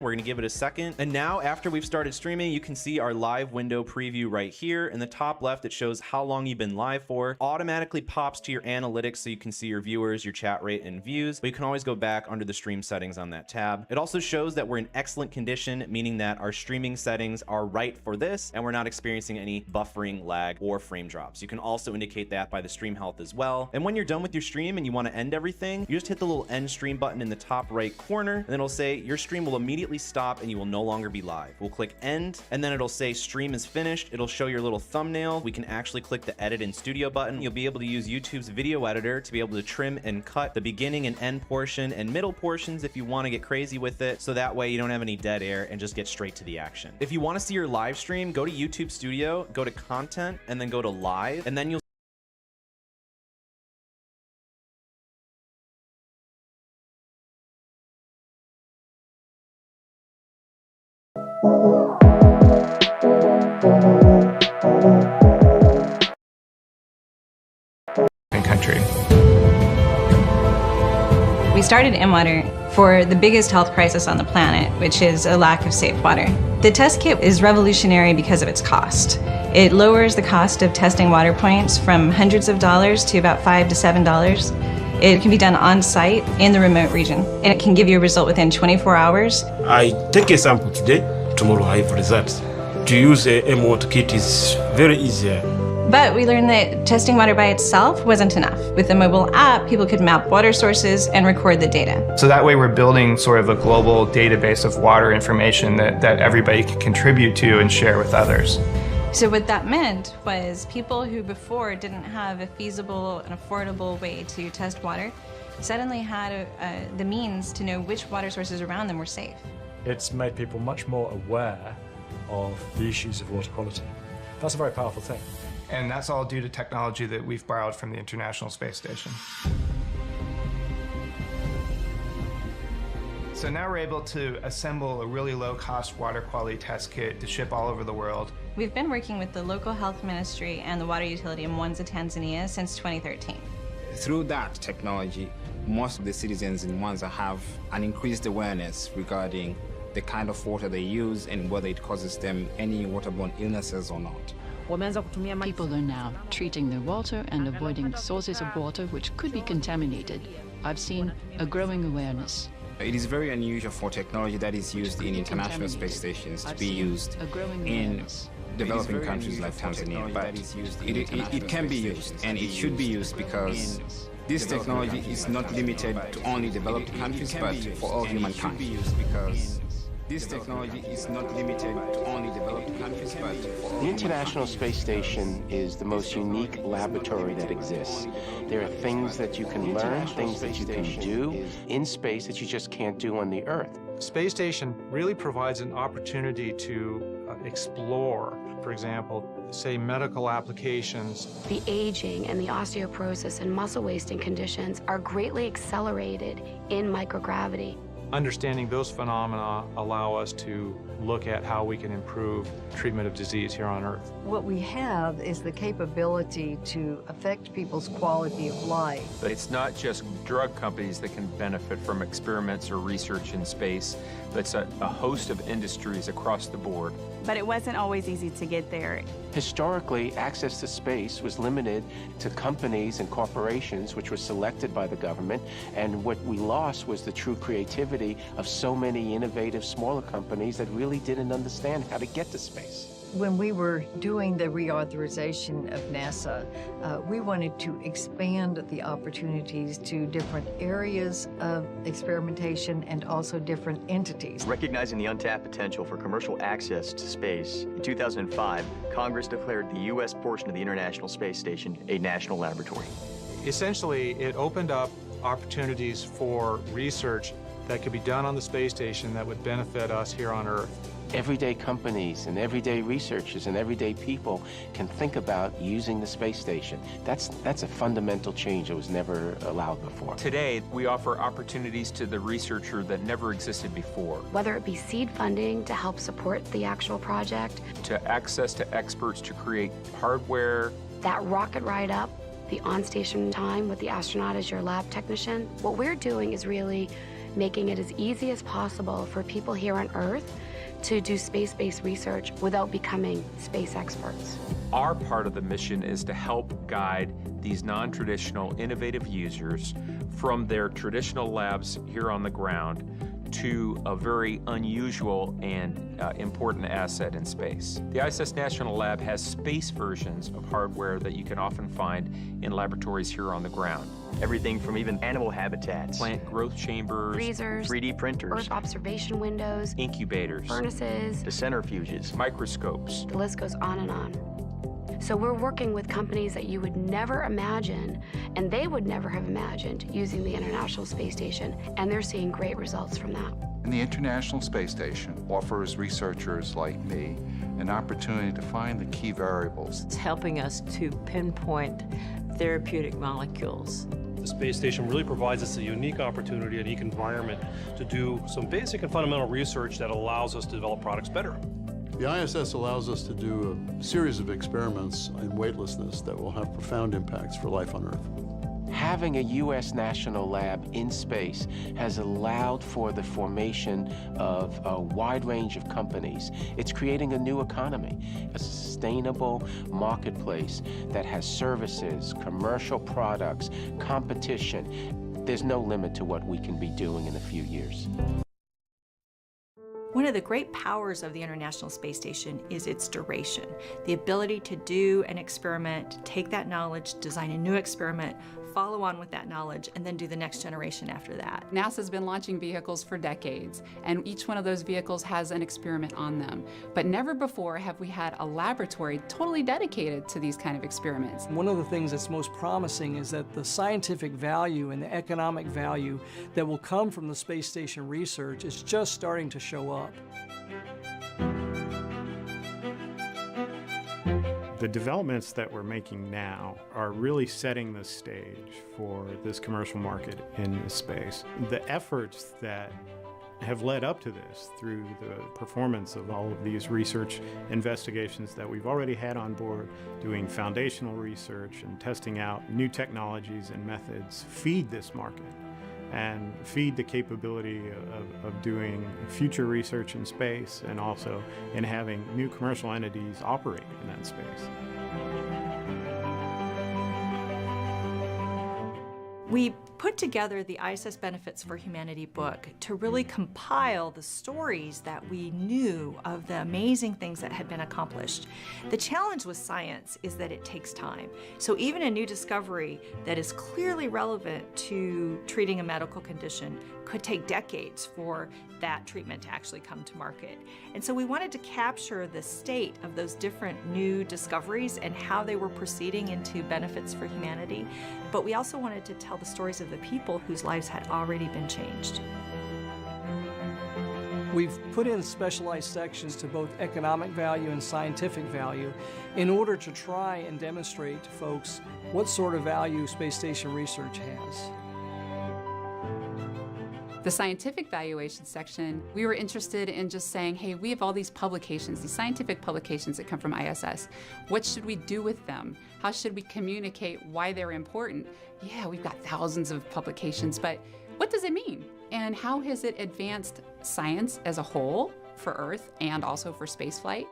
We're gonna give it a second. And now after we've started streaming, you can see our live window preview right here. In the top left, it shows how long you've been live for. Automatically pops to your analytics so you can see your viewers, your chat rate, and views. But you can always go back under the stream settings on that tab. It also shows that we're in excellent condition, meaning that our streaming settings are right for this and we're not experiencing any buffering, lag, or frame drops. You can also indicate that by the stream health as well. And when you're done with your stream and you want to end everything, you just hit the little end stream button in the top right corner, and then it'll say your stream will immediately stop and you will no longer be live. We'll click end, and then it'll say stream is finished. It'll show your little thumbnail. We can actually click the edit in studio button. You'll be able to use YouTube's video editor to be able to trim and cut the beginning and end portion and middle portions if you want to get crazy with it, so that way you don't have any dead air and just get straight to the action. If you want to see your live stream, go to YouTube Studio, go to content, and then go to live, and then you'll country. We started M-Water for the biggest health crisis on the planet, which is a lack of safe water. The test kit is revolutionary because of its cost. It lowers the cost of testing water points from hundreds of dollars to about $5 to $7. It can be done on site in the remote region, and it can give you a result within 24 hours. I take a sample today, tomorrow I have results. To use a M-Water kit is very easy. But we learned that testing water by itself wasn't enough. With the mobile app, people could map water sources and record the data. So that way we're building sort of a global database of water information that everybody can contribute to and share with others. So what that meant was people who before didn't have a feasible and affordable way to test water suddenly had the means to know which water sources around them were safe. It's made people much more aware of the issues of water quality. That's a very powerful thing. And that's all due to technology that we've borrowed from the International Space Station. So now we're able to assemble a really low-cost water quality test kit to ship all over the world. We've been working with the local health ministry and the water utility in Mwanza, Tanzania since 2013. Through that technology, most of the citizens in Mwanza have an increased awareness regarding the kind of water they use and whether it causes them any waterborne illnesses or not. People are now treating their water and avoiding sources of water which could be contaminated. I've seen a growing awareness. It is very unusual for technology that is used in international space stations to be used in developing countries like Tanzania, but it can be used and it should be used because this technology is not limited to only developed countries but for all humankind. This technology is not limited to only developed countries, but for all. The International Space Station is the most unique laboratory that exists. There are things that you can learn, things that you can do in space that you just can't do on the Earth. Space Station really provides an opportunity to explore, for example, say medical applications. The aging and the osteoporosis and muscle wasting conditions are greatly accelerated in microgravity. Understanding those phenomena allow us to look at how we can improve treatment of disease here on Earth. What we have is the capability to affect people's quality of life. But it's not just drug companies that can benefit from experiments or research in space, but it's a host of industries across the board. But it wasn't always easy to get there. Historically, access to space was limited to companies and corporations which were selected by the government, and what we lost was the true creativity of so many innovative smaller companies that really didn't understand how to get to space. When we were doing the reauthorization of NASA, we wanted to expand the opportunities to different areas of experimentation and also different entities. Recognizing the untapped potential for commercial access to space, in 2005, Congress declared the U.S. portion of the International Space Station a national laboratory. Essentially, it opened up opportunities for research that could be done on the space station that would benefit us here on Earth. Everyday companies and everyday researchers and everyday people can think about using the space station. That's a fundamental change that was never allowed before. Today, we offer opportunities to the researcher that never existed before. Whether it be seed funding to help support the actual project, to access to experts to create hardware, that rocket ride up, the on-station time with the astronaut as your lab technician, what we're doing is really making it as easy as possible for people here on Earth to do space-based research without becoming space experts. Our part of the mission is to help guide these non-traditional, innovative users from their traditional labs here on the ground to a very unusual and important asset in space. The ISS National Lab has space versions of hardware that you can often find in laboratories here on the ground. Everything from even animal habitats, plant growth chambers, Freezers, 3D printers, Earth observation windows, incubators, furnaces, the centrifuges, microscopes. the list goes on and on. So we're working with companies that you would never imagine, and they would never have imagined using the International Space Station, and they're seeing great results from that. And the International Space Station offers researchers like me an opportunity to find the key variables. It's helping us to pinpoint therapeutic molecules. The space station really provides us a unique opportunity, a unique environment to do some basic and fundamental research that allows us to develop products better. The ISS allows us to do a series of experiments in weightlessness that will have profound impacts for life on Earth. Having a U.S. national lab in space has allowed for the formation of a wide range of companies. It's creating a new economy, a sustainable marketplace that has services, commercial products, competition. There's no limit to what we can be doing in a few years. One of the great powers of the International Space Station is its duration. The ability to do an experiment, take that knowledge, design a new experiment, follow on with that knowledge, and then do the next generation after that. NASA's been launching vehicles for decades, and each one of those vehicles has an experiment on them. But never before have we had a laboratory totally dedicated to these kind of experiments. One of the things that's most promising is that the scientific value and the economic value that will come from the space station research is just starting to show up. The developments that we're making now are really setting the stage for this commercial market in space. The efforts that have led up to this through the performance of all of these research investigations that we've already had on board, doing foundational research and testing out new technologies and methods, feed this market and feed the capability of doing future research in space and also in having new commercial entities operate in that space. We put together the ISS Benefits for Humanity book to really compile the stories that we knew of the amazing things that had been accomplished. The challenge with science is that it takes time. So even a new discovery that is clearly relevant to treating a medical condition could take decades for that treatment to actually come to market. And so we wanted to capture the state of those different new discoveries and how they were proceeding into benefits for humanity. But we also wanted to tell the stories of the people whose lives had already been changed. We've put in specialized sections to both economic value and scientific value in order to try and demonstrate to folks what sort of value space station research has. The scientific valuation section, we were interested in just saying, hey, we have all these publications, these scientific publications that come from ISS. What should we do with them? How should we communicate why they're important? Yeah, we've got thousands of publications, but what does it mean? And how has it advanced science as a whole for Earth and also for spaceflight?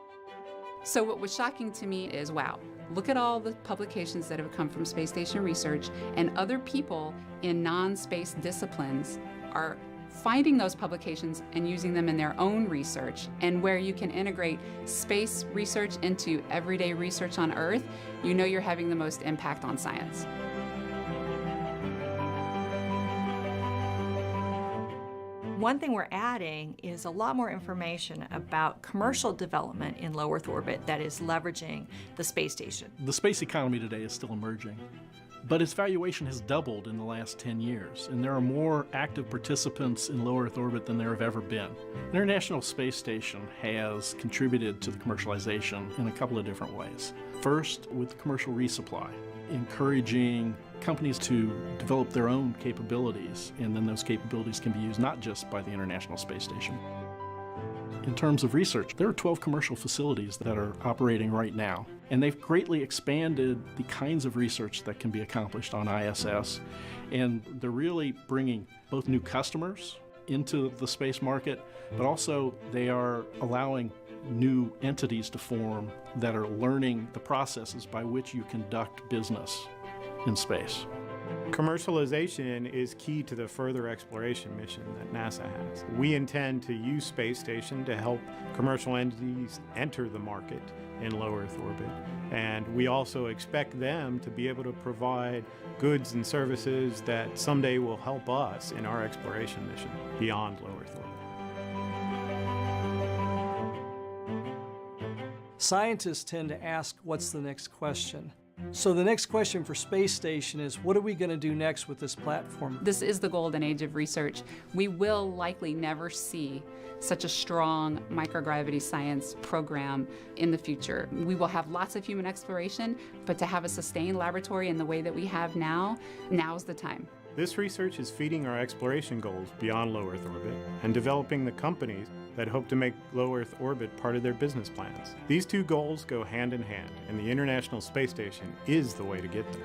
So what was shocking to me is, wow, look at all the publications that have come from space station research, and other people in non-space disciplines are finding those publications and using them in their own research. And where you can integrate space research into everyday research on Earth, you know you're having the most impact on science. One thing we're adding is a lot more information about commercial development in low Earth orbit that is leveraging the space station. The space economy today is still emerging, but its valuation has doubled in the last 10 years, and there are more active participants in low Earth orbit than there have ever been. The International Space Station has contributed to the commercialization in a couple of different ways. First, with commercial resupply, encouraging companies to develop their own capabilities, and then those capabilities can be used not just by the International Space Station. In terms of research, there are 12 commercial facilities that are operating right now, and they've greatly expanded the kinds of research that can be accomplished on ISS, and they're really bringing both new customers into the space market, but also they are allowing new entities to form that are learning the processes by which you conduct business in space. Commercialization is key to the further exploration mission that NASA has. We intend to use space station to help commercial entities enter the market in low Earth orbit. And we also expect them to be able to provide goods and services that someday will help us in our exploration mission beyond low Earth orbit. Scientists tend to ask, what's the next question? So the next question for space station is, what are we going to do next with this platform? This is the golden age of research. We will likely never see such a strong microgravity science program in the future. We will have lots of human exploration, but to have a sustained laboratory in the way that we have now's the time. This research is feeding our exploration goals beyond low Earth orbit and developing the companies that hope to make low Earth orbit part of their business plans. These two goals go hand in hand, and the International Space Station is the way to get there.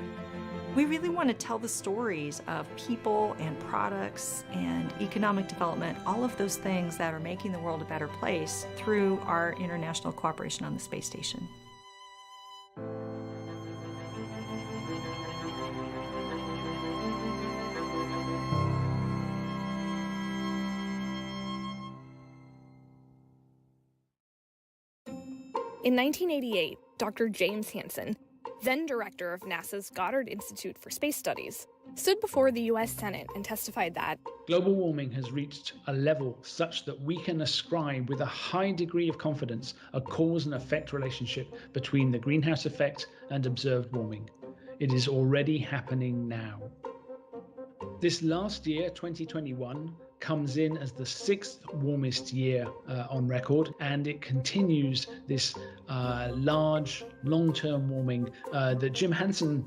We really want to tell the stories of people and products and economic development, all of those things that are making the world a better place through our international cooperation on the space station. In 1988, Dr. James Hansen, then director of NASA's Goddard Institute for Space Studies, stood before the U.S. Senate and testified that global warming has reached a level such that we can ascribe with a high degree of confidence a cause and effect relationship between the greenhouse effect and observed warming. It is already happening now. This last year, 2021, comes in as the 6th warmest year on record, and it continues this large, long-term warming that Jim Hansen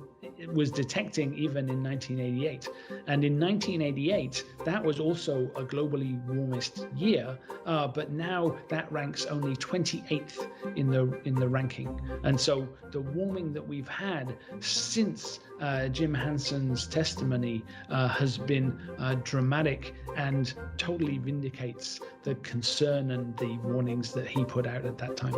was detecting even in 1988. And in 1988, that was also a globally warmest year, but now that ranks only 28th in the ranking. And so the warming that we've had since Jim Hansen's testimony has been dramatic and totally vindicates the concern and the warnings that he put out at that time.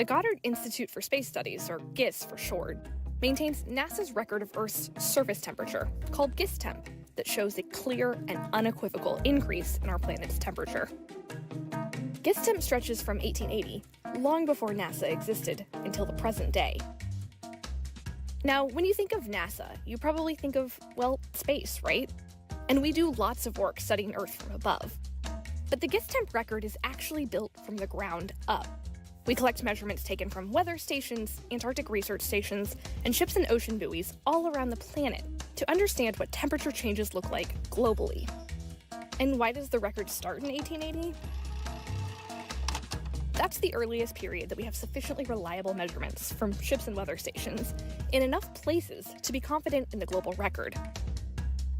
the Goddard Institute for Space Studies, or GISS for short, maintains NASA's record of Earth's surface temperature, called GISS temp, that shows a clear and unequivocal increase in our planet's temperature. GISS temp stretches from 1880, long before NASA existed, until the present day. Now, when you think of NASA, you probably think of, well, space, right? And we do lots of work studying Earth from above. But the GISS temp record is actually built from the ground up. We collect measurements taken from weather stations, Antarctic research stations, and ships and ocean buoys all around the planet to understand what temperature changes look like globally. And why does the record start in 1880? That's the earliest period that we have sufficiently reliable measurements from ships and weather stations in enough places to be confident in the global record.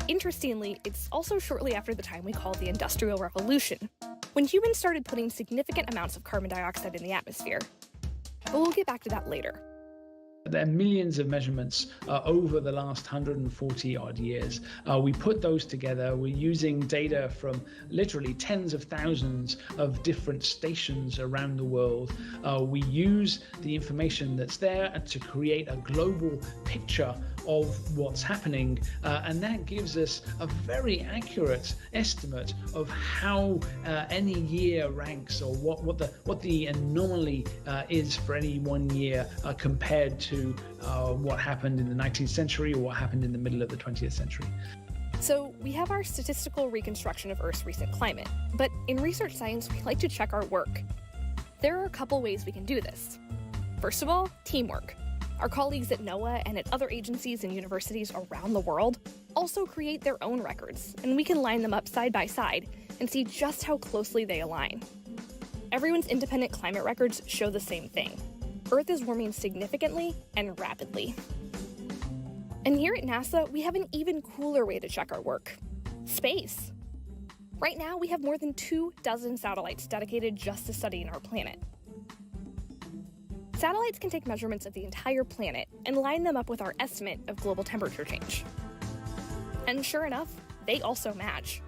Interestingly, it's also shortly after the time we call the Industrial Revolution, when humans started putting significant amounts of carbon dioxide in the atmosphere. But we'll get back to that later. There are millions of measurements over the last 140 odd years. We put those together. We're using data from literally tens of thousands of different stations around the world. We use the information that's there to create a global picture of what's happening, and that gives us a very accurate estimate of how any year ranks, or what the anomaly is for any one year compared to what happened in the 19th century or what happened in the middle of the 20th century. So we have our statistical reconstruction of Earth's recent climate, but in research science, we like to check our work. There are a couple ways we can do this. First of all, teamwork. Our colleagues at NOAA and at other agencies and universities around the world also create their own records, and we can line them up side by side and see just how closely they align. Everyone's independent climate records show the same thing. Earth is warming significantly and rapidly. And here at NASA, we have an even cooler way to check our work: space. Right now, we have more than 24 satellites dedicated just to studying our planet. Satellites can take measurements of the entire planet and line them up with our estimate of global temperature change. And sure enough, they also match.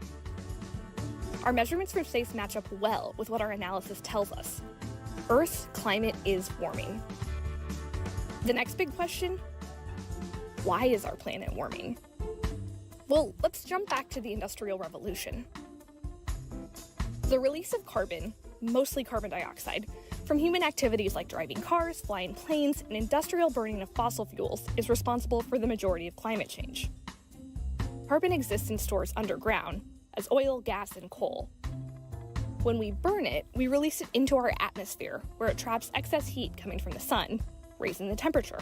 Our measurements from space match up well with what our analysis tells us. Earth's climate is warming. The next big question: why is our planet warming? Well, let's jump back to the Industrial Revolution. The release of carbon, mostly carbon dioxide, from human activities like driving cars, flying planes, and industrial burning of fossil fuels is responsible for the majority of climate change. Carbon exists in stores underground as oil, gas, and coal. When we burn it, we release it into our atmosphere, where it traps excess heat coming from the sun, raising the temperature.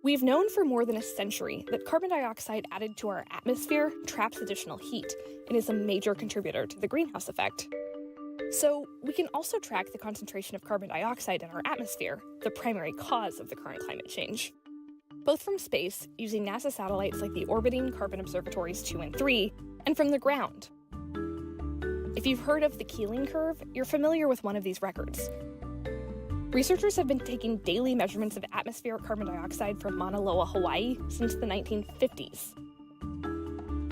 We've known for more than a century that carbon dioxide added to our atmosphere traps additional heat and is a major contributor to the greenhouse effect. So we can also track the concentration of carbon dioxide in our atmosphere, the primary cause of the current climate change. Both from space, using NASA satellites like the orbiting Carbon Observatories 2 and 3, and from the ground. If you've heard of the Keeling curve, you're familiar with one of these records. Researchers have been taking daily measurements of atmospheric carbon dioxide from Mauna Loa, Hawaii since the 1950s.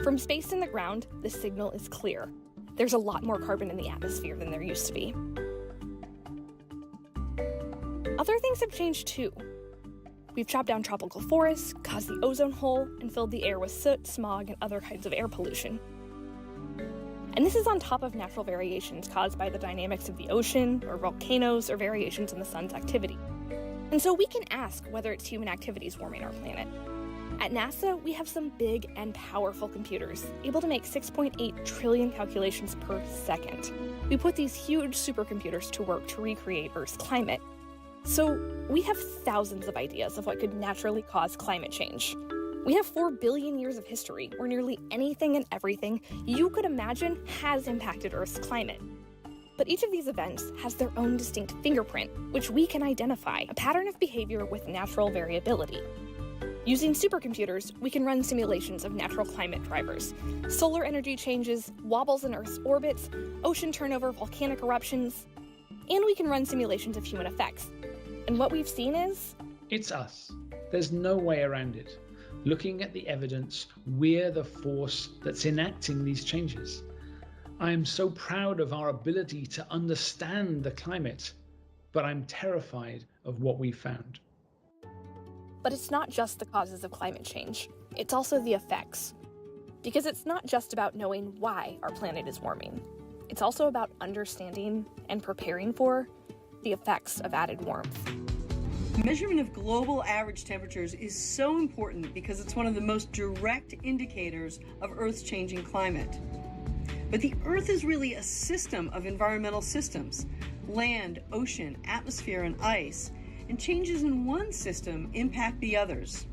From space and the ground, the signal is clear. There's a lot more carbon in the atmosphere than there used to be. Other things have changed too. We've chopped down tropical forests, caused the ozone hole, and filled the air with soot, smog, and other kinds of air pollution. And this is on top of natural variations caused by the dynamics of the ocean, or volcanoes, or variations in the sun's activity. And so we can ask whether it's human activities warming our planet. At NASA, we have some big and powerful computers, able to make 6.8 trillion calculations per second. We put these huge supercomputers to work to recreate Earth's climate. So we have thousands of ideas of what could naturally cause climate change. We have 4 billion years of history where nearly anything and everything you could imagine has impacted Earth's climate. But each of these events has their own distinct fingerprint, which we can identify, a pattern of behavior with natural variability. Using supercomputers, we can run simulations of natural climate drivers, solar energy changes, wobbles in Earth's orbits, ocean turnover, volcanic eruptions, and we can run simulations of human effects. And what we've seen is... it's us. There's no way around it. Looking at the evidence, we're the force that's enacting these changes. I am so proud of our ability to understand the climate, but I'm terrified of what we found. But it's not just the causes of climate change, it's also the effects. Because it's not just about knowing why our planet is warming. It's also about understanding and preparing for the effects of added warmth. Measurement of global average temperatures is so important because it's one of the most direct indicators of Earth's changing climate. But the Earth is really a system of environmental systems: land, ocean, atmosphere, and ice, and changes in one system impact the others.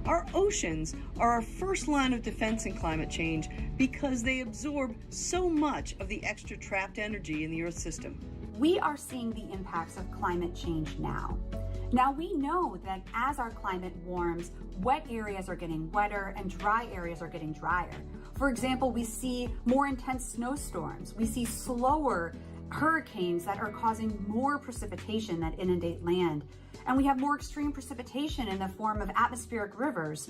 Our oceans are our first line of defense in climate change because they absorb so much of the extra trapped energy in the Earth system. We are seeing the impacts of climate change now. Now we know that as our climate warms, wet areas are getting wetter and dry areas are getting drier. For example, we see more intense snowstorms. We see slower hurricanes that are causing more precipitation that inundate land. And we have more extreme precipitation in the form of atmospheric rivers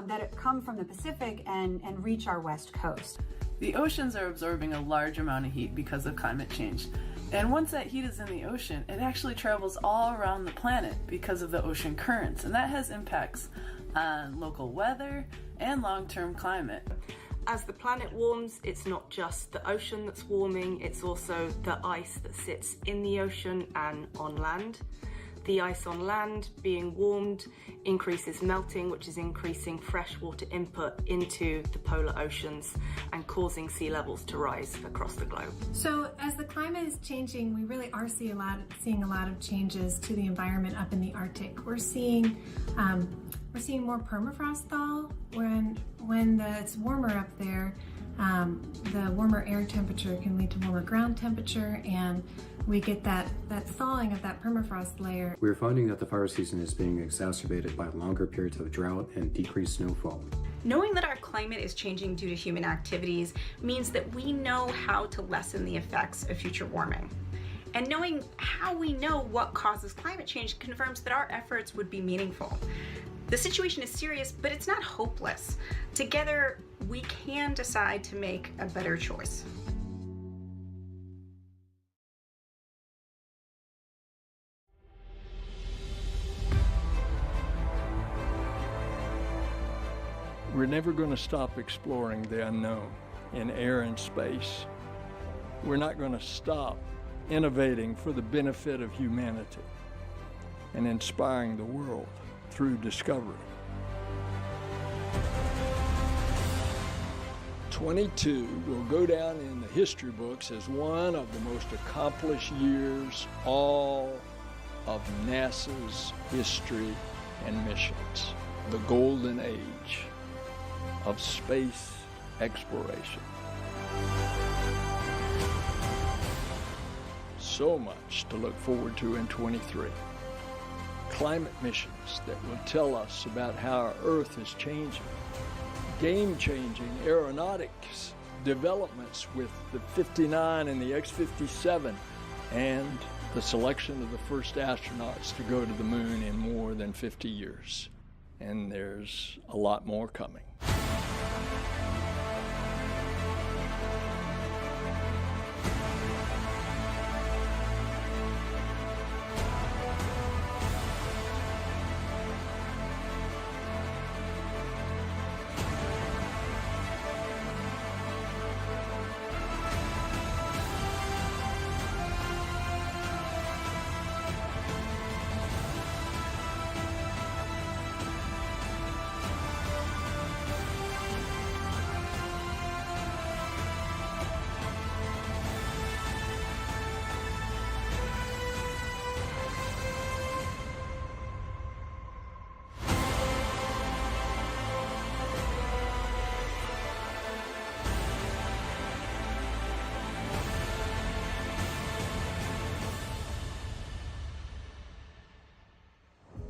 that come from the Pacific and reach our west coast. The oceans are absorbing a large amount of heat because of climate change. And once that heat is in the ocean, it actually travels all around the planet because of the ocean currents. And that has impacts on local weather and long-term climate. As the planet warms, it's not just the ocean that's warming, it's also the ice that sits in the ocean and on land. The ice on land being warmed increases melting, which is increasing freshwater input into the polar oceans and causing sea levels to rise across the globe. So as the climate is changing, we really are seeing a lot of changes to the environment up in the Arctic. We're seeing more permafrost thaw when it's warmer up there. The warmer air temperature can lead to warmer ground temperature, and we get that thawing of that permafrost layer. We're finding that the fire season is being exacerbated by longer periods of drought and decreased snowfall. Knowing that our climate is changing due to human activities means that we know how to lessen the effects of future warming. And knowing how we know what causes climate change confirms that our efforts would be meaningful. The situation is serious, but it's not hopeless. Together, we can decide to make a better choice. We're never going to stop exploring the unknown in air and space. We're not going to stop innovating for the benefit of humanity and inspiring the world through discovery. 22 will go down in the history books as one of the most accomplished years all of NASA's history and missions. The golden age of space exploration. So much to look forward to in 23. Climate missions that will tell us about how our Earth is changing. Game-changing aeronautics developments with the 59 and the X-57, and the selection of the first astronauts to go to the moon in more than 50 years. And there's a lot more coming.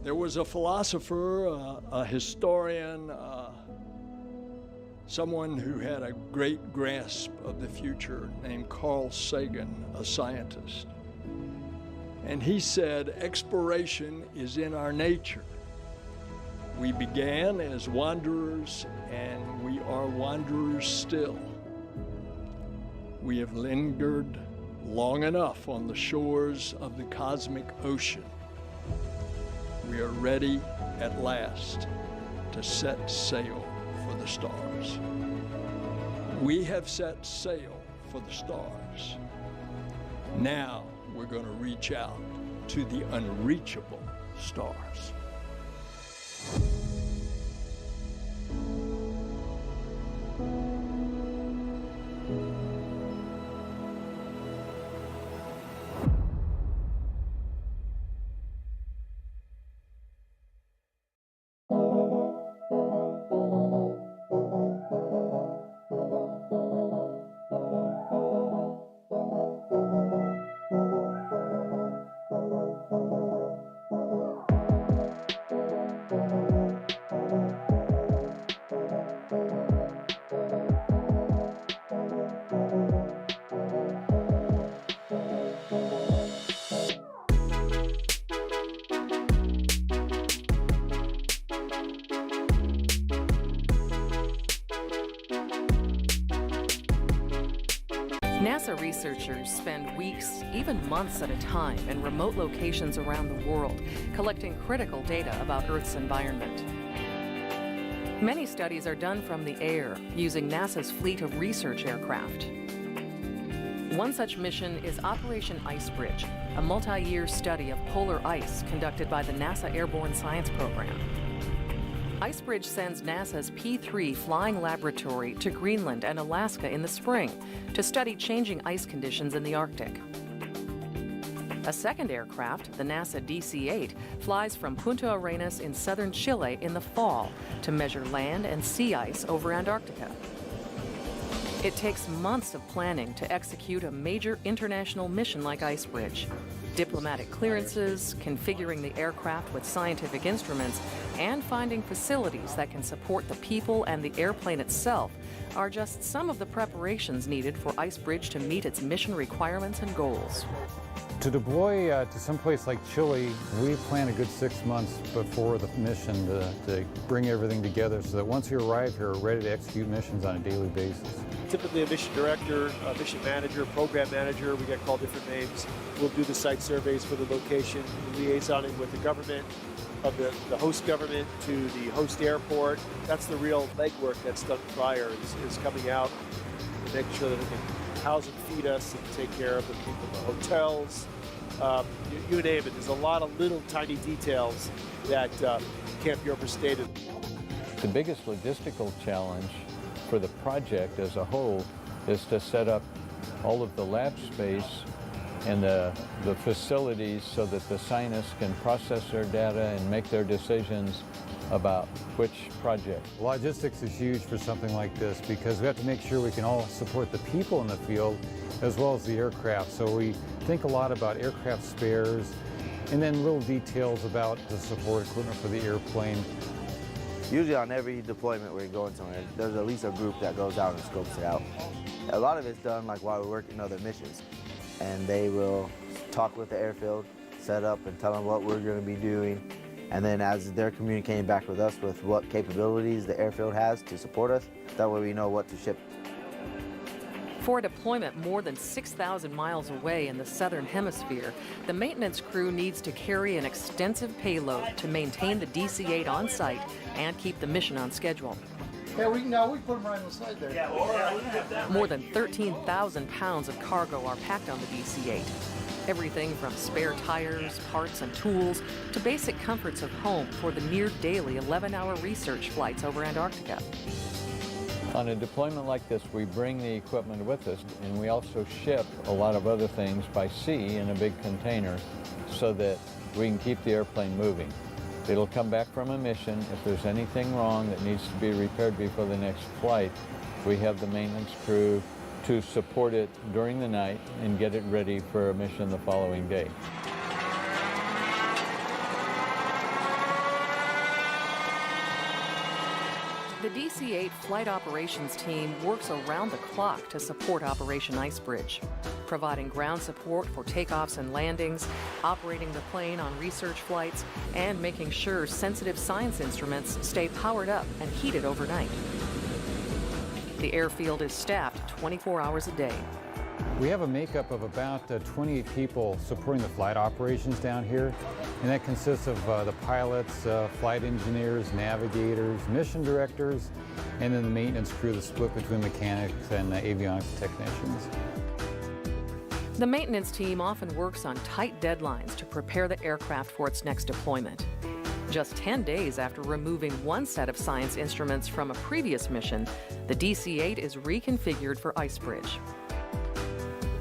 There was a philosopher, a historian, someone who had a great grasp of the future named Carl Sagan, a scientist. And he said, exploration is in our nature. We began as wanderers and we are wanderers still. We have lingered long enough on the shores of the cosmic ocean. We are ready at last to set sail for the stars. We have set sail for the stars. Now we're going to reach out to the unreachable stars. NASA researchers spend weeks, even months at a time, in remote locations around the world, collecting critical data about Earth's environment. Many studies are done from the air, using NASA's fleet of research aircraft. One such mission is Operation Icebridge, a multi-year study of polar ice conducted by the NASA Airborne Science Program. Icebridge sends NASA's P-3 flying laboratory to Greenland and Alaska in the spring to study changing ice conditions in the Arctic. A second aircraft, the NASA DC-8, flies from Punta Arenas in southern Chile in the fall to measure land and sea ice over Antarctica. It takes months of planning to execute a major international mission like Icebridge. Diplomatic clearances, configuring the aircraft with scientific instruments, and finding facilities that can support the people and the airplane itself are just some of the preparations needed for Icebridge to meet its mission requirements and goals. To deploy to someplace like Chile, we plan a good 6 months before the mission to bring everything together so that once you arrive here, we're ready to execute missions on a daily basis. Typically a mission director, a mission manager, program manager, we get called different names. We'll do the site surveys for the location, liaisoning with the government, of the host government to the host airport. That's the real legwork that's done prior, is coming out and making sure that they can house and feed us and take care of the people in the hotels. You name it. There's a lot of little tiny details that can't be overstated. The biggest logistical challenge for the project as a whole is to set up all of the lab space and the facilities so that the scientists can process their data and make their decisions about which project. Logistics is huge for something like this because we have to make sure we can all support the people in the field as well as the aircraft. So we think a lot about aircraft spares and then little details about the support equipment for the airplane. Usually on every deployment we're going somewhere, there's at least a group that goes out and scopes it out. A lot of it's done like while we're working other missions. And they will talk with the airfield, set up and tell them what we're going to be doing. And then as they're communicating back with us with what capabilities the airfield has to support us, that way we know what to ship. For a deployment more than 6,000 miles away in the southern hemisphere, the maintenance crew needs to carry an extensive payload to maintain the DC-8 on site and keep the mission on schedule. Yeah, we put them right on the side there. Yeah, more than 13,000 pounds of cargo are packed on the DC-8. Everything from spare tires, parts, and tools to basic comforts of home for the near daily 11-hour research flights over Antarctica. On a deployment like this, we bring the equipment with us, and we also ship a lot of other things by sea in a big container so that we can keep the airplane moving. It'll come back from a mission. If there's anything wrong that needs to be repaired before the next flight, we have the maintenance crew to support it during the night and get it ready for a mission the following day. The DC-8 flight operations team works around the clock to support Operation Icebridge, providing ground support for takeoffs and landings, operating the plane on research flights, and making sure sensitive science instruments stay powered up and heated overnight. The airfield is staffed 24 hours a day. We have a makeup of about 28 people supporting the flight operations down here, and that consists of the pilots, flight engineers, navigators, mission directors, and then the maintenance crew that's split between mechanics and avionics technicians. The maintenance team often works on tight deadlines to prepare the aircraft for its next deployment. Just 10 days after removing one set of science instruments from a previous mission, the DC-8 is reconfigured for Icebridge.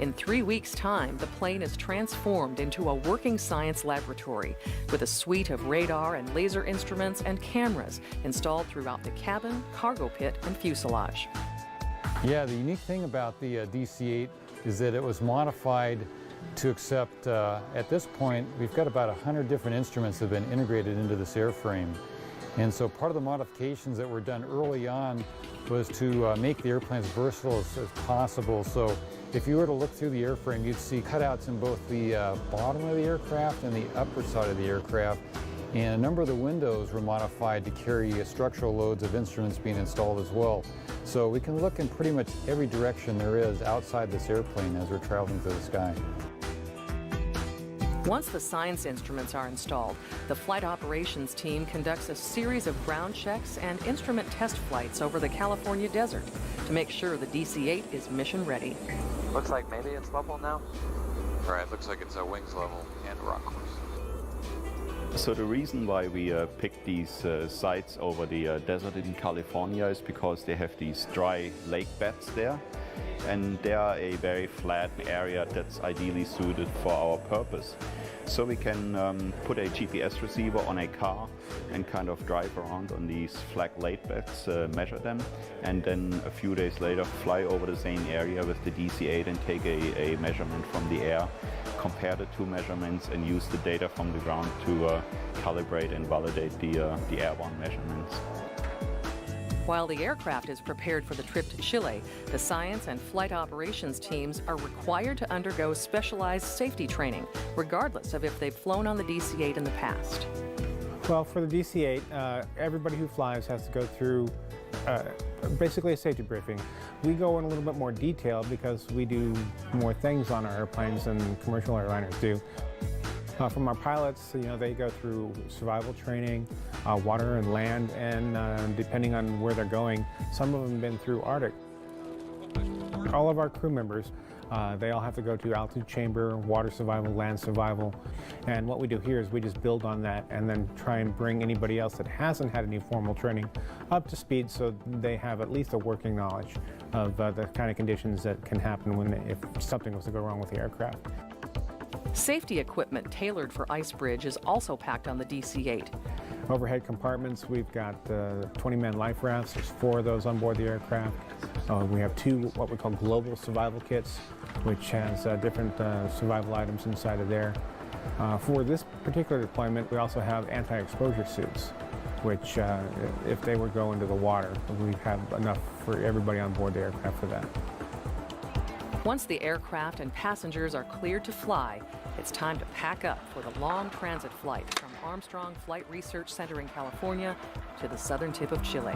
In 3 weeks' time, the plane is transformed into a working science laboratory with a suite of radar and laser instruments and cameras installed throughout the cabin, cargo pit, and fuselage. Yeah, the unique thing about the DC-8 is that it was modified to accept, at this point, we've got about 100 different instruments that have been integrated into this airframe. And so part of the modifications that were done early on was to make the airplane as versatile as possible. So if you were to look through the airframe, you'd see cutouts in both the bottom of the aircraft and the upper side of the aircraft. And a number of the windows were modified to carry structural loads of instruments being installed as well. So we can look in pretty much every direction there is outside this airplane as we're traveling through the sky. Once the science instruments are installed, the flight operations team conducts a series of ground checks and instrument test flights over the California desert to make sure the DC-8 is mission ready. Looks like maybe it's level now. Right, looks like it's a wings level and rock course. So the reason why we picked these sites over the desert in California is because they have these dry lake beds there. And they are a very flat area that's ideally suited for our purpose. So we can put a GPS receiver on a car and kind of drive around on these flat lake beds, measure them, and then a few days later fly over the same area with the DC-8 and take a measurement from the air, compare the two measurements and use the data from the ground to calibrate and validate the airborne measurements. While the aircraft is prepared for the trip to Chile, the science and flight operations teams are required to undergo specialized safety training, regardless of if they've flown on the DC-8 in the past. Well, for the DC-8, everybody who flies has to go through basically a safety briefing. We go in a little bit more detail because we do more things on our airplanes than commercial airliners do. From our pilots, they go through survival training, water and land, and depending on where they're going, some of them have been through Arctic. All of our crew members, they all have to go to altitude chamber, water survival, land survival, and what we do here is we just build on that and then try and bring anybody else that hasn't had any formal training up to speed so they have at least a working knowledge of the kind of conditions that can happen if something was to go wrong with the aircraft. Safety equipment tailored for IceBridge is also packed on the DC-8. Overhead compartments, we've got 20-man life rafts. There's 4 of those on board the aircraft. We have 2 what we call global survival kits, which has different survival items inside of there. For this particular deployment, we also have anti-exposure suits, which if they were to go into the water, we have enough for everybody on board the aircraft for that. Once the aircraft and passengers are cleared to fly, it's time to pack up for the long transit flight from Armstrong Flight Research Center in California to the southern tip of Chile.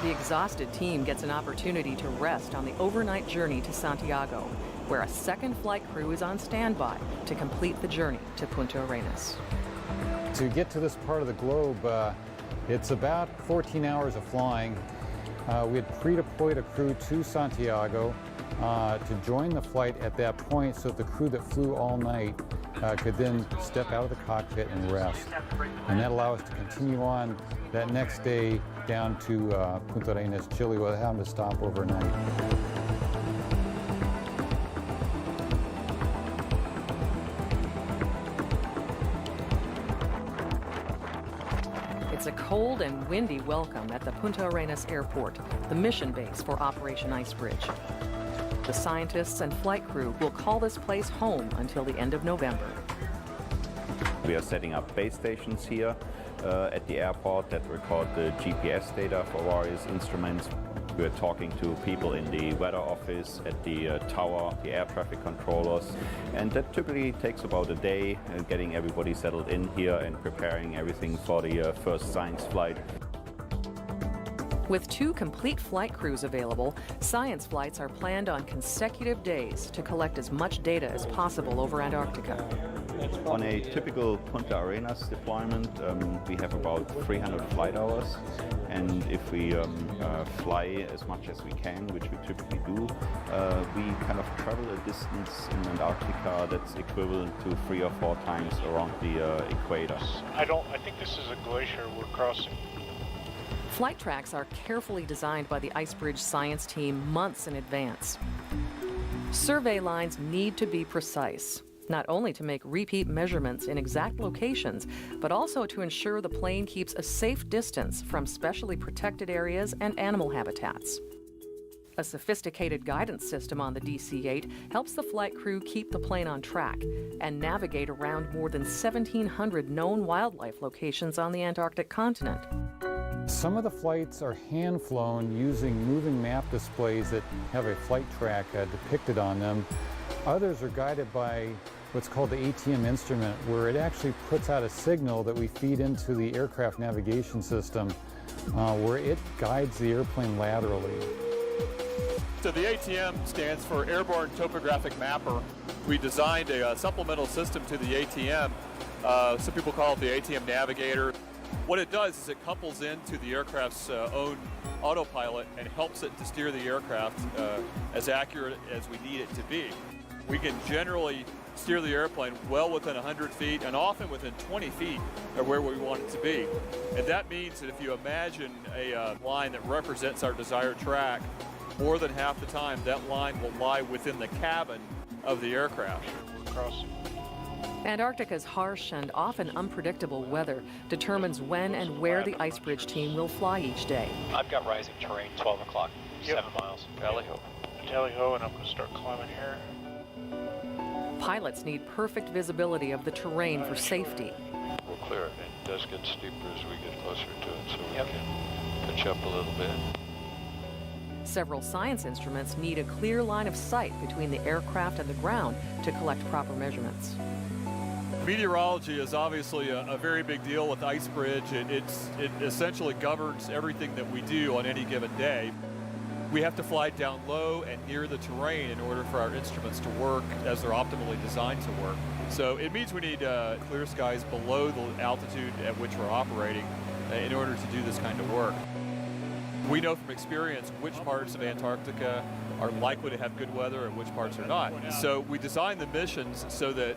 The exhausted team gets an opportunity to rest on the overnight journey to Santiago, where a second flight crew is on standby to complete the journey to Punta Arenas. To get to this part of the globe, it's about 14 hours of flying. We had pre-deployed a crew to Santiago to join the flight at that point so that the crew that flew all night could then step out of the cockpit and rest. And that allowed us to continue on that next day down to Punta Arenas, Chile, without having to stop overnight. It's a cold and windy welcome at the Punta Arenas Airport, the mission base for Operation IceBridge. The scientists and flight crew will call this place home until the end of November. We are setting up base stations here at the airport that record the GPS data for various instruments. We're talking to people in the weather office, at the tower, the air traffic controllers, and that typically takes about a day, getting everybody settled in here and preparing everything for the first science flight. With 2 complete flight crews available, science flights are planned on consecutive days to collect as much data as possible over Antarctica. On a typical Punta Arenas deployment, we have about 300 flight hours, and if we fly as much as we can, which we typically do, we kind of travel a distance in Antarctica that's equivalent to 3 or 4 times around the equator. I think this is a glacier we're crossing. Flight tracks are carefully designed by the IceBridge science team months in advance. Survey lines need to be precise, not only to make repeat measurements in exact locations, but also to ensure the plane keeps a safe distance from specially protected areas and animal habitats. A sophisticated guidance system on the DC-8 helps the flight crew keep the plane on track and navigate around more than 1,700 known wildlife locations on the Antarctic continent. Some of the flights are hand-flown using moving map displays that have a flight track depicted on them. Others are guided by what's called the ATM instrument, where it actually puts out a signal that we feed into the aircraft navigation system, where it guides the airplane laterally. So the ATM stands for Airborne Topographic Mapper. We designed a supplemental system to the ATM. Some people call it the ATM Navigator. What it does is it couples into the aircraft's own autopilot and helps it to steer the aircraft as accurate as we need it to be. We can generally steer the airplane well within 100 feet and often within 20 feet of where we want it to be. And that means that if you imagine a line that represents our desired track, more than half the time that line will lie within the cabin of the aircraft. We're crossing. Antarctica's harsh and often unpredictable weather determines when and where the ice bridge team will fly each day. I've got rising terrain, 12 o'clock, 7 miles. Tally-ho. Tally-ho, and I'm going to start climbing here. Pilots need perfect visibility of the terrain for safety. We'll clear it. It does get steeper as we get closer to it, so we can pitch up a little bit. Several science instruments need a clear line of sight between the aircraft and the ground to collect proper measurements. Meteorology is obviously a very big deal with Ice Bridge. It essentially governs everything that we do on any given day. We have to fly down low and near the terrain in order for our instruments to work as they're optimally designed to work. So it means we need clear skies below the altitude at which we're operating in order to do this kind of work. We know from experience which parts of Antarctica are likely to have good weather and which parts are not. So we design the missions so that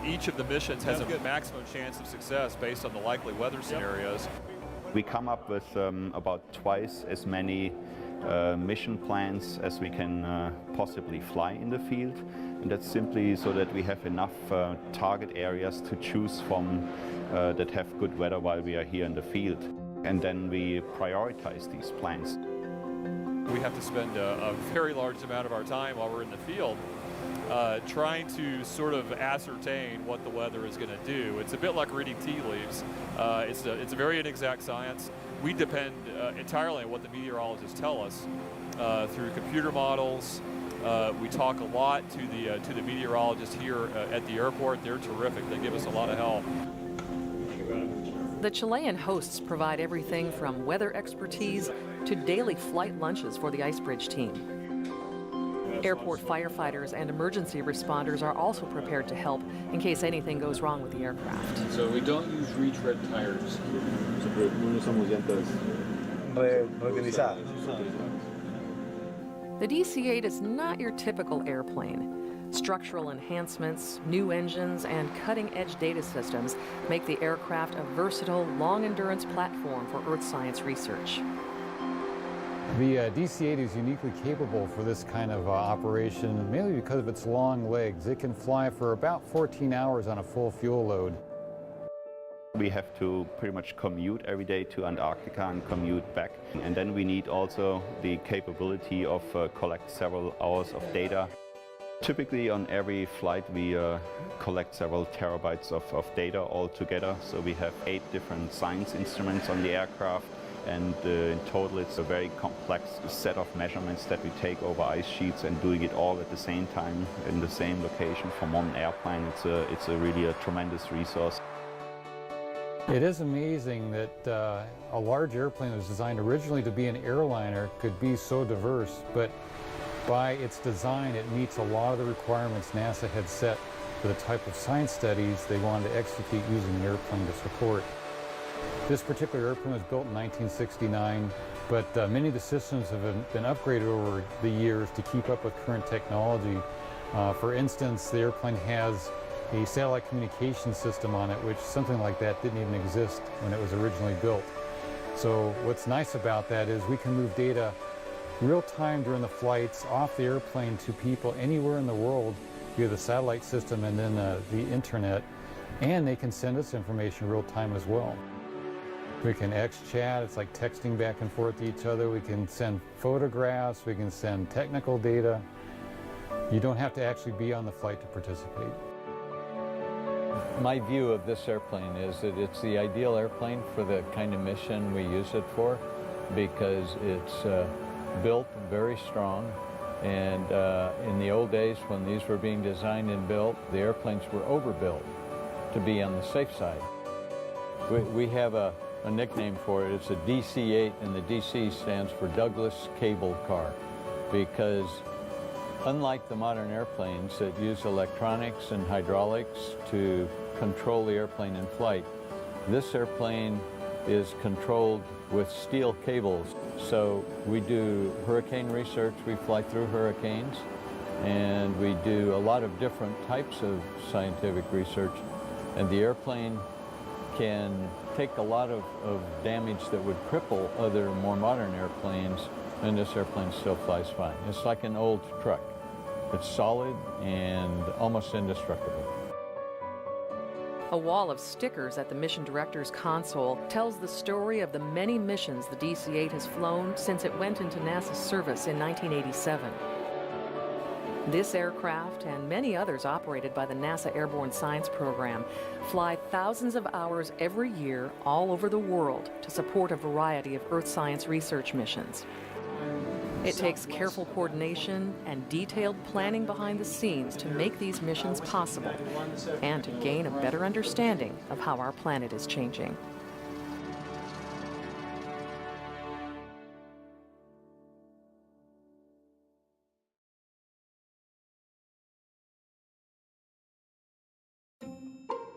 each of the missions has a maximum chance of success based on the likely weather scenarios. We come up with about twice as many mission plans as we can possibly fly in the field. And that's simply so that we have enough target areas to choose from that have good weather while we are here in the field. And then we prioritize these plans. We have to spend a very large amount of our time while we're in the field trying to sort of ascertain what the weather is going to do. It's a bit like reading tea leaves. It's a very inexact science. We depend entirely on what the meteorologists tell us through computer models. We talk a lot to the meteorologists here at the airport. They're terrific. They give us a lot of help. The Chilean hosts provide everything from weather expertise to daily flight lunches for the Ice Bridge team. Airport firefighters and emergency responders are also prepared to help in case anything goes wrong with the aircraft. So we don't use retread tires. The DC-8 is not your typical airplane. Structural enhancements, new engines, and cutting-edge data systems make the aircraft a versatile, long-endurance platform for earth science research. The DC-8 is uniquely capable for this kind of operation, mainly because of its long legs. It can fly for about 14 hours on a full fuel load. We have to pretty much commute every day to Antarctica and commute back. And then we need also the capability of collect several hours of data. Typically on every flight we collect several terabytes of data all together. So we have 8 different science instruments on the aircraft, and in total it's a very complex set of measurements that we take over ice sheets, and doing it all at the same time in the same location from one airplane. It's really a tremendous resource. It is amazing that a large airplane that was designed originally to be an airliner could be so diverse, but by its design, it meets a lot of the requirements NASA had set for the type of science studies they wanted to execute using an airplane to support. This particular airplane was built in 1969, but many of the systems have been upgraded over the years to keep up with current technology. For instance, the airplane has a satellite communication system on it, which something like that didn't even exist when it was originally built. So what's nice about that is we can move data real time during the flights off the airplane to people anywhere in the world via the satellite system and then the internet, and they can send us information real time as well. We can X-chat, it's like texting back and forth to each other. We can send photographs, we can send technical data. You don't have to actually be on the flight to participate. My view of this airplane is that it's the ideal airplane for the kind of mission we use it for, because it's built very strong, and in the old days when these were being designed and built, the airplanes were overbuilt to be on the safe side. We have a nickname for it. It's a DC-8, and the DC stands for Douglas Cable Car, because unlike the modern airplanes that use electronics and hydraulics to control the airplane in flight, this airplane is controlled with steel cables. So we do hurricane research, we fly through hurricanes, and we do a lot of different types of scientific research, and the airplane can take a lot of damage that would cripple other more modern airplanes, and this airplane still flies fine. It's like an old truck. It's solid and almost indestructible. A wall of stickers at the mission director's console tells the story of the many missions the DC-8 has flown since it went into NASA's service in 1987. This aircraft and many others operated by the NASA Airborne Science Program fly thousands of hours every year all over the world to support a variety of Earth science research missions. It takes careful coordination and detailed planning behind the scenes to make these missions possible and to gain a better understanding of how our planet is changing.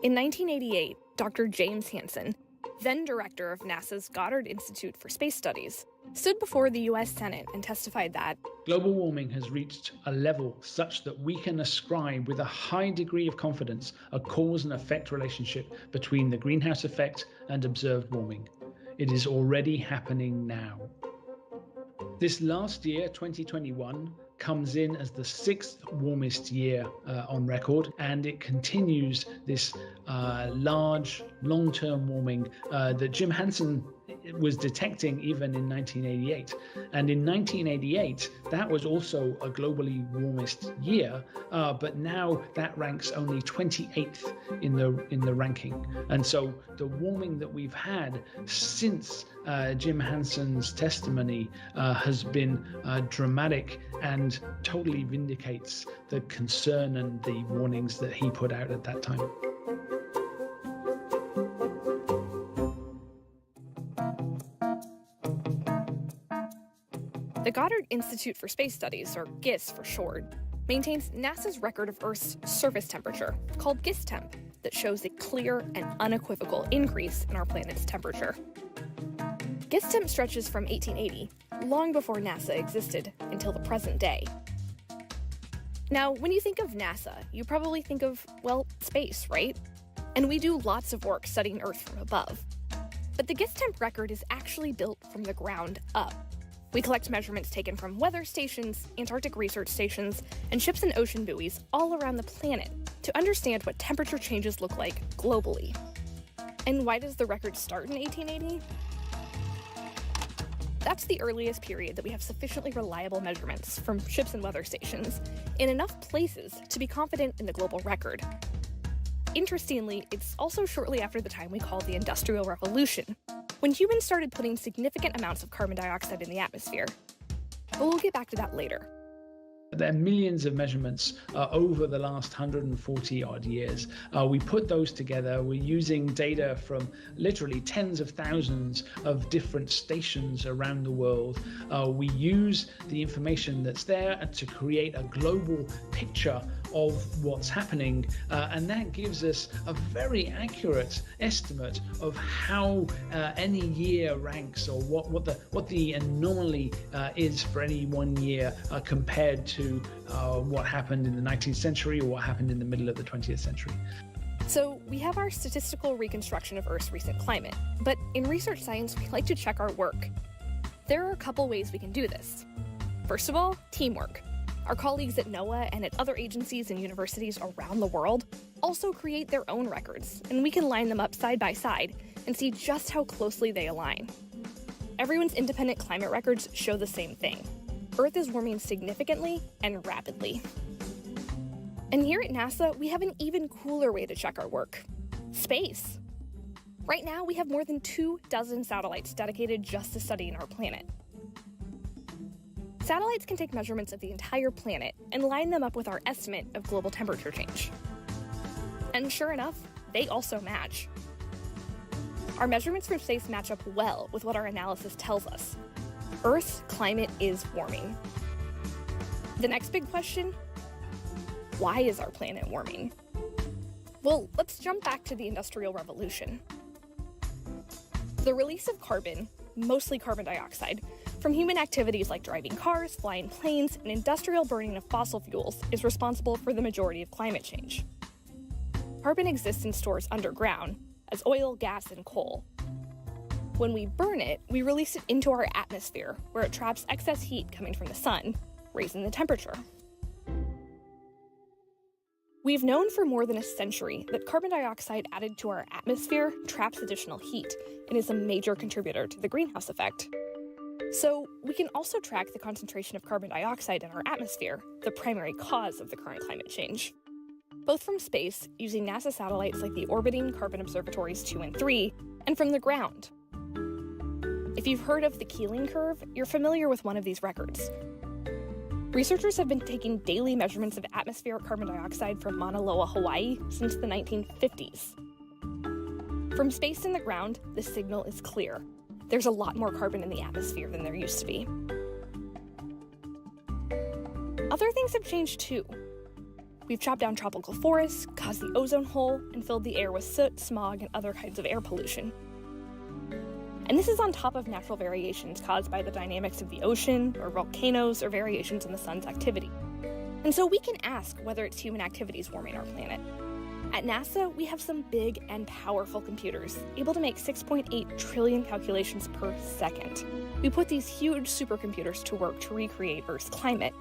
In 1988, Dr. James Hansen, then director of NASA's Goddard Institute for Space Studies, stood before the U.S. Senate and testified that global warming has reached a level such that we can ascribe with a high degree of confidence a cause and effect relationship between the greenhouse effect and observed warming. It is already happening now. This last year, 2021, comes in as the 6th warmest year on record, and it continues this large, long-term warming that Jim Hansen was detecting even in 1988. And in 1988, that was also a globally warmest year, but now that ranks only 28th in the ranking. And so the warming that we've had since Jim Hansen's testimony has been dramatic and totally vindicates the concern and the warnings that he put out at that time. the Goddard Institute for Space Studies, or GISS for short, maintains NASA's record of Earth's surface temperature, called GISS temp, that shows a clear and unequivocal increase in our planet's temperature. GISS temp stretches from 1880, long before NASA existed, until the present day. Now, when you think of NASA, you probably think of, well, space, right? And we do lots of work studying Earth from above. But the GISS temp record is actually built from the ground up. We collect measurements taken from weather stations, Antarctic research stations, and ships and ocean buoys all around the planet to understand what temperature changes look like globally. And why does the record start in 1880? That's the earliest period that we have sufficiently reliable measurements from ships and weather stations in enough places to be confident in the global record. Interestingly, it's also shortly after the time we call the Industrial Revolution, when humans started putting significant amounts of carbon dioxide in the atmosphere. But we'll get back to that later. There are millions of measurements over the last 140 odd years. We put those together. We're using data from literally tens of thousands of different stations around the world. We use the information that's there to create a global picture of what's happening, and that gives us a very accurate estimate of how any year ranks, or what the anomaly is for any one year compared to what happened in the 19th century or what happened in the middle of the 20th century. So we have our statistical reconstruction of Earth's recent climate, but in research science, we like to check our work. There are a couple ways we can do this. First of all, teamwork. Our colleagues at NOAA and at other agencies and universities around the world also create their own records, and we can line them up side by side and see just how closely they align. Everyone's independent climate records show the same thing. Earth is warming significantly and rapidly. And here at NASA, we have an even cooler way to check our work: space. Right now, we have more than 24 satellites dedicated just to studying our planet. Satellites can take measurements of the entire planet and line them up with our estimate of global temperature change. And sure enough, they also match. Our measurements from space match up well with what our analysis tells us. Earth's climate is warming. The next big question: why is our planet warming? Well, let's jump back to the Industrial Revolution. The release of carbon, mostly carbon dioxide, from human activities like driving cars, flying planes, and industrial burning of fossil fuels is responsible for the majority of climate change. Carbon exists in stores underground as oil, gas, and coal. When we burn it, we release it into our atmosphere, where it traps excess heat coming from the sun, raising the temperature. We've known for more than a century that carbon dioxide added to our atmosphere traps additional heat and is a major contributor to the greenhouse effect. So we can also track the concentration of carbon dioxide in our atmosphere, the primary cause of the current climate change. Both from space, using NASA satellites like the orbiting Carbon Observatories 2 and 3, and from the ground. If you've heard of the Keeling curve, you're familiar with one of these records. Researchers have been taking daily measurements of atmospheric carbon dioxide from Mauna Loa, Hawaii since the 1950s. From space and the ground, the signal is clear. There's a lot more carbon in the atmosphere than there used to be. Other things have changed too. We've chopped down tropical forests, caused the ozone hole, and filled the air with soot, smog, and other kinds of air pollution. And this is on top of natural variations caused by the dynamics of the ocean, or volcanoes, or variations in the sun's activity. And so we can ask whether it's human activities warming our planet. At NASA, we have some big and powerful computers, able to make 6.8 trillion calculations per second. We put these huge supercomputers to work to recreate Earth's climate.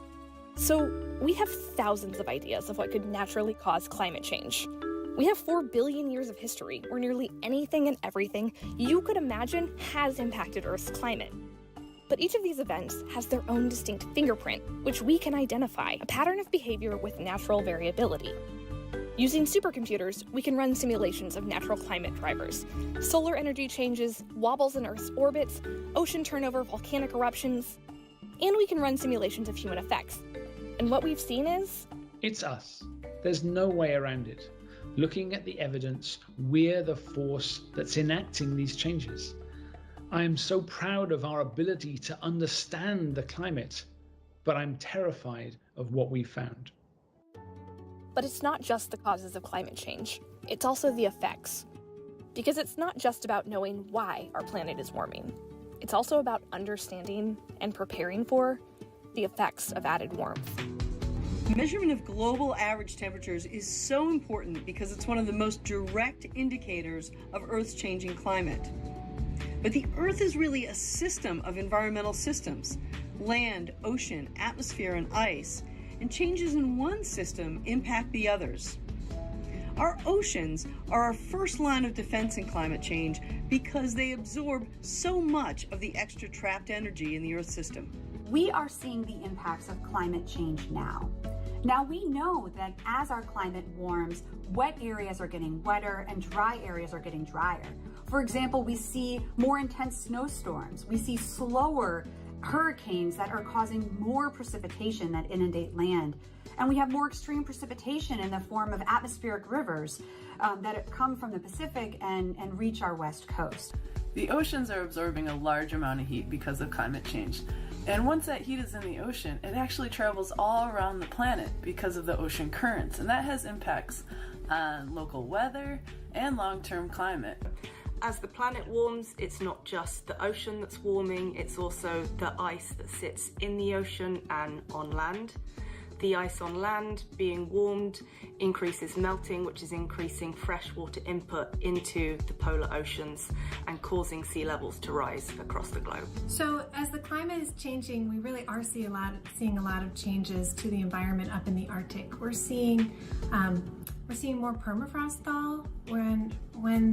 So we have thousands of ideas of what could naturally cause climate change. We have 4 billion years of history where nearly anything and everything you could imagine has impacted Earth's climate. But each of these events has their own distinct fingerprint, which we can identify, a pattern of behavior with natural variability. Using supercomputers, we can run simulations of natural climate drivers, solar energy changes, wobbles in Earth's orbits, ocean turnover, volcanic eruptions, and we can run simulations of human effects. And what we've seen is... It's us. There's no way around it. Looking at the evidence, we're the force that's enacting these changes. I am so proud of our ability to understand the climate, but I'm terrified of what we've found. But it's not just the causes of climate change, it's also the effects. Because it's not just about knowing why our planet is warming. It's also about understanding and preparing for the effects of added warmth. Measurement of global average temperatures is so important because it's one of the most direct indicators of Earth's changing climate. But the Earth is really a system of environmental systems: land, ocean, atmosphere, and ice, and changes in one system impact the others. Our oceans are our first line of defense in climate change because they absorb so much of the extra trapped energy in the Earth system. We are seeing the impacts of climate change now. Now we know that as our climate warms, wet areas are getting wetter and dry areas are getting drier. For example, we see more intense snowstorms. We see slower hurricanes that are causing more precipitation that inundate land. And we have more extreme precipitation in the form of atmospheric rivers that come from the Pacific and reach our west coast. The oceans are absorbing a large amount of heat because of climate change. And once that heat is in the ocean, it actually travels all around the planet because of the ocean currents. And that has impacts on local weather and long-term climate. As the planet warms, it's not just the ocean that's warming, it's also the ice that sits in the ocean and on land. The ice on land being warmed increases melting, which is increasing freshwater input into the polar oceans and causing sea levels to rise across the globe. So as the climate is changing, we really are seeing a lot of changes to the environment up in the Arctic. We're seeing more permafrost thaw when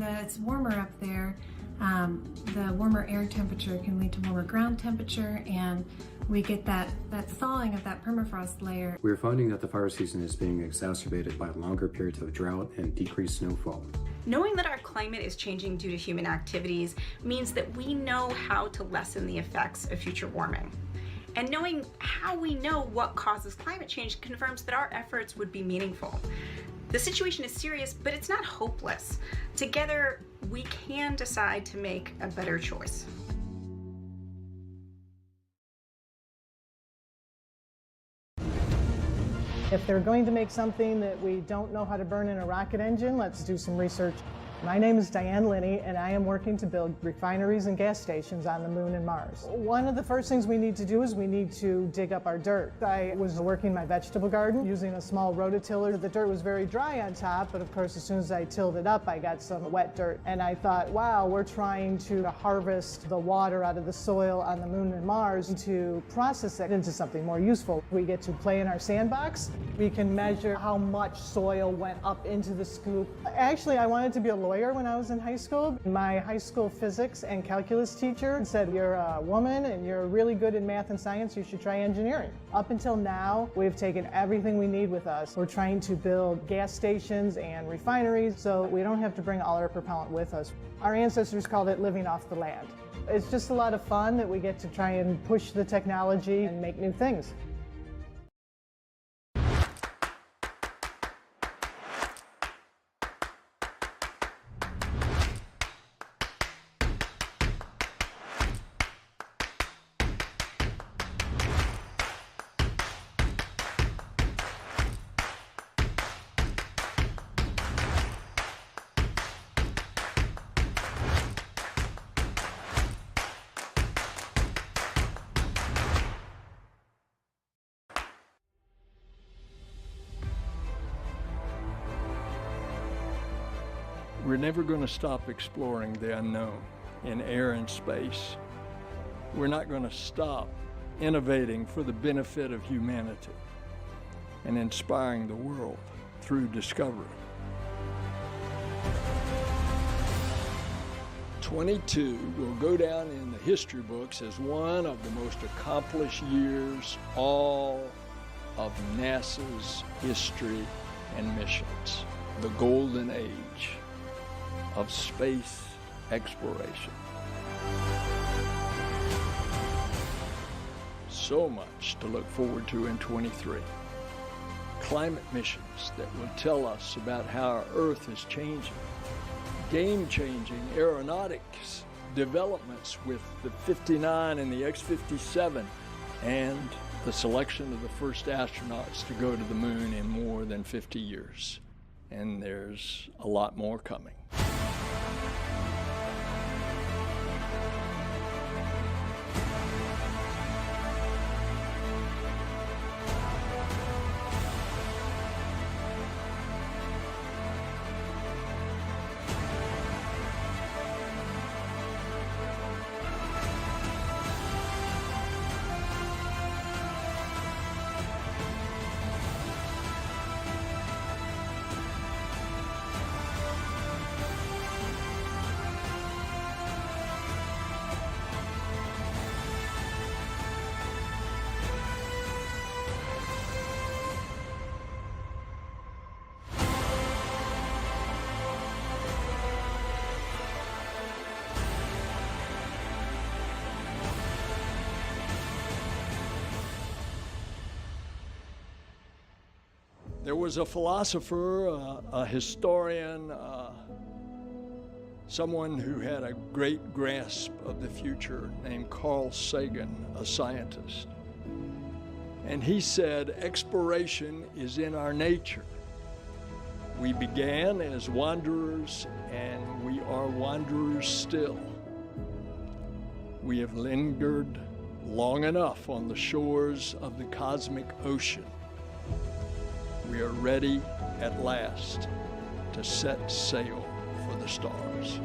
it's warmer up there. The warmer air temperature can lead to warmer ground temperature, and we get that thawing of that permafrost layer. We're finding that the fire season is being exacerbated by longer periods of drought and decreased snowfall. Knowing that our climate is changing due to human activities means that we know how to lessen the effects of future warming. And knowing how we know what causes climate change confirms that our efforts would be meaningful. The situation is serious, but it's not hopeless. Together, we can decide to make a better choice. If they're going to make something that we don't know how to burn in a rocket engine, let's do some research My name is Diane Linney, and I am working to build refineries and gas stations on the moon and Mars. One of the first things we need to do is we need to dig up our dirt. I was working my vegetable garden using a small rototiller. The dirt was very dry on top, but of course as soon as I tilled it up, I got some wet dirt. And I thought, wow, we're trying to harvest the water out of the soil on the moon and Mars to process it into something more useful. We get to play in our sandbox. We can measure how much soil went up into the scoop. Actually, I wanted to be a lawyer when I was in high school. My high school physics and calculus teacher said, you're a woman and you're really good in math and science, you should try engineering. Up until now, we've taken everything we need with us. We're trying to build gas stations and refineries so we don't have to bring all our propellant with us. Our ancestors called it living off the land. It's just a lot of fun that we get to try and push the technology and make new things. We're never going to stop exploring the unknown in air and space. We're not going to stop innovating for the benefit of humanity and inspiring the world through discovery. 22 will go down in the history books as one of the most accomplished years all of NASA's history and missions. The golden age of space exploration. So much to look forward to in 23. Climate missions that will tell us about how our Earth is changing. Game-changing aeronautics developments with the 59 and the X-57, and the selection of the first astronauts to go to the moon in more than 50 years. And there's a lot more coming. There was a philosopher, a historian, someone who had a great grasp of the future named Carl Sagan, a scientist. And he said, exploration is in our nature. We began as wanderers and we are wanderers still. We have lingered long enough on the shores of the cosmic ocean. We are ready at last to set sail for the stars.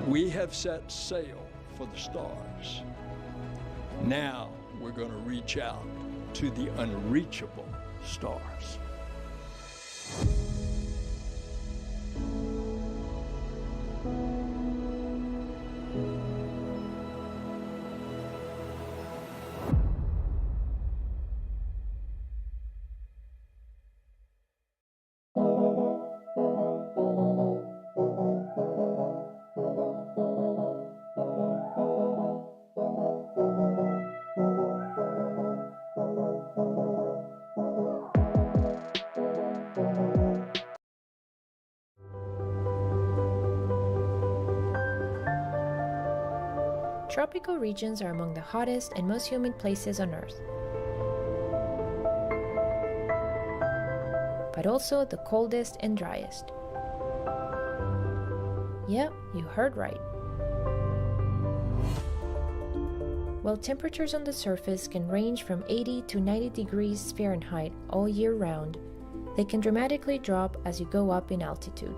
We have set sail for the stars. Now we're going to reach out to the unreachable stars. Tropical regions are among the hottest and most humid places on Earth, but also the coldest and driest. Yep, you heard right. While temperatures on the surface can range from 80 to 90 degrees Fahrenheit all year round, they can dramatically drop as you go up in altitude.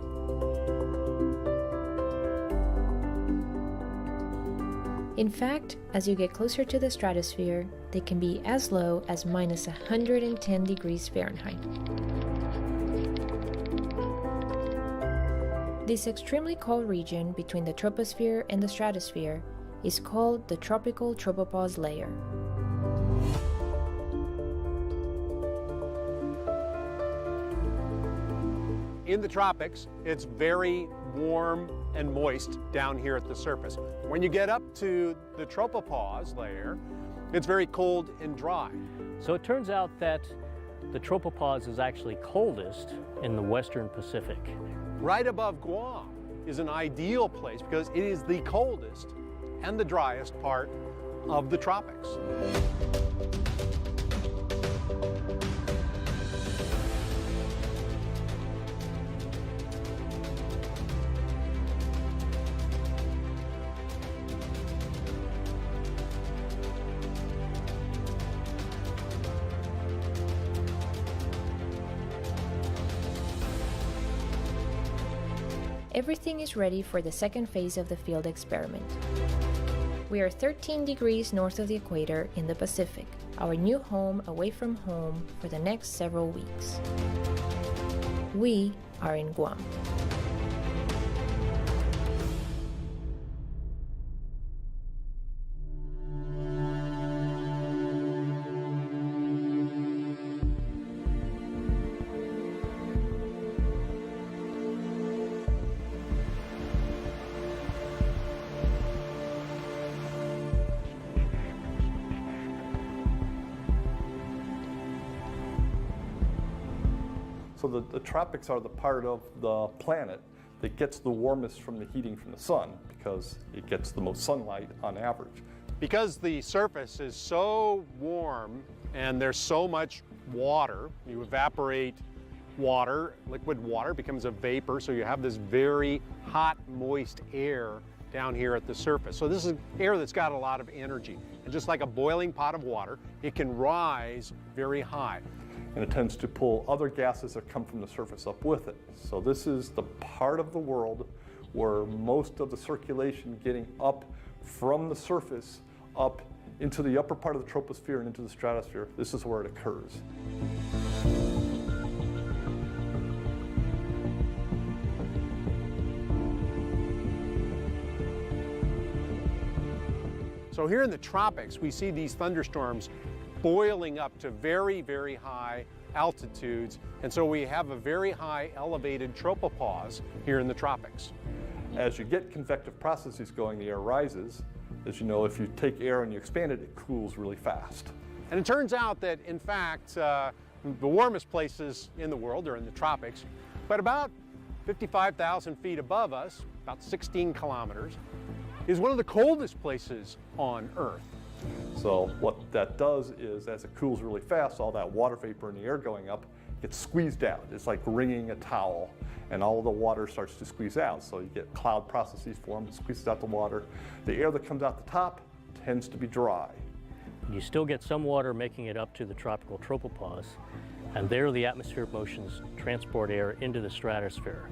In fact, as you get closer to the stratosphere, they can be as low as minus 110 degrees Fahrenheit. This extremely cold region between the troposphere and the stratosphere is called the tropical tropopause layer. In the tropics, it's very warm and moist down here at the surface. When you get up to the tropopause layer, it's very cold and dry. So it turns out that the tropopause is actually coldest in the western Pacific. Right above Guam is an ideal place because it is the coldest and the driest part of the tropics. Everything is ready for the second phase of the field experiment. We are 13 degrees north of the equator in the Pacific, our new home away from home for the next several weeks. We are in Guam. So the tropics are the part of the planet that gets the warmest from the heating from the sun because it gets the most sunlight on average. Because the surface is so warm and there's so much water, you evaporate water, liquid water becomes a vapor, so you have this very hot, moist air down here at the surface. So this is air that's got a lot of energy. And just like a boiling pot of water, it can rise very high. And it tends to pull other gases that come from the surface up with it. So this is the part of the world where most of the circulation getting up from the surface up into the upper part of the troposphere and into the stratosphere, this is where it occurs. So here in the tropics, we see these thunderstorms boiling up to very, very high altitudes. And so we have a very high elevated tropopause here in the tropics. As you get convective processes going, the air rises. As you know, if you take air and you expand it, it cools really fast. And it turns out that, in fact, the warmest places in the world are in the tropics, but about 55,000 feet above us, about 16 kilometers, is one of the coldest places on Earth. So what that does is, as it cools really fast, all that water vapor in the air going up gets squeezed out. It's like wringing a towel, and all the water starts to squeeze out. So you get cloud processes formed, it squeezes out the water. The air that comes out the top tends to be dry. You still get some water making it up to the tropical tropopause, and there the atmospheric motions transport air into the stratosphere.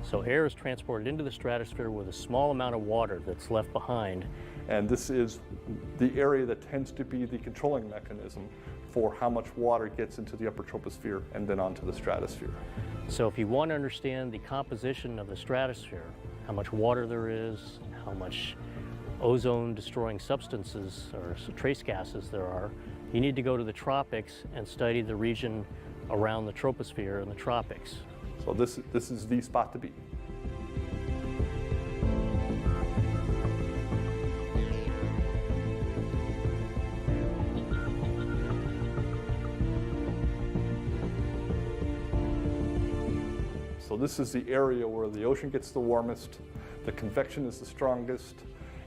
So air is transported into the stratosphere with a small amount of water that's left behind. And this is the area that tends to be the controlling mechanism for how much water gets into the upper troposphere and then onto the stratosphere. So if you want to understand the composition of the stratosphere, how much water there is, how much ozone-destroying substances or trace gases there are, you need to go to the tropics and study the region around the troposphere and the tropics. So this is the spot to be. So this is the area where the ocean gets the warmest, the convection is the strongest,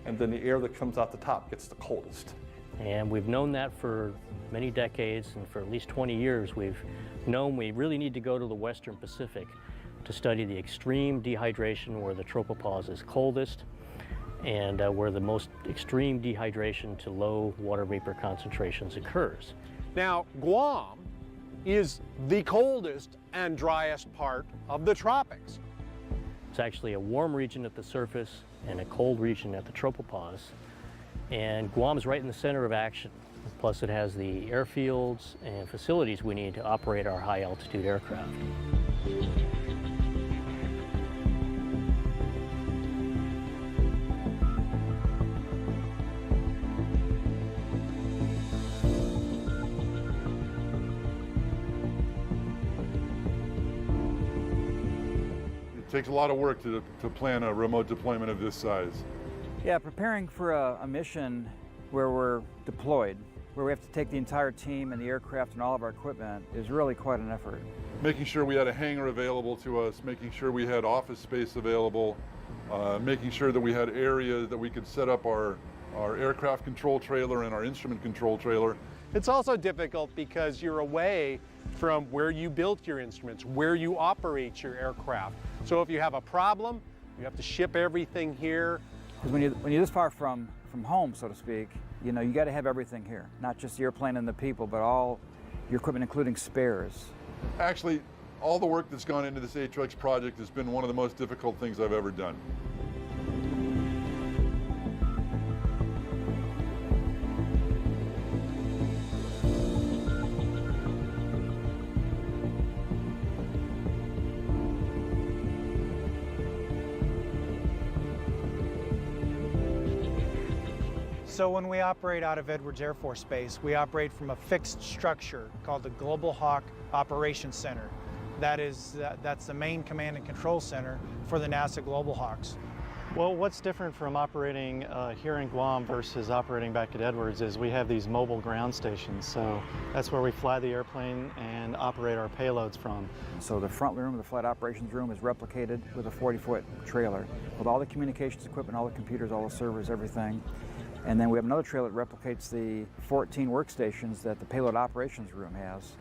and then the air that comes out the top gets the coldest. And we've known that for many decades, and for at least 20 years we've known we really need to go to the western Pacific to study the extreme dehydration where the tropopause is coldest and where the most extreme dehydration to low water vapor concentrations occurs. Now, Guam is the coldest and driest part of the tropics. It's actually a warm region at the surface and a cold region at the tropopause. And Guam is right in the center of action. Plus it has the airfields and facilities we need to operate our high altitude aircraft. It takes a lot of work to plan a remote deployment of this size. Yeah, preparing for a mission where we're deployed, where we have to take the entire team and the aircraft and all of our equipment, is really quite an effort. Making sure we had a hangar available to us, making sure we had office space available, making sure that we had areas that we could set up our aircraft control trailer and our instrument control trailer. It's also difficult because you're away from where you built your instruments, where you operate your aircraft. So if you have a problem, you have to ship everything here. Because when you're this far from home, so to speak, you know, you got to have everything here, not just the airplane and the people, but all your equipment, including spares. Actually, all the work that's gone into this ATREX project has been one of the most difficult things I've ever done. So when we operate out of Edwards Air Force Base, we operate from a fixed structure called the Global Hawk Operations Center. That's the main command and control center for the NASA Global Hawks. Well, what's different from operating here in Guam versus operating back at Edwards is we have these mobile ground stations. So that's where we fly the airplane and operate our payloads from. So the front room, the flight operations room, is replicated with a 40-foot trailer with all the communications equipment, all the computers, all the servers, everything. And then we have another trailer that replicates the 14 workstations that the payload operations room has,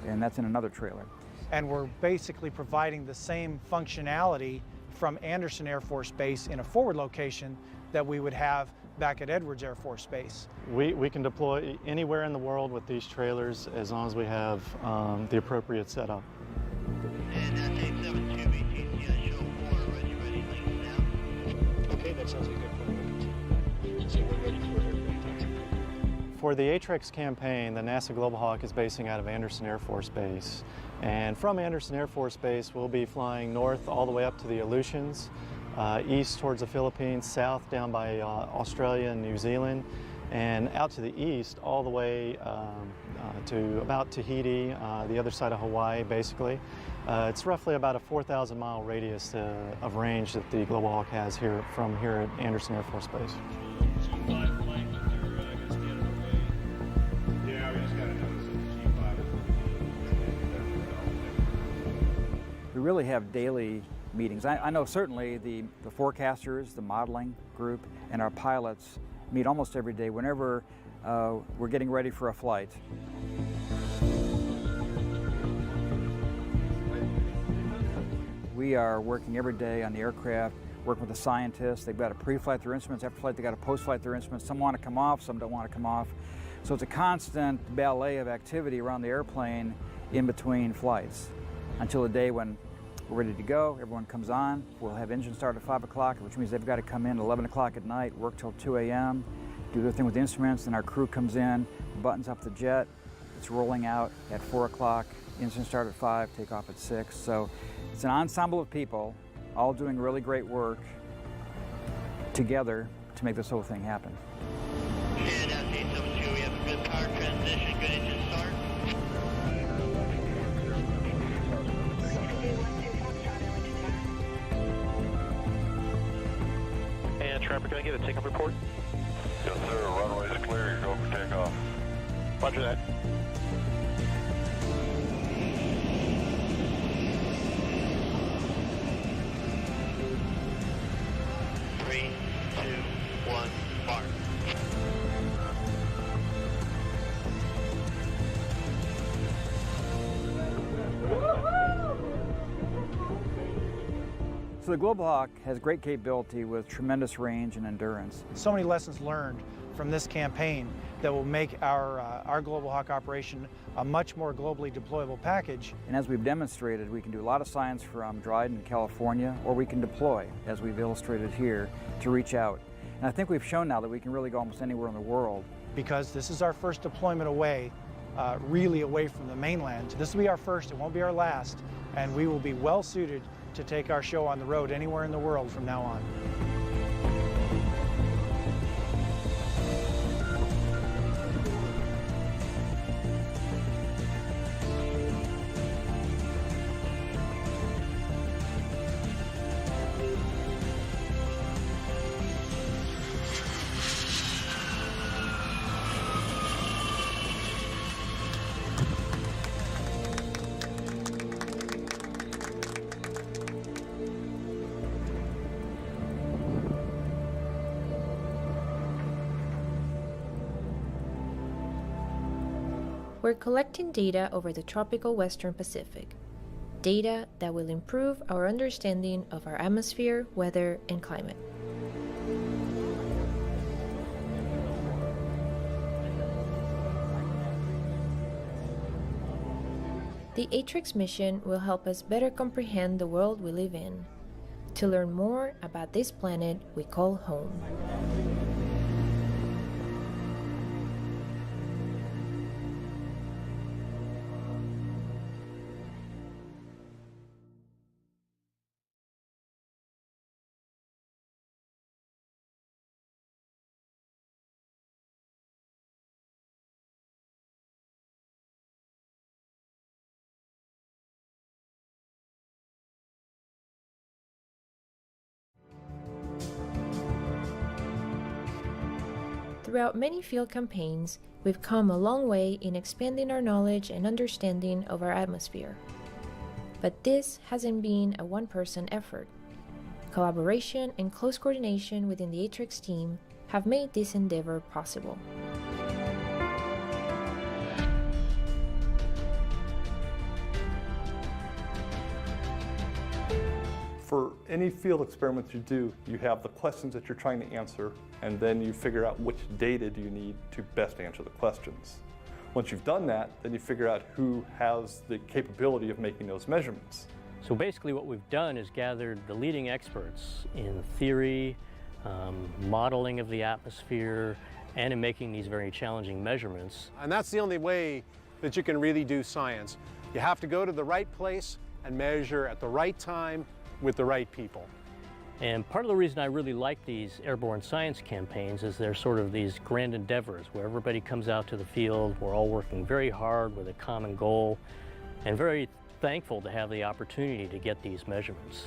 and that's in another trailer. And we're basically providing the same functionality from Anderson Air Force Base in a forward location that we would have back at Edwards Air Force Base. We can deploy anywhere in the world with these trailers as long as we have the appropriate setup. And that's 872 ATCI show 4, ready, links now. Okay, that sounds like a good plan. So we're ready for aircraft. For the ATREX campaign, the NASA Global Hawk is basing out of Anderson Air Force Base. And from Anderson Air Force Base, we'll be flying north all the way up to the Aleutians, east towards the Philippines, south down by Australia and New Zealand, and out to the east all the way to about Tahiti, the other side of Hawaii, basically. It's roughly about a 4,000 mile radius of range that the Global Hawk has here from here at Anderson Air Force Base. We really have daily meetings. I know certainly the forecasters, the modeling group, and our pilots meet almost every day whenever we're getting ready for a flight. We are working every day on the aircraft, working with the scientists. They've got to pre-flight their instruments. After flight, they've got to post-flight their instruments. Some want to come off, some don't want to come off. So it's a constant ballet of activity around the airplane in between flights until the day when we're ready to go. Everyone comes on. We'll have engine start at 5 o'clock, which means they've got to come in at 11 o'clock at night, work till 2 a.m., do their thing with the instruments. Then our crew comes in, buttons up the jet. It's rolling out at 4 o'clock. Engine start at 5, take off at 6. So it's an ensemble of people all doing really great work together to make this whole thing happen. And that's 872, we have a good power transition, good engine start. And Trapper, can I get a takeoff report? Yes, sir. Runway is clear. You're going for takeoff. Roger that. So the Global Hawk has great capability with tremendous range and endurance. So many lessons learned from this campaign that will make our Global Hawk operation a much more globally deployable package. And as we've demonstrated, we can do a lot of science from Dryden, California, or we can deploy, as we've illustrated here, to reach out. And I think we've shown now that we can really go almost anywhere in the world. Because this is our first deployment away, really away from the mainland. This will be our first, it won't be our last, and we will be well suited to take our show on the road anywhere in the world from now on. We're collecting data over the tropical Western Pacific, data that will improve our understanding of our atmosphere, weather, and climate. The ATRIX mission will help us better comprehend the world we live in, to learn more about this planet we call home. Throughout many field campaigns, we've come a long way in expanding our knowledge and understanding of our atmosphere. But this hasn't been a one-person effort. Collaboration and close coordination within the ATRIX team have made this endeavor possible. For any field experiment you do, you have the questions that you're trying to answer, and then you figure out which data do you need to best answer the questions. Once you've done that, then you figure out who has the capability of making those measurements. So basically what we've done is gathered the leading experts in theory, modeling of the atmosphere, and in making these very challenging measurements. And that's the only way that you can really do science. You have to go to the right place and measure at the right time with the right people. And part of the reason I really like these airborne science campaigns is they're sort of these grand endeavors where everybody comes out to the field, we're all working very hard with a common goal, and very thankful to have the opportunity to get these measurements.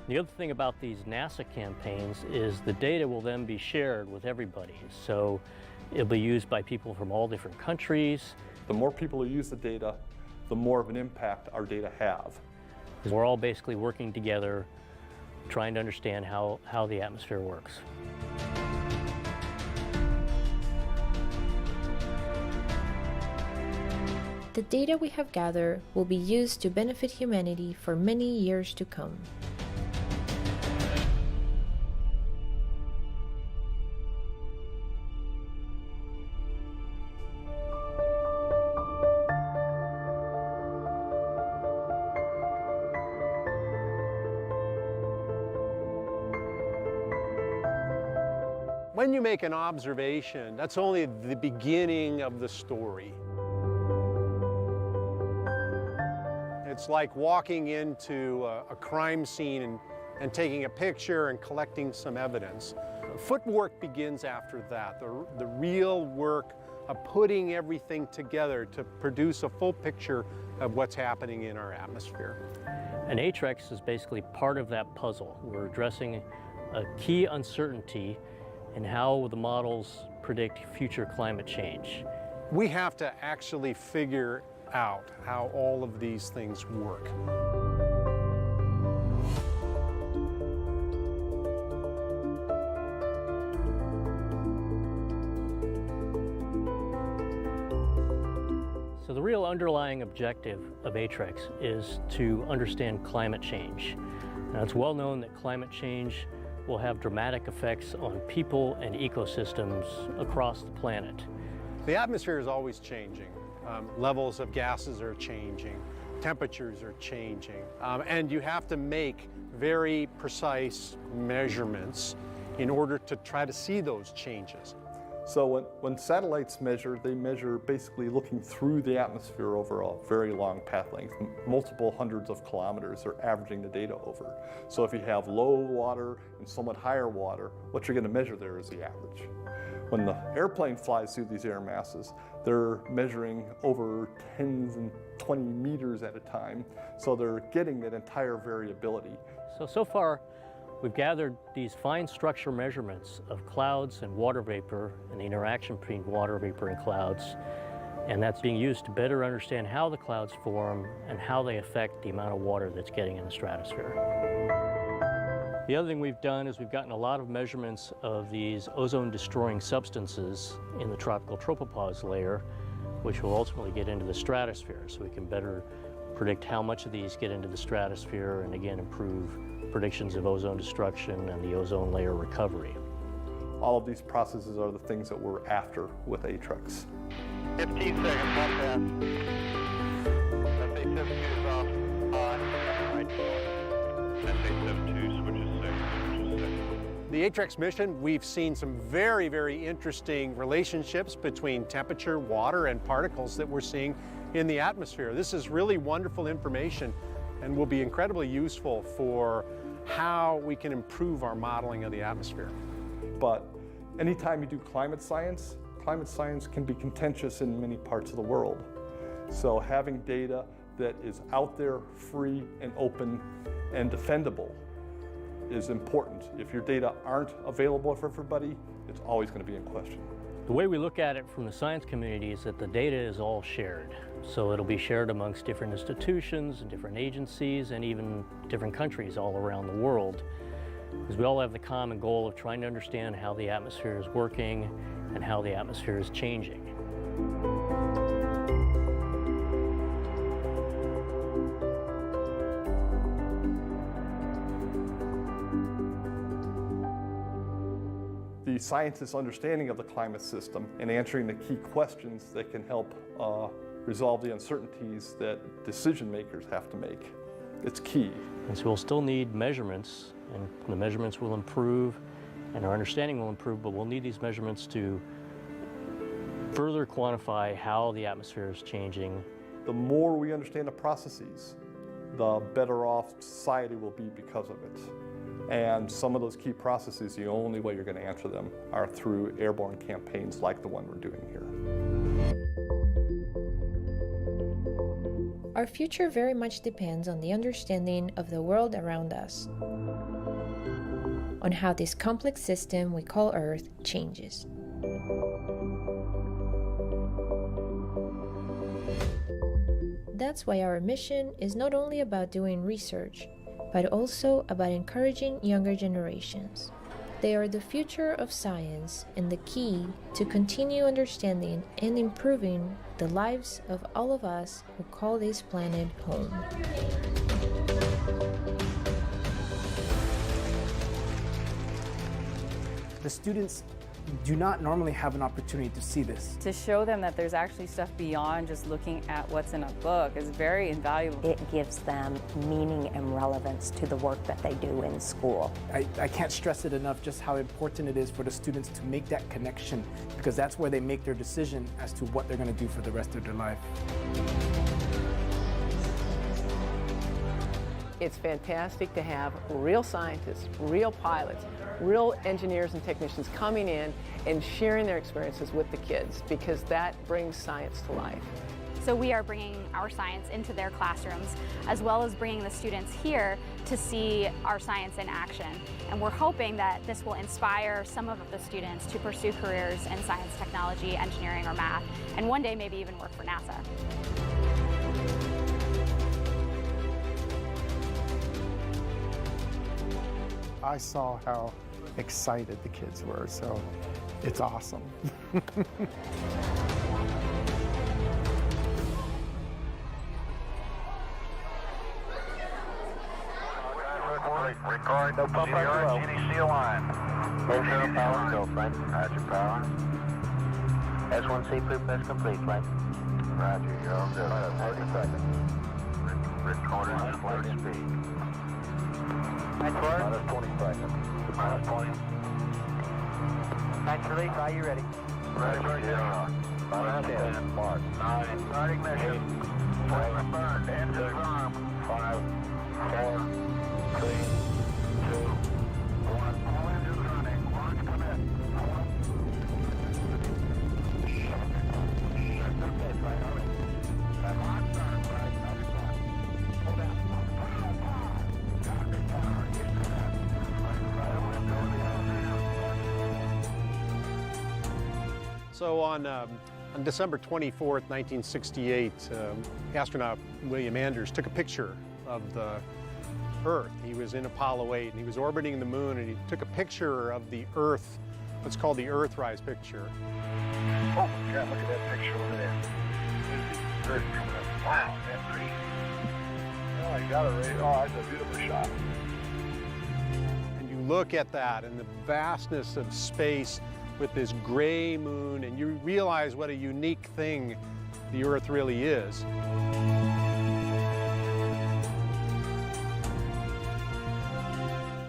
The other thing about these NASA campaigns is the data will then be shared with everybody. So it'll be used by people from all different countries. The more people who use the data, the more of an impact our data have. Because we're all basically working together, trying to understand how the atmosphere works. The data we have gathered will be used to benefit humanity for many years to come. When you make an observation, that's only the beginning of the story. It's like walking into a crime scene and taking a picture and collecting some evidence. Footwork begins after that, the real work of putting everything together to produce a full picture of what's happening in our atmosphere. And ATRIX is basically part of that puzzle. We're addressing a key uncertainty in how the models predict future climate change. We have to actually figure out how all of these things work. So the real underlying objective of ATREX is to understand climate change. Now, it's well known that climate change will have dramatic effects on people and ecosystems across the planet. The atmosphere is always changing. Levels of gases are changing. Temperatures are changing. And you have to make very precise measurements in order to try to see those changes. So when satellites measure, they measure basically looking through the atmosphere over a very long path length. Multiple hundreds of kilometers are averaging the data over. So if you have low water and somewhat higher water, what you're going to measure there is the average. When the airplane flies through these air masses, they're measuring over 10 and 20 meters at a time. So they're getting that entire variability. So far, we've gathered these fine structure measurements of clouds and water vapor and the interaction between water vapor and clouds, and that's being used to better understand how the clouds form and how they affect the amount of water that's getting in the stratosphere. The other thing we've done is we've gotten a lot of measurements of these ozone-destroying substances in the tropical tropopause layer, which will ultimately get into the stratosphere, so we can better predict how much of these get into the stratosphere and again improve predictions of ozone destruction and the ozone layer recovery. All of these processes are the things that we're after with ATREX. 15 seconds, one pass. SA-72 is off, on, right. SA-72 switches 6. The ATREX mission, we've seen some very, very interesting relationships between temperature, water, and particles that we're seeing in the atmosphere. This is really wonderful information and will be incredibly useful for how we can improve our modeling of the atmosphere. But anytime you do climate science can be contentious in many parts of the world. So having data that is out there, free and open and defendable is important. If your data aren't available for everybody, it's always going to be in question. The way we look at it from the science community is that the data is all shared. So it'll be shared amongst different institutions and different agencies and even different countries all around the world. Because we all have the common goal of trying to understand how the atmosphere is working and how the atmosphere is changing. The scientists' understanding of the climate system and answering the key questions that can help resolve the uncertainties that decision makers have to make. It's key. And so we'll still need measurements, and the measurements will improve and our understanding will improve, but we'll need these measurements to further quantify how the atmosphere is changing. The more we understand the processes, the better off society will be because of it. And some of those key processes, the only way you're going to answer them are through airborne campaigns like the one we're doing here. Our future very much depends on the understanding of the world around us, on how this complex system we call Earth changes. That's why our mission is not only about doing research, but also about encouraging younger generations. They are the future of science and the key to continue understanding and improving the lives of all of us who call this planet home. The students do not normally have an opportunity to see this. To show them that there's actually stuff beyond just looking at what's in a book is very invaluable. It gives them meaning and relevance to the work that they do in school. I can't stress it enough just how important it is for the students to make that connection, because that's where they make their decision as to what they're going to do for the rest of their life. It's fantastic to have real scientists, real pilots, real engineers and technicians coming in and sharing their experiences with the kids, because that brings science to life. So we are bringing our science into their classrooms, as well as bringing the students here to see our science in action. And we're hoping that this will inspire some of the students to pursue careers in science, technology, engineering, or math, and one day maybe even work for NASA. I saw how excited the kids were, so it's awesome. Record. No pump right below. GDC align. Motion power go, flight. Roger, power. S1C poop is complete, flight. Roger, you're all good. 30 seconds. Recording flight speed. Minus 20 seconds. Minus 20. Nice release, are you ready? Ready, 0. Minus 10. Mark. 9. Start ignition. Flame and burn. Engine arm. 5, 4, 3, 2, 1. All engines running. Launch commit. That's okay, flight. All right. That launch start, flight. That's fine. Hold down. So on December 24th, 1968, astronaut William Anders took a picture of the Earth. He was in Apollo 8 and he was orbiting the moon, and he took a picture of the Earth, what's called the Earthrise picture. Oh my God, look at that picture over there. There's the Earth coming up. Wow, that's pretty. Oh, I got it right. Oh, that's a beautiful shot. And you look at that and the vastness of space with this gray moon, and you realize what a unique thing the Earth really is.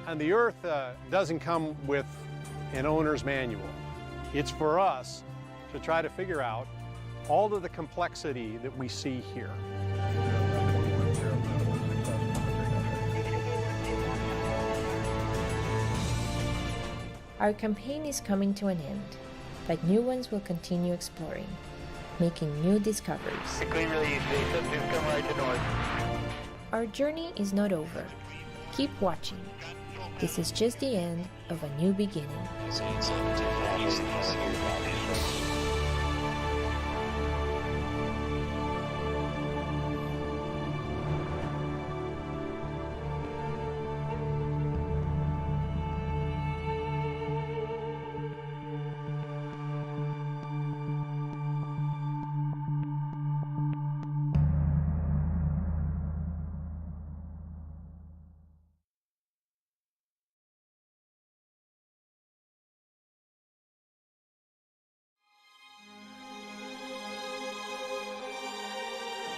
And the Earth doesn't come with an owner's manual. It's for us to try to figure out all of the complexity that we see here. Our campaign is coming to an end, but new ones will continue exploring, making new discoveries. Green release, subjects come right to north. Our journey is not over. Keep watching. This is just the end of a new beginning.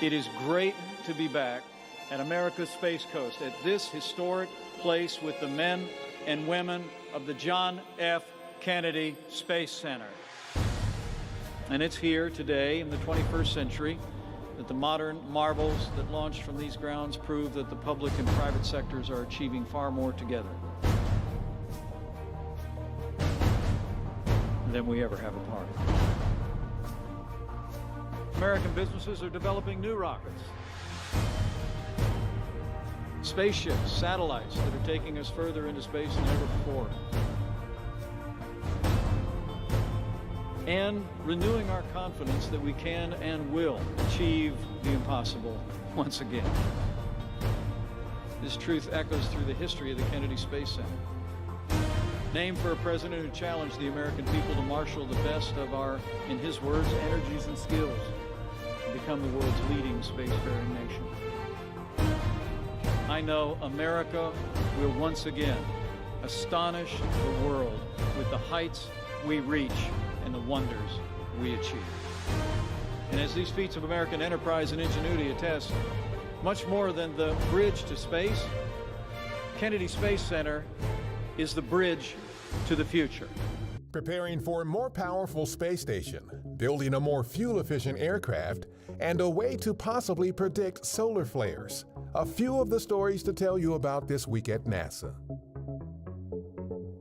It is great to be back at America's Space Coast, at this historic place with the men and women of the John F. Kennedy Space Center. And it's here today in the 21st century that the modern marvels that launched from these grounds prove that the public and private sectors are achieving far more together than we ever have apart. American businesses are developing new rockets, spaceships, satellites that are taking us further into space than ever before, and renewing our confidence that we can and will achieve the impossible once again. This truth echoes through the history of the Kennedy Space Center. Named for a president who challenged the American people to marshal the best of our, in his words, energies and skills, become the world's leading spacefaring nation. I know America will once again astonish the world with the heights we reach and the wonders we achieve. And as these feats of American enterprise and ingenuity attest, much more than the bridge to space, Kennedy Space Center is the bridge to the future. Preparing for a more powerful space station, building a more fuel-efficient aircraft, and a way to possibly predict solar flares. A few of the stories to tell you about this week at NASA.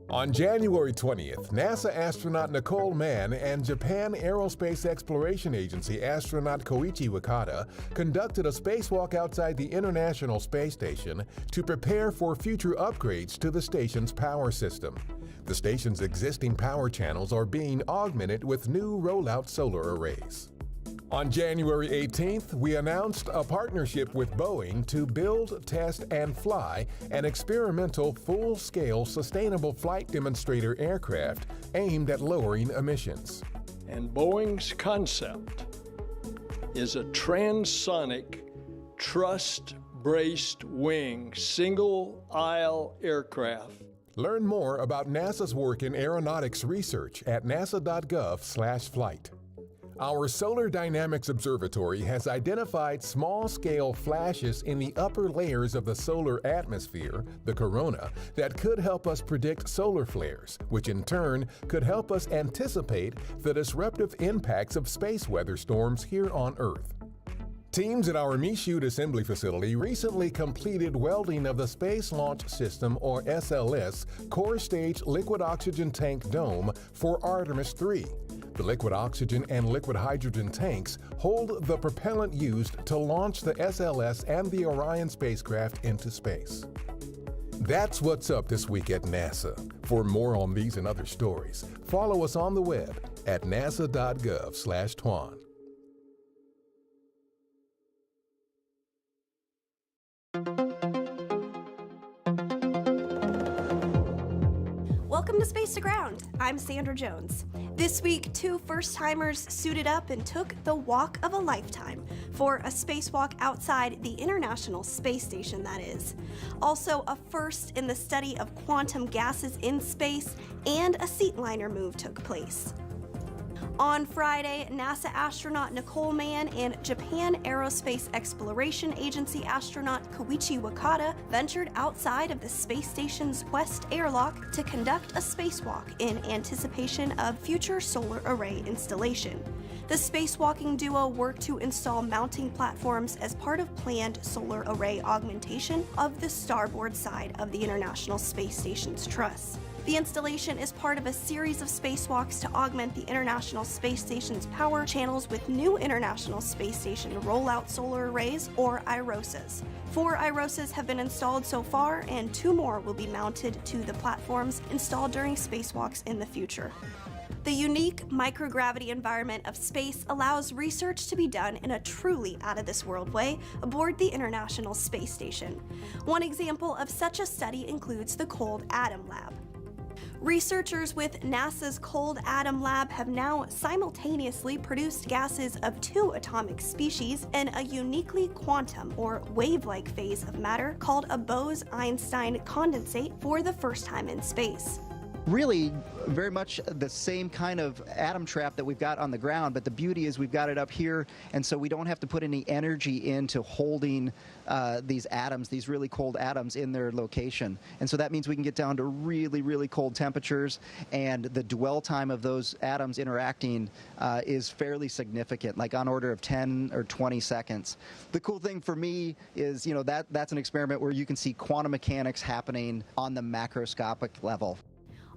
On January 20th, NASA astronaut Nicole Mann and Japan Aerospace Exploration Agency astronaut Koichi Wakata conducted a spacewalk outside the International Space Station to prepare for future upgrades to the station's power system. The station's existing power channels are being augmented with new rollout solar arrays. On January 18th, we announced a partnership with Boeing to build, test, and fly an experimental full-scale sustainable flight demonstrator aircraft aimed at lowering emissions. And Boeing's concept is a transonic, braced wing, single aisle aircraft. Learn more about NASA's work in aeronautics research at nasa.gov/flight. Our Solar Dynamics Observatory has identified small-scale flashes in the upper layers of the solar atmosphere, the corona, that could help us predict solar flares, which in turn could help us anticipate the disruptive impacts of space weather storms here on Earth. Teams at our Michoud Assembly Facility recently completed welding of the Space Launch System, or SLS, core stage liquid oxygen tank dome for Artemis 3. The liquid oxygen and liquid hydrogen tanks hold the propellant used to launch the SLS and the Orion spacecraft into space. That's what's up this week at NASA. For more on these and other stories, follow us on the web at nasa.gov/twan. Welcome to Space to Ground. I'm Sandra Jones. This week, 2 first-timers suited up and took the walk of a lifetime for a spacewalk outside the International Space Station, that is. Also, a first in the study of quantum gases in space, and a seat liner move took place. On Friday, NASA astronaut Nicole Mann and Japan Aerospace Exploration Agency astronaut Koichi Wakata ventured outside of the space station's west airlock to conduct a spacewalk in anticipation of future solar array installation. The spacewalking duo worked to install mounting platforms as part of planned solar array augmentation of the starboard side of the International Space Station's truss. The installation is part of a series of spacewalks to augment the International Space Station's power channels with new International Space Station rollout solar arrays, or IROSAs. 4 IROSAs have been installed so far, and 2 more will be mounted to the platforms installed during spacewalks in the future. The unique microgravity environment of space allows research to be done in a truly out-of-this-world way aboard the International Space Station. One example of such a study includes the Cold Atom Lab. Researchers with NASA's Cold Atom Lab have now simultaneously produced gases of 2 atomic species in a uniquely quantum or wave-like phase of matter called a Bose-Einstein condensate for the first time in space. Really very much the same kind of atom trap that we've got on the ground, but the beauty is we've got it up here, and so we don't have to put any energy into holding these atoms, these really cold atoms, in their location. And so that means we can get down to really, really cold temperatures, and the dwell time of those atoms interacting is fairly significant, like on order of 10 or 20 seconds. The cool thing for me is, you know, that's an experiment where you can see quantum mechanics happening on the macroscopic level.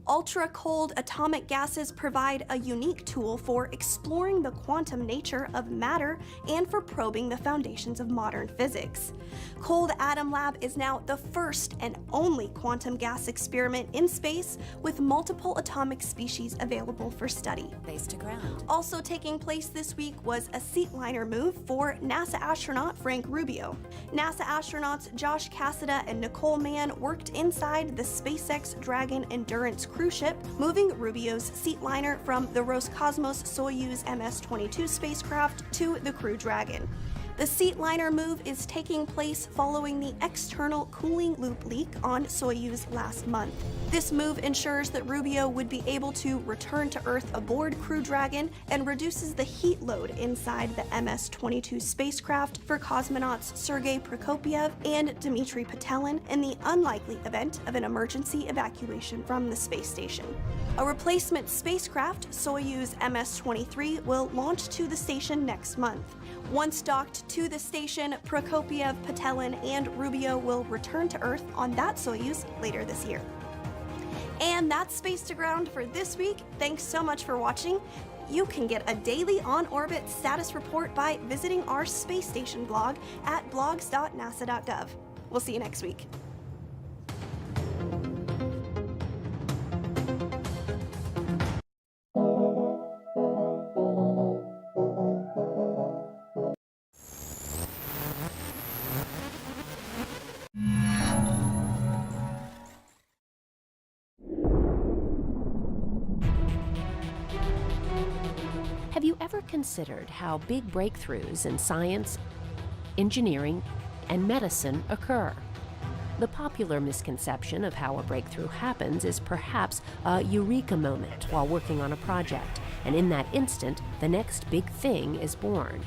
Ultra-cold atomic gases provide a unique tool for exploring the quantum nature of matter and for probing the foundations of modern physics. Cold Atom Lab is now the first and only quantum gas experiment in space with multiple atomic species available for study. Space to Ground. Also taking place this week was a seat liner move for NASA astronaut Frank Rubio. NASA astronauts Josh Cassada and Nicole Mann worked inside the SpaceX Dragon Endurance cruise ship, moving Rubio's seat liner from the Roscosmos Soyuz MS-22 spacecraft to the Crew Dragon. The seat liner move is taking place following the external cooling loop leak on Soyuz last month. This move ensures that Rubio would be able to return to Earth aboard Crew Dragon and reduces the heat load inside the MS-22 spacecraft for cosmonauts Sergei Prokopyev and Dmitry Petelin in the unlikely event of an emergency evacuation from the space station. A replacement spacecraft, Soyuz MS-23, will launch to the station next month. Once docked to the station, Prokopyev, Petelin, and Rubio will return to Earth on that Soyuz later this year. And that's Space to Ground for this week. Thanks so much for watching. You can get a daily on-orbit status report by visiting our space station blog at blogs.nasa.gov. We'll see you next week. Have you ever considered how big breakthroughs in science, engineering, and medicine occur. The popular misconception of how a breakthrough happens is perhaps a eureka moment while working on a project, and in that instant, the next big thing is born.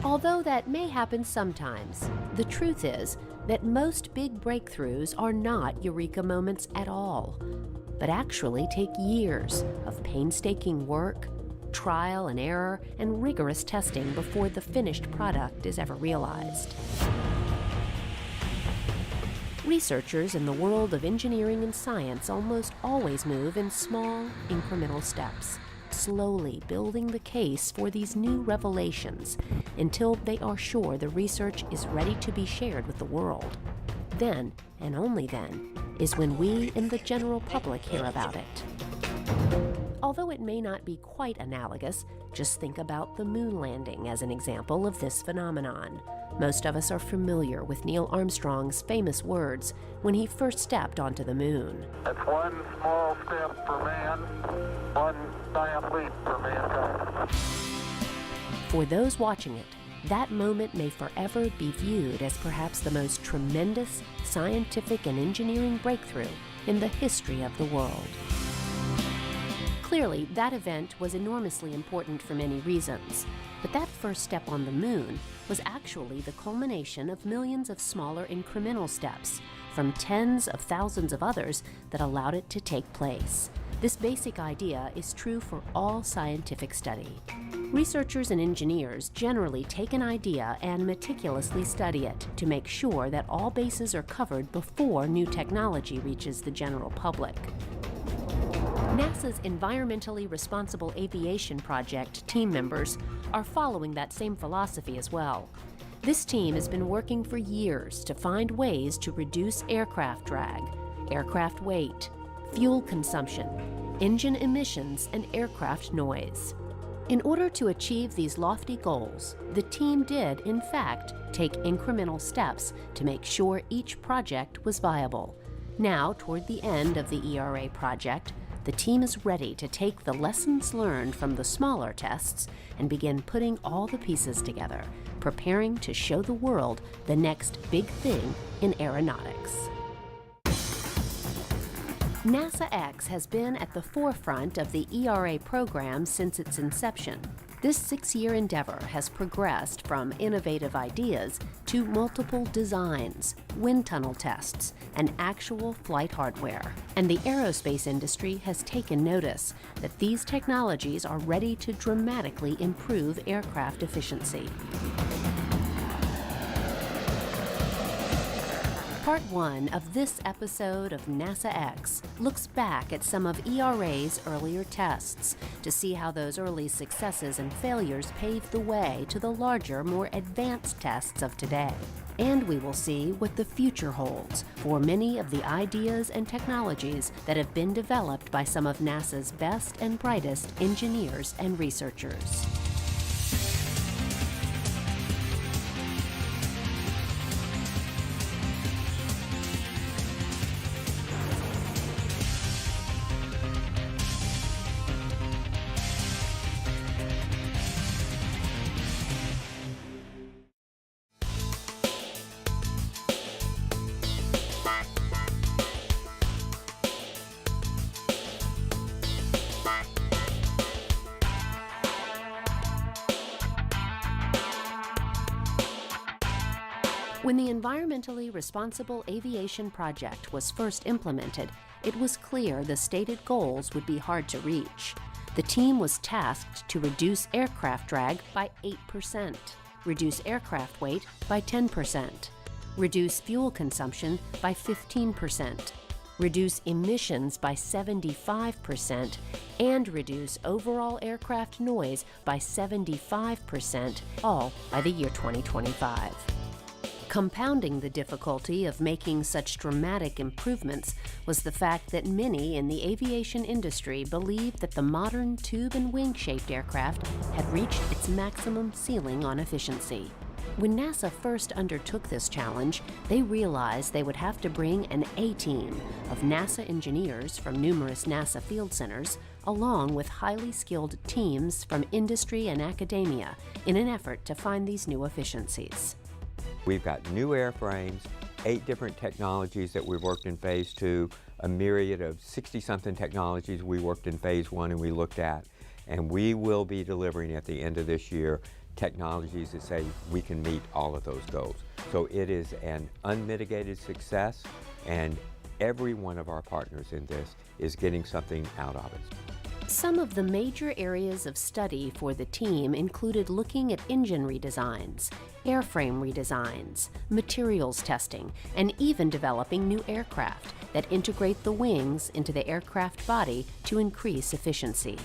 Although that may happen sometimes, the truth is that most big breakthroughs are not eureka moments at all, but actually take years of painstaking work, trial and error, and rigorous testing before the finished product is ever realized. Researchers in the world of engineering and science almost always move in small, incremental steps, slowly building the case for these new revelations until they are sure the research is ready to be shared with the world. Then, and only then, is when we in the general public hear about it. Although it may not be quite analogous, just think about the moon landing as an example of this phenomenon. Most of us are familiar with Neil Armstrong's famous words when he first stepped onto the moon. That's one small step for man, one giant leap for mankind. For those watching it, that moment may forever be viewed as perhaps the most tremendous scientific and engineering breakthrough in the history of the world. Clearly, that event was enormously important for many reasons, but that first step on the moon was actually the culmination of millions of smaller incremental steps from tens of thousands of others that allowed it to take place. This basic idea is true for all scientific study. Researchers and engineers generally take an idea and meticulously study it to make sure that all bases are covered before new technology reaches the general public. NASA's Environmentally Responsible Aviation Project team members are following that same philosophy as well. This team has been working for years to find ways to reduce aircraft drag, aircraft weight, fuel consumption, engine emissions, and aircraft noise. In order to achieve these lofty goals, the team did, in fact, take incremental steps to make sure each project was viable. Now, toward the end of the ERA project, the team is ready to take the lessons learned from the smaller tests and begin putting all the pieces together, preparing to show the world the next big thing in aeronautics. NASA X has been at the forefront of the ERA program since its inception. This 6-year endeavor has progressed from innovative ideas to multiple designs, wind tunnel tests, and actual flight hardware. And the aerospace industry has taken notice that these technologies are ready to dramatically improve aircraft efficiency. Part 1 of this episode of NASA X looks back at some of ERA's earlier tests to see how those early successes and failures paved the way to the larger, more advanced tests of today. And we will see what the future holds for many of the ideas and technologies that have been developed by some of NASA's best and brightest engineers and researchers. When the Environmentally Responsible Aviation Project was first implemented, it was clear the stated goals would be hard to reach. The team was tasked to reduce aircraft drag by 8%, reduce aircraft weight by 10%, reduce fuel consumption by 15%, reduce emissions by 75%, and reduce overall aircraft noise by 75%, all by the year 2025. Compounding the difficulty of making such dramatic improvements was the fact that many in the aviation industry believed that the modern tube and wing-shaped aircraft had reached its maximum ceiling on efficiency. When NASA first undertook this challenge, they realized they would have to bring an A-team of NASA engineers from numerous NASA field centers, along with highly skilled teams from industry and academia, in an effort to find these new efficiencies. We've got new airframes, 8 different technologies that we've worked in Phase 2, a myriad of 60-something technologies we worked in Phase 1 and we looked at, and we will be delivering at the end of this year technologies that say we can meet all of those goals. So it is an unmitigated success, and every one of our partners in this is getting something out of it. Some of the major areas of study for the team included looking at engine redesigns, airframe redesigns, materials testing, and even developing new aircraft that integrate the wings into the aircraft body to increase efficiency.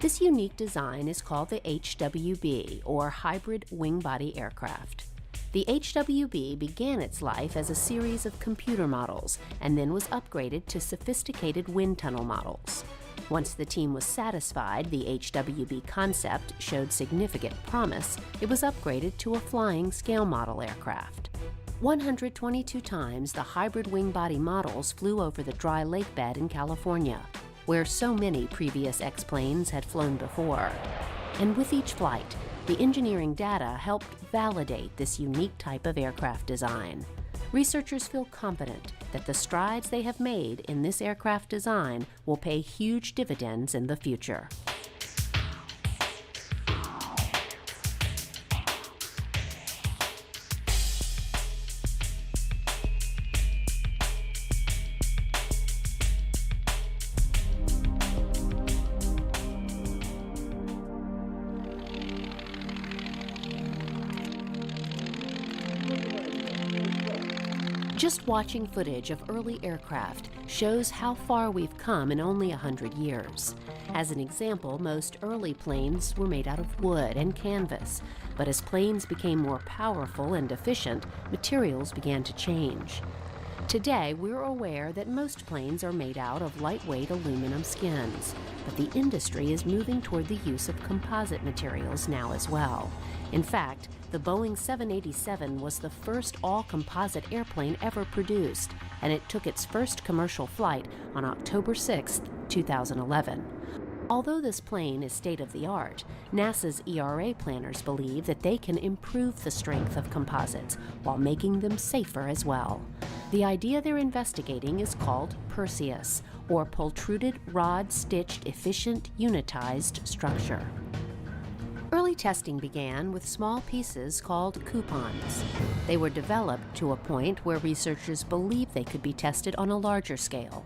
This unique design is called the HWB, or Hybrid Wing Body Aircraft. The HWB began its life as a series of computer models and then was upgraded to sophisticated wind tunnel models. Once the team was satisfied the HWB concept showed significant promise, it was upgraded to a flying scale model aircraft. 122 times the hybrid wing body models flew over the dry lake bed in California, where so many previous X-planes had flown before. And with each flight, the engineering data helped validate this unique type of aircraft design. Researchers feel confident that the strides they have made in this aircraft design will pay huge dividends in the future. Just watching footage of early aircraft shows how far we've come in only 100 years. As an example, most early planes were made out of wood and canvas, but as planes became more powerful and efficient, materials began to change. Today, we're aware that most planes are made out of lightweight aluminum skins, but the industry is moving toward the use of composite materials now as well. In fact, the Boeing 787 was the first all-composite airplane ever produced, and it took its first commercial flight on October 6, 2011. Although this plane is state-of-the-art, NASA's ERA planners believe that they can improve the strength of composites while making them safer as well. The idea they're investigating is called Perseus, or Pultruded Rod-Stitched Efficient Unitized Structure. Early testing began with small pieces called coupons. They were developed to a point where researchers believed they could be tested on a larger scale.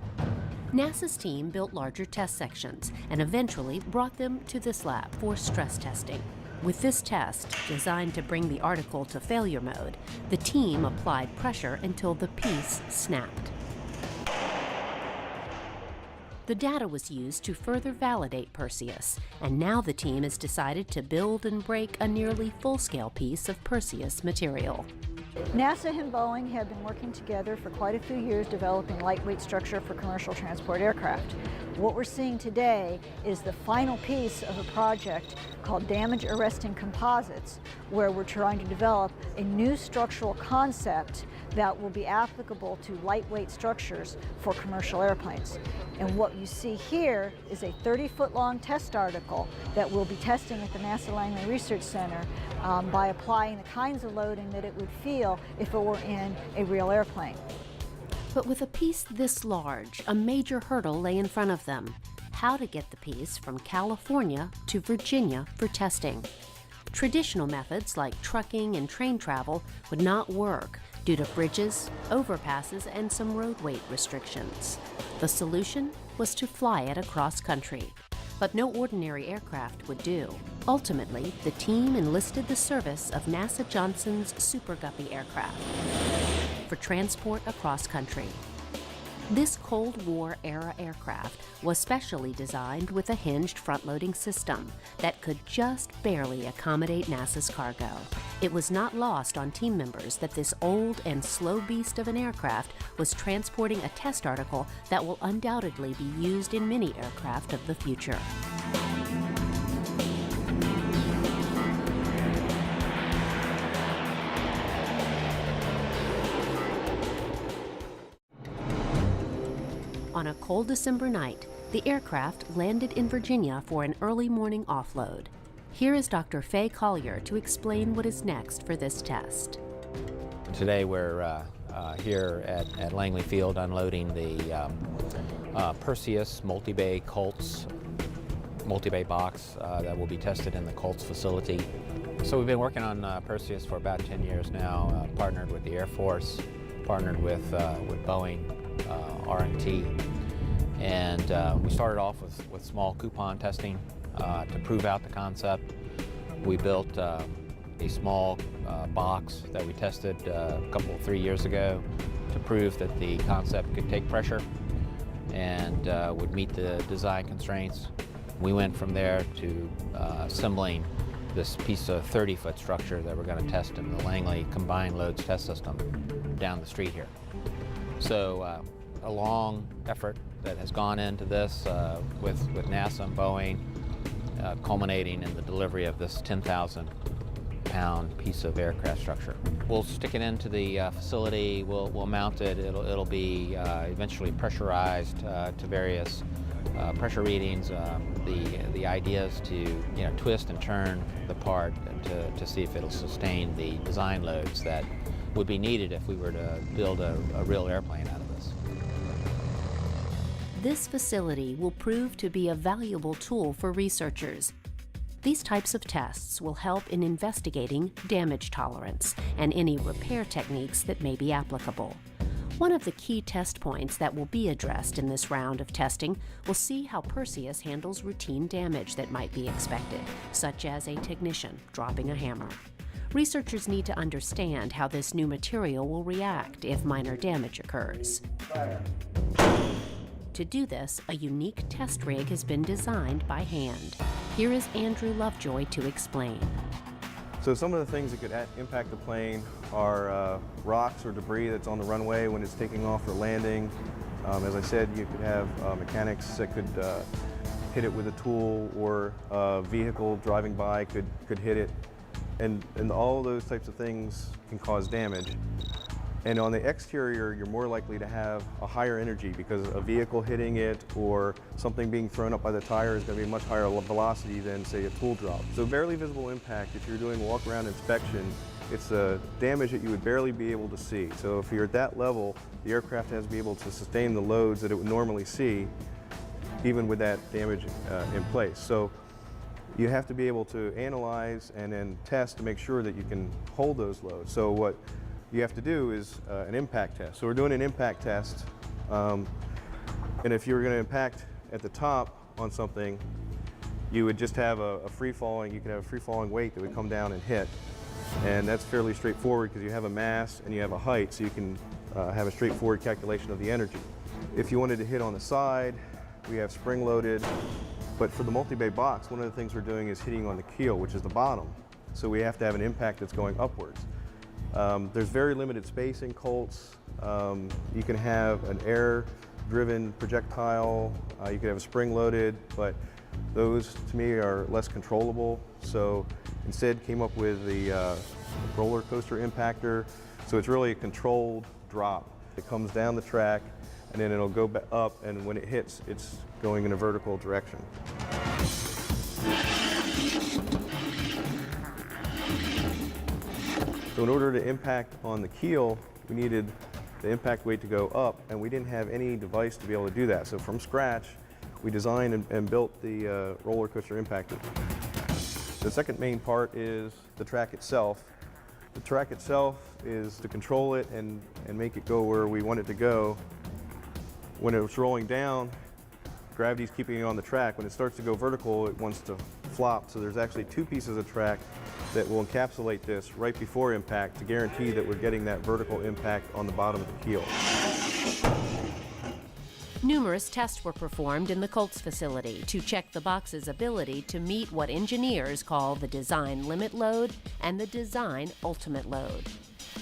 NASA's team built larger test sections and eventually brought them to this lab for stress testing. With this test, designed to bring the article to failure mode, the team applied pressure until the piece snapped. The data was used to further validate Perseus, and now the team has decided to build and break a nearly full-scale piece of Perseus material. NASA and Boeing have been working together for quite a few years developing lightweight structure for commercial transport aircraft. What we're seeing today is the final piece of a project called Damage Arresting Composites, where we're trying to develop a new structural concept that will be applicable to lightweight structures for commercial airplanes. And what you see here is a 30-foot-long test article that we'll be testing at the NASA Langley Research Center by applying the kinds of loading that it would feel if it were in a real airplane. But with a piece this large, a major hurdle lay in front of them: how to get the piece from California to Virginia for testing. Traditional methods like trucking and train travel would not work due to bridges, overpasses, and some road weight restrictions. The solution was to fly it across country. But no ordinary aircraft would do. Ultimately, the team enlisted the service of NASA Johnson's Super Guppy aircraft for transport across country. This Cold War era aircraft was specially designed with a hinged front-loading system that could just barely accommodate NASA's cargo. It was not lost on team members that this old and slow beast of an aircraft was transporting a test article that will undoubtedly be used in many aircraft of the future. On a cold December night, the aircraft landed in Virginia for an early morning offload. Here is Dr. Faye Collier to explain what is next for this test. Today we're here at Langley Field unloading the Perseus multi-bay Colts multi-bay box that will be tested in the Colts facility. So we've been working on Perseus for about 10 years now, partnered with the Air Force, partnered with Boeing, R&T, and we started off with small coupon testing to prove out the concept. We built a small box that we tested a couple, 3 years ago to prove that the concept could take pressure and would meet the design constraints. We went from there to assembling this piece of 30-foot structure that we're going to test in the Langley Combined Loads Test System down the street here. So a long effort that has gone into this with NASA and Boeing, culminating in the delivery of this 10,000-pound piece of aircraft structure. We'll stick it into the facility, we'll mount it, it'll be eventually pressurized to various pressure readings. The idea is to twist and turn the part to see if it'll sustain the design loads that would be needed if we were to build a real airplane out of this. This facility will prove to be a valuable tool for researchers. These types of tests will help in investigating damage tolerance and any repair techniques that may be applicable. One of the key test points that will be addressed in this round of testing will see how Perseus handles routine damage that might be expected, such as a technician dropping a hammer. Researchers need to understand how this new material will react if minor damage occurs. To do this, a unique test rig has been designed by hand. Here is Andrew Lovejoy to explain. So some of the things that could impact the plane are rocks or debris that's on the runway when it's taking off or landing. As I said, you could have mechanics that could hit it with a tool, or a vehicle driving by could hit it. And all those types of things can cause damage. And on the exterior, you're more likely to have a higher energy because a vehicle hitting it or something being thrown up by the tire is going to be much higher velocity than, say, a tool drop. So barely visible impact, if you're doing walk-around inspection, it's a damage that you would barely be able to see. So if you're at that level, the aircraft has to be able to sustain the loads that it would normally see, even with that damage in place. So you have to be able to analyze and then test to make sure that you can hold those loads. So what you have to do is an impact test. So we're doing an impact test, and if you were going to impact at the top on something, you would just have a free-falling, you could have a free-falling weight that would come down and hit, and that's fairly straightforward because you have a mass and you have a height, so you can have a straightforward calculation of the energy. If you wanted to hit on the side, we have spring-loaded, but for the multi-bay box, one of the things we're doing is hitting on the keel, which is the bottom, so we have to have an impact that's going upwards. There's very limited space in Colts. You can have an air-driven projectile, you can have a spring-loaded, but those to me are less controllable. So instead came up with the roller coaster impactor. So it's really a controlled drop. It comes down the track and then it'll go up, and when it hits, it's going in a vertical direction. So in order to impact on the keel, we needed the impact weight to go up, and we didn't have any device to be able to do that. So from scratch, we designed and built the roller coaster impactor. The second main part is the track itself. The track itself is to control it and make it go where we want it to go. When it's rolling down, gravity's keeping it on the track. When it starts to go vertical, it wants to flop. So there's actually two pieces of track that will encapsulate this right before impact to guarantee that we're getting that vertical impact on the bottom of the keel. Numerous tests were performed in the Colts facility to check the box's ability to meet what engineers call the design limit load and the design ultimate load.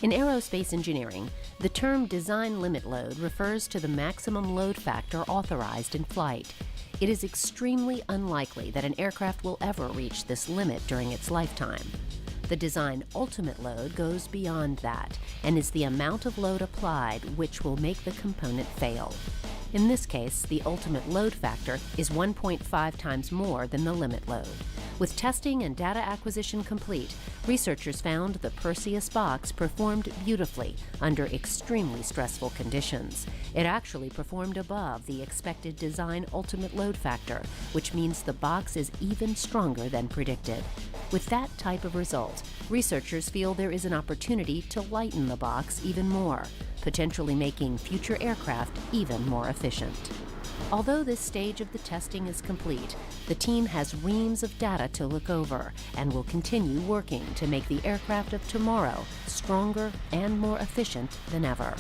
In aerospace engineering, the term design limit load refers to the maximum load factor authorized in flight. It is extremely unlikely that an aircraft will ever reach this limit during its lifetime. The design ultimate load goes beyond that and is the amount of load applied which will make the component fail. In this case, the ultimate load factor is 1.5 times more than the limit load. With testing and data acquisition complete, researchers found the Perseus box performed beautifully under extremely stressful conditions. It actually performed above the expected design ultimate load factor, which means the box is even stronger than predicted. With that type of result, researchers feel there is an opportunity to lighten the box even more, potentially making future aircraft even more efficient. Although this stage of the testing is complete, the team has reams of data to look over and will continue working to make the aircraft of tomorrow stronger and more efficient than ever.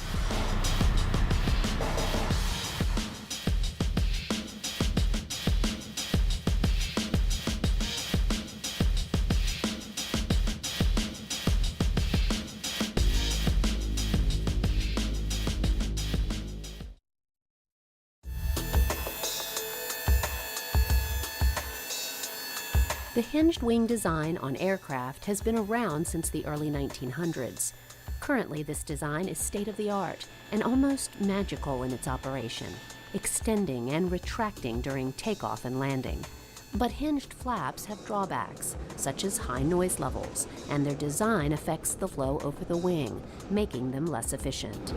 The hinged wing design on aircraft has been around since the early 1900s. Currently, this design is state-of-the-art and almost magical in its operation, extending and retracting during takeoff and landing. But hinged flaps have drawbacks, such as high noise levels, and their design affects the flow over the wing, making them less efficient.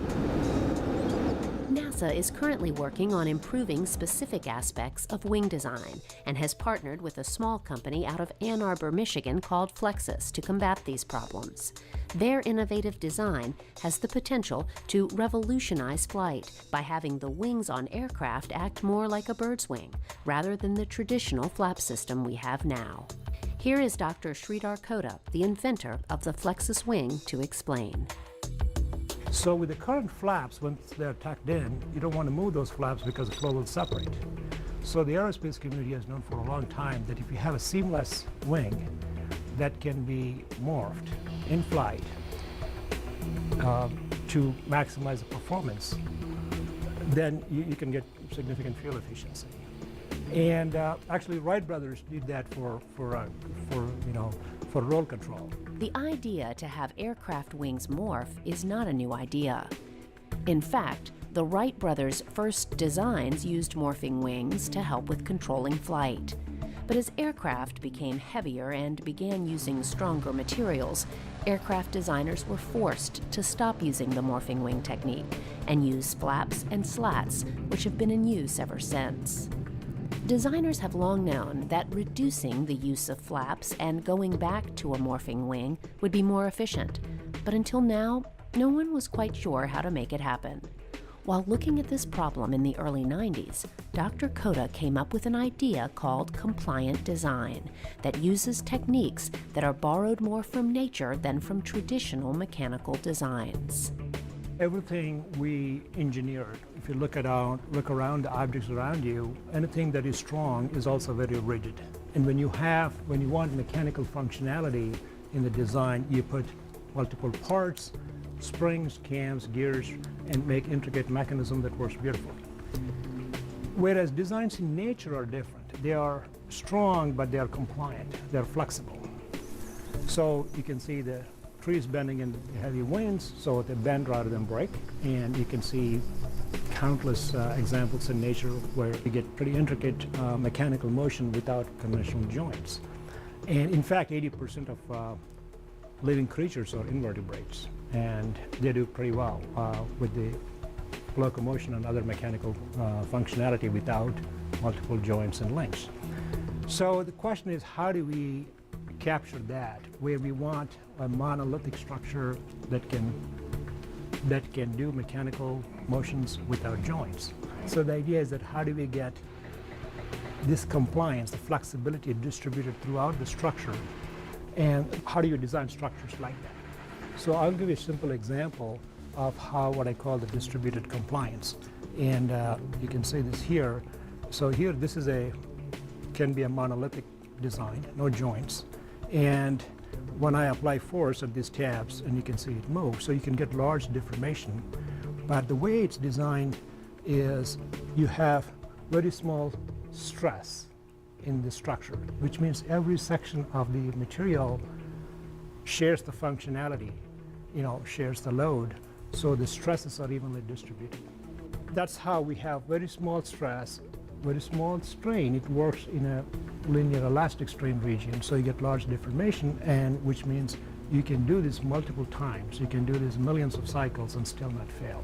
NASA is currently working on improving specific aspects of wing design and has partnered with a small company out of Ann Arbor, Michigan called Flexus to combat these problems. Their innovative design has the potential to revolutionize flight by having the wings on aircraft act more like a bird's wing rather than the traditional flap system we have now. Here is Dr. Sridhar Kota, the inventor of the Flexus wing, to explain. So with the current flaps, once they're tucked in, you don't want to move those flaps because the flow will separate. So the aerospace community has known for a long time that if you have a seamless wing that can be morphed in flight to maximize the performance, then you can get significant fuel efficiency. And actually, Wright brothers did that for roll control. The idea to have aircraft wings morph is not a new idea. In fact, the Wright brothers' first designs used morphing wings to help with controlling flight. But as aircraft became heavier and began using stronger materials, aircraft designers were forced to stop using the morphing wing technique and use flaps and slats, which have been in use ever since. Designers have long known that reducing the use of flaps and going back to a morphing wing would be more efficient, but until now, no one was quite sure how to make it happen. While looking at this problem in the early 90s, Dr. Kota came up with an idea called compliant design that uses techniques that are borrowed more from nature than from traditional mechanical designs. Everything we engineered, if you look around the objects around you, anything that is strong is also very rigid. And when you want mechanical functionality in the design, you put multiple parts, springs, cams, gears, and make intricate mechanism that works beautifully. Whereas designs in nature are different. They are strong, but they are compliant. They're flexible. So you can see the trees bending in heavy winds, so they bend rather than break. And you can see countless examples in nature where you get pretty intricate mechanical motion without conventional joints. And in fact, 80% of living creatures are invertebrates, and they do pretty well with the locomotion and other mechanical functionality without multiple joints and links. So the question is, how do we capture that, where we want a monolithic structure that can do mechanical motions without joints? So the idea is that how do we get this compliance, the flexibility distributed throughout the structure, and how do you design structures like that? So I'll give you a simple example of what I call the distributed compliance. And you can see this here. So here, this can be a monolithic design, no joints. And when I apply force at these tabs, and you can see it move, so you can get large deformation. But the way it's designed is you have very small stress in the structure, which means every section of the material shares the functionality, shares the load, so the stresses are evenly distributed. That's how we have very small stress, very small strain, it works in a linear elastic strain region, so you get large deformation, and which means you can do this multiple times. You can do this millions of cycles and still not fail.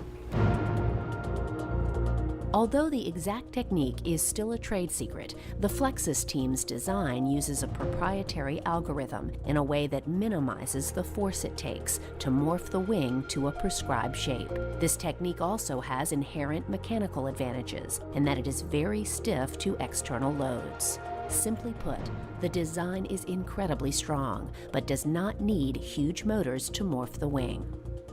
Although the exact technique is still a trade secret, the Flexus team's design uses a proprietary algorithm in a way that minimizes the force it takes to morph the wing to a prescribed shape. This technique also has inherent mechanical advantages in that it is very stiff to external loads. Simply put, the design is incredibly strong, but does not need huge motors to morph the wing.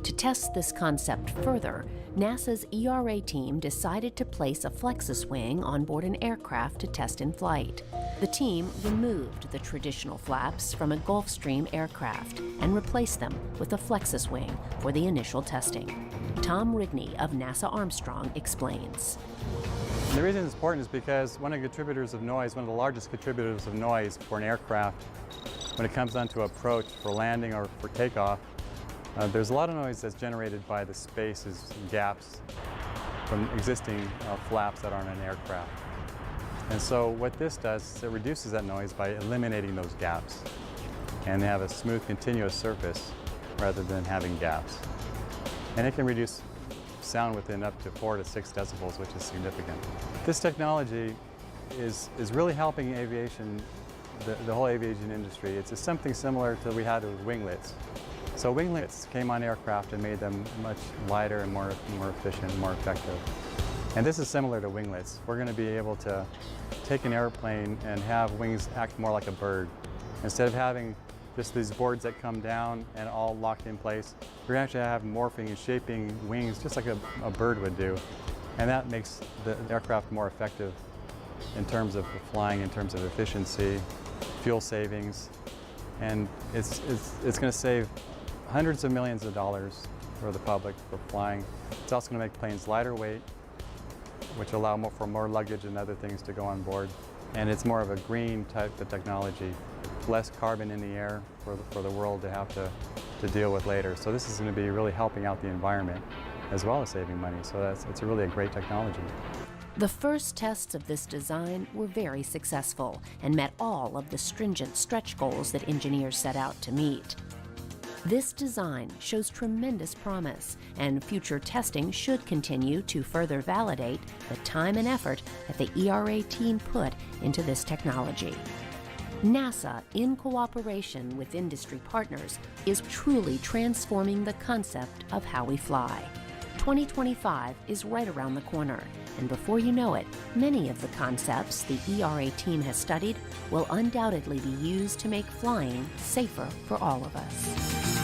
To test this concept further, NASA's ERA team decided to place a Flexus wing on board an aircraft to test in flight. The team removed the traditional flaps from a Gulfstream aircraft and replaced them with a Flexus wing for the initial testing. Tom Rigney of NASA Armstrong explains. The reason it's important is because one of the largest contributors of noise for an aircraft when it comes down to approach for landing or for takeoff, there's a lot of noise that's generated by the spaces and gaps from existing flaps that are on an aircraft. And so what this does is it reduces that noise by eliminating those gaps. And they have a smooth, continuous surface rather than having gaps. And it can reduce sound within up to 4 to 6 decibels, which is significant. This technology is really helping aviation, the whole aviation industry. It's something similar to what we had with winglets. So winglets came on aircraft and made them much lighter and more efficient, more effective. And this is similar to winglets. We're going to be able to take an airplane and have wings act more like a bird. Instead of having just these boards that come down and all locked in place, we're actually have morphing and shaping wings just like a bird would do. And that makes the aircraft more effective in terms of flying, in terms of efficiency, fuel savings, and it's going to save hundreds of millions of dollars for the public for flying. It's also going to make planes lighter weight, which allow for more luggage and other things to go on board. And it's more of a green type of technology, less carbon in the air for the world to have to deal with later. So this is going to be really helping out the environment as well as saving money. So it's really a great technology. The first tests of this design were very successful and met all of the stringent stretch goals that engineers set out to meet. This design shows tremendous promise, and future testing should continue to further validate the time and effort that the ERA team put into this technology. NASA, in cooperation with industry partners, is truly transforming the concept of how we fly. 2025 is right around the corner, and before you know it, many of the concepts the ERA team has studied will undoubtedly be used to make flying safer for all of us.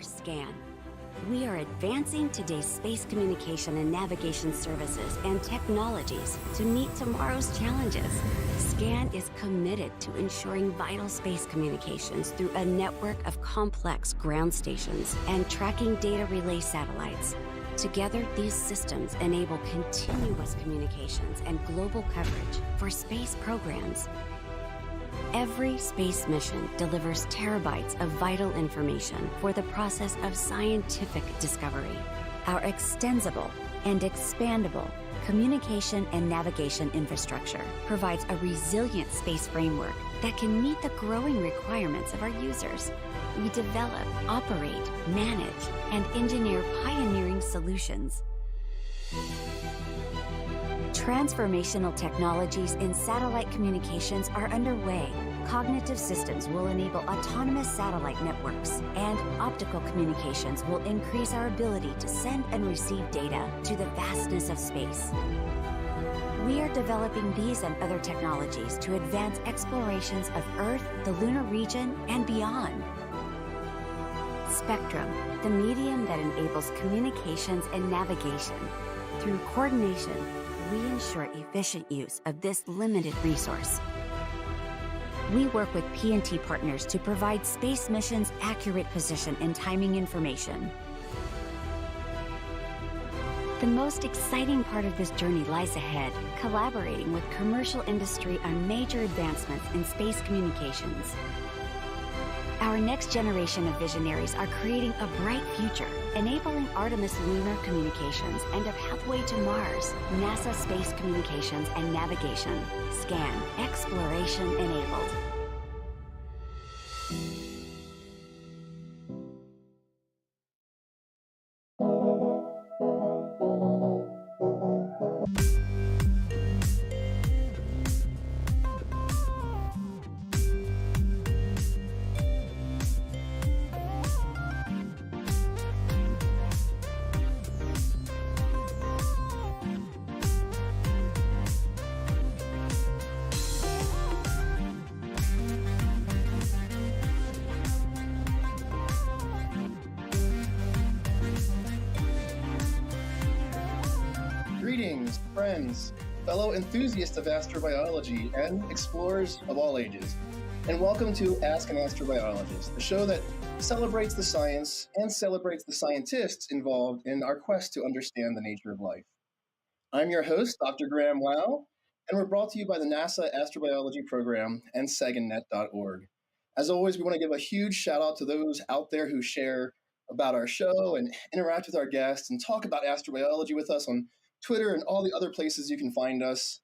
SCAN. We are advancing today's space communication and navigation services and technologies to meet tomorrow's challenges. SCAN is committed to ensuring vital space communications through a network of complex ground stations and tracking data relay satellites. Together, these systems enable continuous communications and global coverage for space programs. Every space mission delivers terabytes of vital information for the process of scientific discovery. Our extensible and expandable communication and navigation infrastructure provides a resilient space framework that can meet the growing requirements of our users. We develop, operate, manage, and engineer pioneering solutions. Transformational technologies in satellite communications are underway. Cognitive systems will enable autonomous satellite networks, and optical communications will increase our ability to send and receive data to the vastness of space. We are developing these and other technologies to advance explorations of Earth, the lunar region, and beyond. Spectrum, the medium that enables communications and navigation. Through coordination, we ensure efficient use of this limited resource. We work with P&T partners to provide space missions accurate position and timing information. The most exciting part of this journey lies ahead, collaborating with commercial industry on major advancements in space communications. Our next generation of visionaries are creating a bright future, enabling Artemis lunar communications and a pathway to Mars. NASA Space Communications and Navigation. SCAN. Exploration enabled. Greetings, friends, fellow enthusiasts of astrobiology and explorers of all ages, and welcome to Ask an Astrobiologist, the show that celebrates the science and celebrates the scientists involved in our quest to understand the nature of life. I'm your host, Dr. Graham Wow, and we're brought to you by the NASA Astrobiology Program and SaganNet.org. As always, we want to give a huge shout out to those out there who share about our show and interact with our guests and talk about astrobiology with us on Twitter and all the other places you can find us.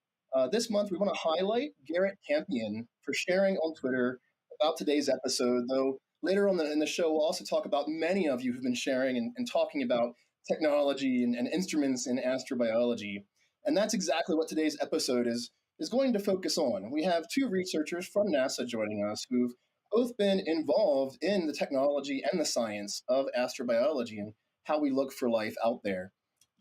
This month, we want to highlight Garrett Campion for sharing on Twitter about today's episode, though later on in the show, we'll also talk about many of you who've been sharing and talking about technology and instruments in astrobiology. And that's exactly what today's episode is going to focus on. We have two researchers from NASA joining us who've both been involved in the technology and the science of astrobiology and how we look for life out there.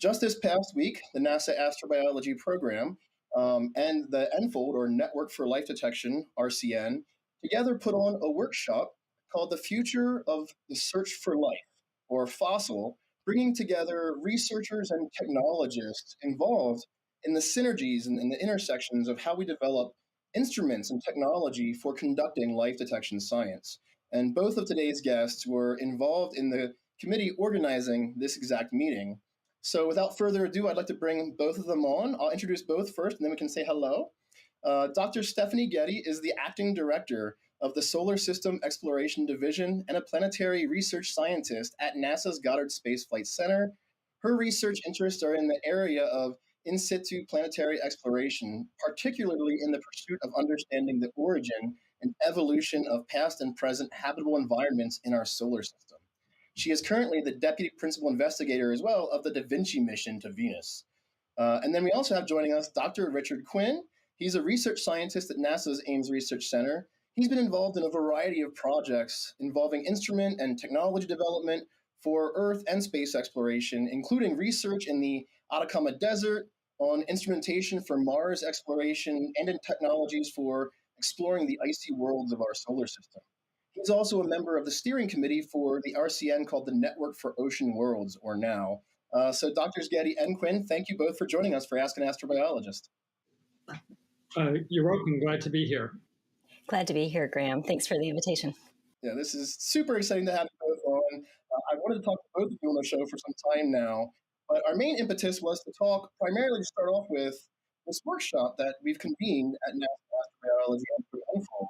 Just this past week, the NASA Astrobiology Program and the NFOLD, or Network for Life Detection, RCN, together put on a workshop called The Future of the Search for Life, or FOSSIL, bringing together researchers and technologists involved in the synergies and the intersections of how we develop instruments and technology for conducting life detection science. And both of today's guests were involved in the committee organizing this exact meeting. So without further ado, I'd like to bring both of them on. I'll introduce both first, and then we can say hello. Dr. Stephanie Getty is the acting director of the Solar System Exploration Division and a planetary research scientist at NASA's Goddard Space Flight Center. Her research interests are in the area of in situ planetary exploration, particularly in the pursuit of understanding the origin and evolution of past and present habitable environments in our solar system. She is currently the deputy principal investigator as well of the Da Vinci mission to Venus. And then we also have joining us Dr. Richard Quinn. He's a research scientist at NASA's Ames Research Center. He's been involved in a variety of projects involving instrument and technology development for Earth and space exploration, including research in the Atacama Desert, on instrumentation for Mars exploration, and in technologies for exploring the icy worlds of our solar system. He's also a member of the steering committee for the RCN called the Network for Ocean Worlds, or NOW. So Drs. Getty and Quinn, thank you both for joining us for Ask an Astrobiologist. You're welcome. Glad to be here. Glad to be here, Graham. Thanks for the invitation. Yeah, this is super exciting to have you both on. I wanted to talk to both of you on the show for some time now, but our main impetus was to talk primarily to start off with this workshop that we've convened at NASA Astrobiology and Unfold.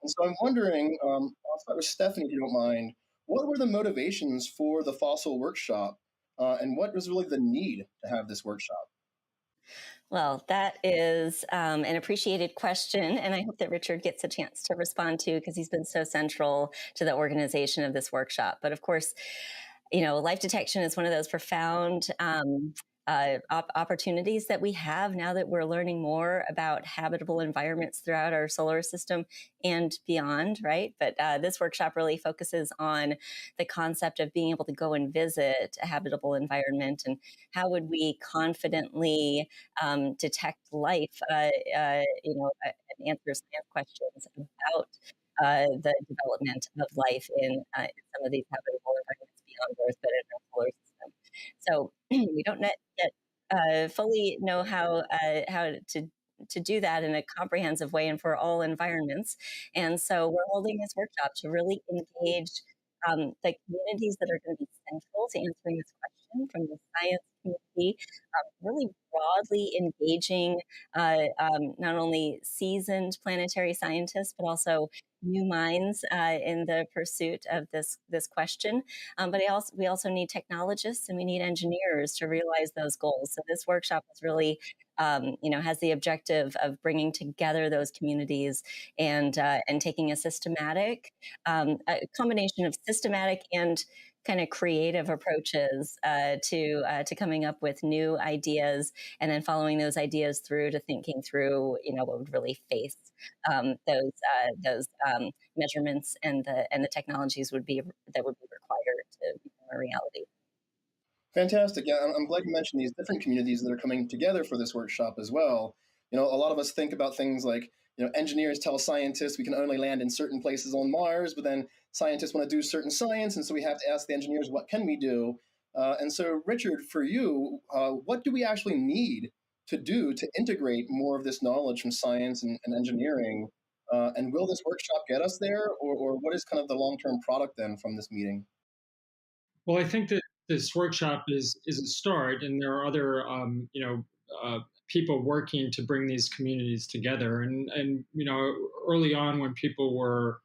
And so I'm wondering, I'll start with Stephanie, if you don't mind, what were the motivations for the fossil workshop, and what was really the need to have this workshop? Well, that is an appreciated question, and I hope that Richard gets a chance to respond to, because he's been so central to the organization of this workshop. But of course, life detection is one of those profound opportunities that we have now that we're learning more about habitable environments throughout our solar system and beyond, right? But this workshop really focuses on the concept of being able to go and visit a habitable environment, and how would we confidently detect life, and answer science questions about the development of life in some of these habitable environments beyond Earth, but in our solar system. So we don't yet fully know how to do that in a comprehensive way and for all environments. And so we're holding this workshop to really engage the communities that are going to be central to answering this question, from the science community, really broadly engaging not only seasoned planetary scientists, but also new minds in the pursuit of this question. But we also need technologists, and we need engineers to realize those goals. So this workshop is really, has the objective of bringing together those communities and taking a systematic, a combination of systematic and kind of creative approaches to coming up with new ideas, and then following those ideas through to thinking through, what would really face those measurements and the technologies that would be required to become a reality. Fantastic. Yeah, I'm glad you mentioned these different communities that are coming together for this workshop as well. A lot of us think about things like, engineers tell scientists we can only land in certain places on Mars, but then scientists want to do certain science, and so we have to ask the engineers, what can we do? And so, Richard, for you, what do we actually need to do to integrate more of this knowledge from science and engineering? And will this workshop get us there, or what is kind of the long-term product then from this meeting? Well, I think that this workshop is a start, and there are other people working to bring these communities together. And early on, when people were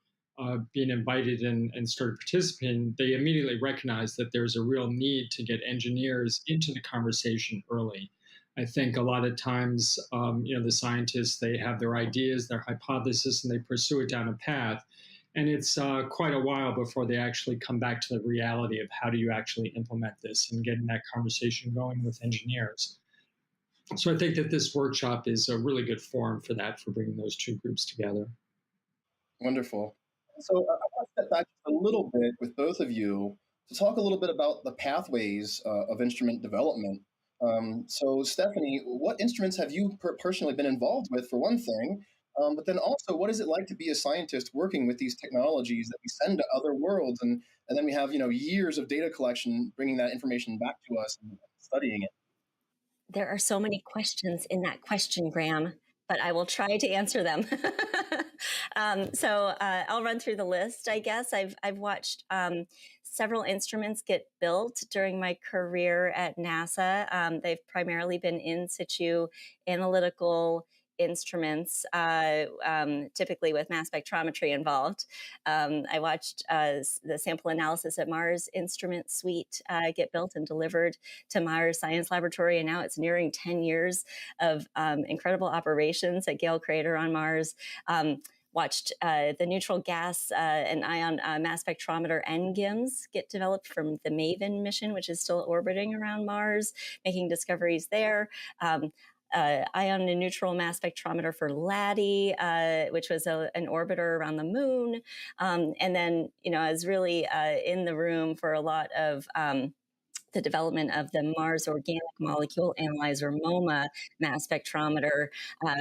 being invited and started participating, they immediately recognized that there's a real need to get engineers into the conversation early. I think a lot of times, the scientists, they have their ideas, their hypothesis, and they pursue it down a path. And it's quite a while before they actually come back to the reality of how do you actually implement this and getting that conversation going with engineers. So I think that this workshop is a really good forum for that, for bringing those two groups together. Wonderful. So I want to step back just a little bit with both of you to talk a little bit about the pathways of instrument development. So Stephanie, what instruments have you personally been involved with, for one thing? But then also, what is it like to be a scientist working with these technologies that we send to other worlds, and then we have years of data collection, bringing that information back to us and studying it? There are so many questions in that question, Graham, but I will try to answer them. So I'll run through the list, I guess. I've watched several instruments get built during my career at NASA. They've primarily been in situ analytical instruments, typically with mass spectrometry involved. I watched the sample analysis at Mars instrument suite get built and delivered to Mars Science Laboratory, and now it's nearing 10 years of incredible operations at Gale Crater on Mars. Watched the neutral gas and ion mass spectrometer NGIMS get developed from the MAVEN mission, which is still orbiting around Mars, making discoveries there. Ion and neutral mass spectrometer for LADI, which was an orbiter around the moon. And then, I was really in the room for a lot of the development of the Mars Organic Molecule Analyzer, MOMA, mass spectrometer,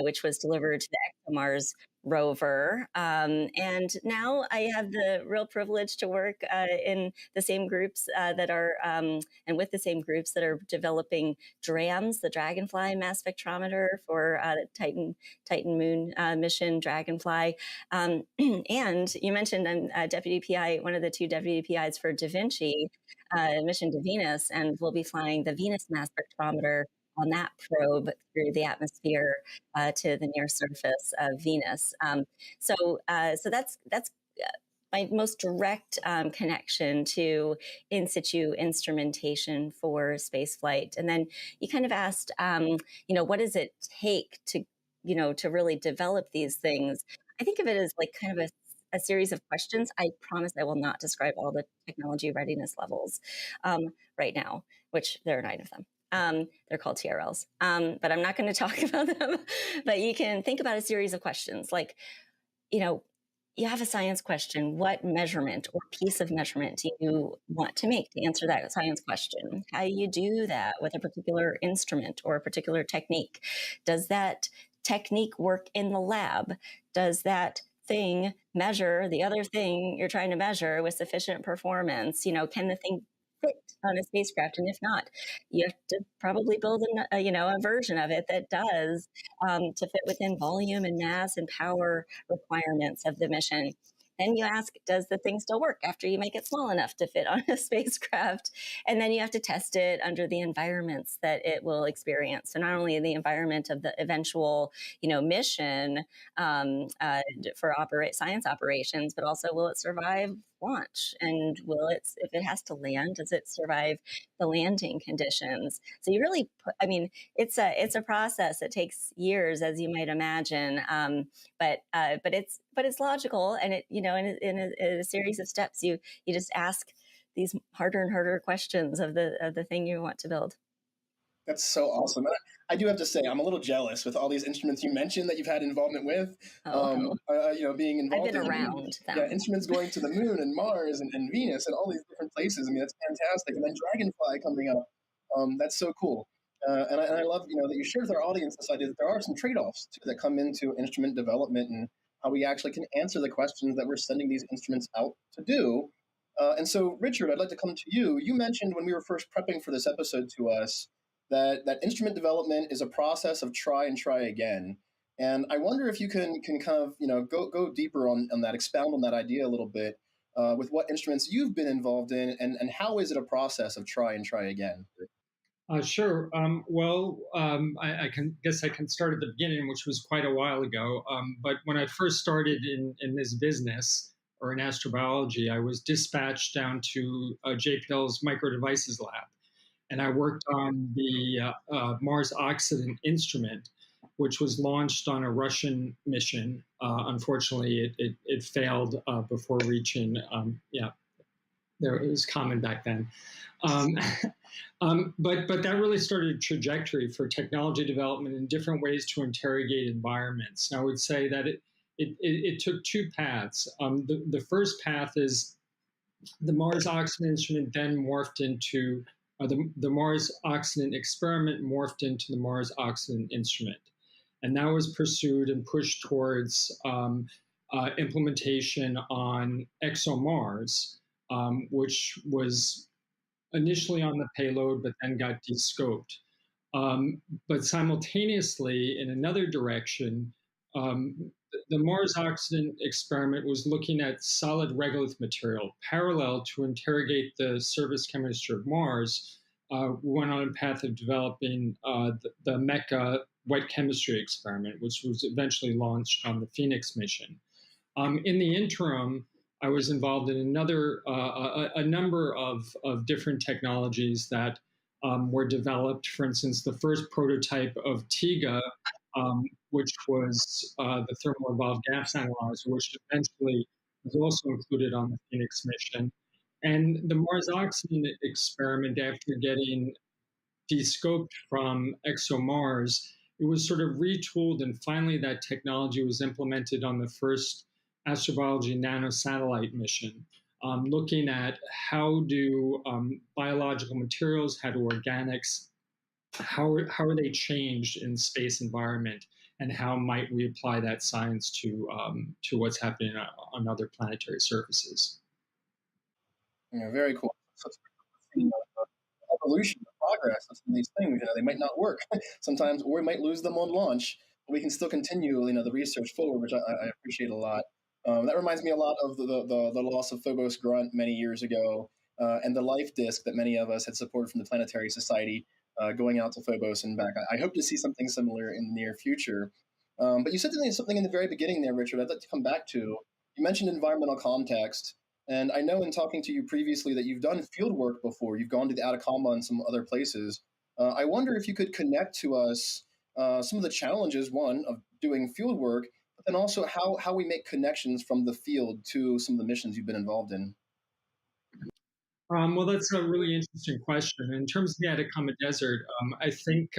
which was delivered to the Mars rover. And now I have the real privilege to work in the same groups that are, and with the same groups that are developing DRAMS, the Dragonfly mass spectrometer for the Titan Moon mission, Dragonfly. And you mentioned I'm Deputy PI, one of the 2 Deputy PIs for Da Vinci mission to Venus, and we'll be flying the Venus mass spectrometer on that probe through the atmosphere to the near surface of Venus. So that's my most direct connection to in situ instrumentation for space flight. And then you kind of asked, what does it take to, to really develop these things? I think of it as like kind of a series of questions. I promise I will not describe all the technology readiness levels right now, which there are 9 of them. They're called TRLs, but I'm not going to talk about them. But you can think about a series of questions like, you have a science question. What measurement or piece of measurement do you want to make to answer that science question? How do you do that with a particular instrument or a particular technique? Does that technique work in the lab? Does that thing measure the other thing you're trying to measure with sufficient performance? Can the thing fit on a spacecraft? And if not, you have to probably build a version of it that does to fit within volume and mass and power requirements of the mission. Then you ask, does the thing still work after you make it small enough to fit on a spacecraft? And then you have to test it under the environments that it will experience. So not only the environment of the eventual, mission for science operations, but also will it survive launch? And if it has to land, does it survive the landing conditions? So you really it's a process. It takes years, as you might imagine. But it's logical, and in a series of steps, you just ask these harder and harder questions of the thing you want to build. That's so awesome. And I do have to say, I'm a little jealous with all these instruments you mentioned that you've had involvement with. Being involved. I've been around them. Yeah, instruments going to the moon and Mars and Venus and all these different places. I mean, that's fantastic. And then Dragonfly coming up. That's so cool. And I love, that you shared with our audience this idea that there are some trade-offs too that come into instrument development and how we actually can answer the questions that we're sending these instruments out to do. And so, Richard, I'd like to come to you. You mentioned when we were first prepping for this episode to us that instrument development is a process of try and try again. And I wonder if you can kind of, go deeper on that, expound on that idea a little bit with what instruments you've been involved in and how is it a process of try and try again? Sure. I guess I can start at the beginning, which was quite a while ago. But when I first started in this business or in astrobiology, I was dispatched down to JPL's Micro Devices Lab. And I worked on the Mars Occident instrument, which was launched on a Russian mission. Unfortunately, it failed before reaching, it was common back then. But that really started a trajectory for technology development in different ways to interrogate environments. And I would say that it took 2 paths. The first path is the Mars Occident instrument then morphed into the Mars Occident experiment morphed into the Mars Occident instrument. And that was pursued and pushed towards implementation on ExoMars, which was initially on the payload, but then got descoped. But simultaneously, in another direction, the Mars Occident experiment was looking at solid regolith material. Parallel to interrogate the surface chemistry of Mars, we went on a path of developing the MECA wet chemistry experiment, which was eventually launched on the Phoenix mission. In the interim, I was involved in a number of different technologies that were developed. For instance, the first prototype of TIGA, which was the thermal evolved gas analyzer, which eventually was also included on the Phoenix mission. And the Mars Occident experiment, after getting descoped from ExoMars, it was sort of retooled, and finally that technology was implemented on the first astrobiology nanosatellite mission, looking at how do biological materials, how do organics, how are they changed in space environment, and how might we apply that science to what's happening on other planetary surfaces. Yeah, very cool. So it's seeing evolution, the progress of some of these things. They might not work sometimes, or we might lose them on launch, but we can still continue, the research forward, which I appreciate a lot. That reminds me a lot of the loss of Phobos Grunt many years ago, and the life disk that many of us had supported from the Planetary Society, going out to Phobos and back. I hope to see something similar in the near future. But you said something in the very beginning there, Richard, I'd like to come back to. You mentioned environmental context. And I know in talking to you previously that you've done field work before. You've gone to the Atacama and some other places. I wonder if you could connect to us some of the challenges, one, of doing field work, but then also how we make connections from the field to some of the missions you've been involved in. Well, that's a really interesting question. In terms of the Atacama Desert, I think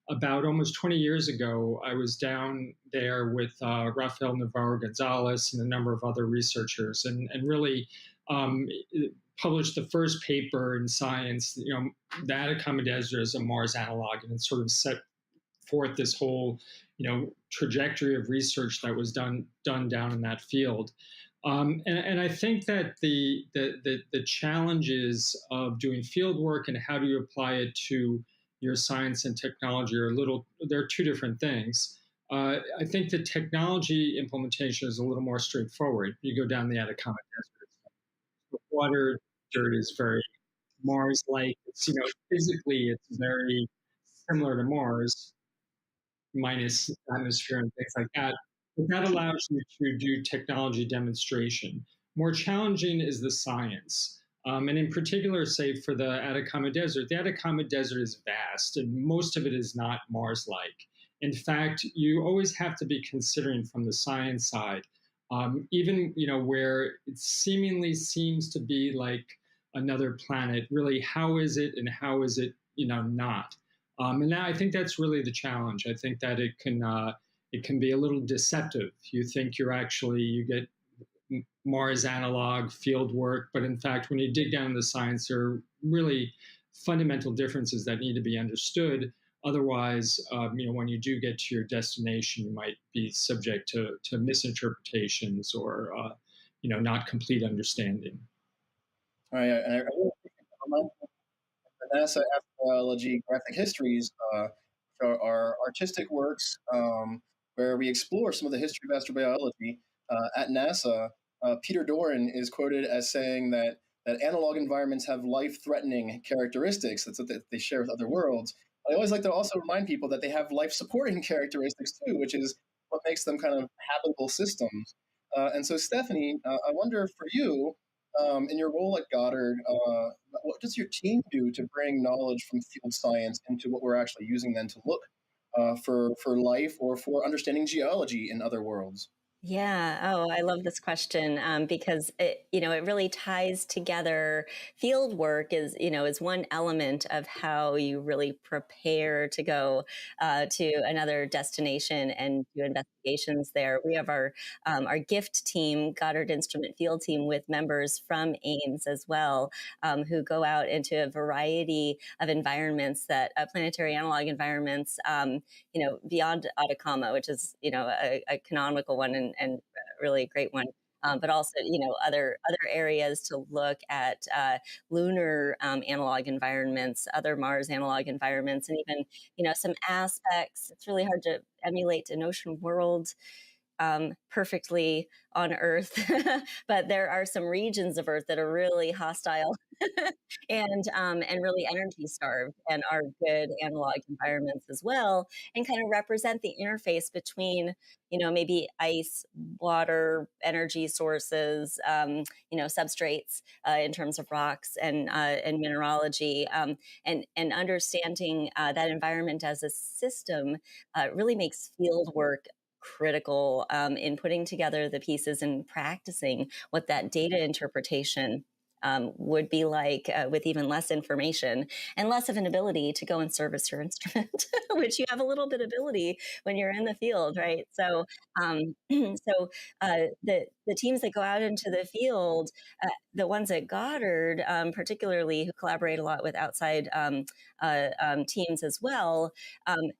about almost 20 years ago, I was down there with Rafael Navarro Gonzalez and a number of other researchers, and really published the first paper in Science. The Atacama Desert is a Mars analog, and it sort of set forth this whole, trajectory of research that was done down in that field. And I think that the challenges of doing field work and how do you apply it to your science and technology they're two different things. I think the technology implementation is a little more straightforward. You go down the Atacama Desert, the water dirt is very Mars-like. It's, physically it's very similar to Mars, minus atmosphere and things like that. But that allows you to do technology demonstration. More challenging is the science. And in particular, say for the Atacama Desert is vast, and most of it is not Mars-like. In fact, you always have to be considering from the science side, even where it seemingly seems to be like another planet. Really, how is it, and how is it, not? And I think that's really the challenge. I think that it can be a little deceptive. You think you get Mars analog field work, but in fact, when you dig down in the science, there are really fundamental differences that need to be understood. Otherwise, when you do get to your destination, you might be subject to misinterpretations or, not complete understanding. All right, and I really appreciate the NASA Astrobiology Graphic Histories, are artistic works where we explore some of the history of astrobiology at NASA. Peter Doran is quoted as saying that analog environments have life-threatening characteristics. That's what they share with other worlds. I always like to also remind people that they have life-supporting characteristics too, which is what makes them kind of habitable systems. And so, Stephanie, I wonder for you, in your role at Goddard, what does your team do to bring knowledge from field science into what we're actually using then to look for life or for understanding geology in other worlds? Yeah. Oh, I love this question because it really ties together. Field work is one element of how you really prepare to go to another destination and do investigations there. We have our GIFT team, Goddard Instrument Field Team, with members from Ames as well, who go out into a variety of environments that planetary analog environments, beyond Atacama, which is a canonical one and really a great one. But also, other areas to look at lunar analog environments, other Mars analog environments, and even, some aspects. It's really hard to emulate an ocean world perfectly on Earth, but there are some regions of Earth that are really hostile and really energy starved, and are good analog environments as well, and kind of represent the interface between maybe ice, water, energy sources, substrates in terms of rocks and mineralogy, and understanding that environment as a system really makes field work critical in putting together the pieces and practicing what that data interpretation would be like with even less information and less of an ability to go and service your instrument, which you have a little bit of ability when you're in the field, right? So, the teams that go out into the field, the ones at Goddard, particularly, who collaborate a lot with outside teams as well,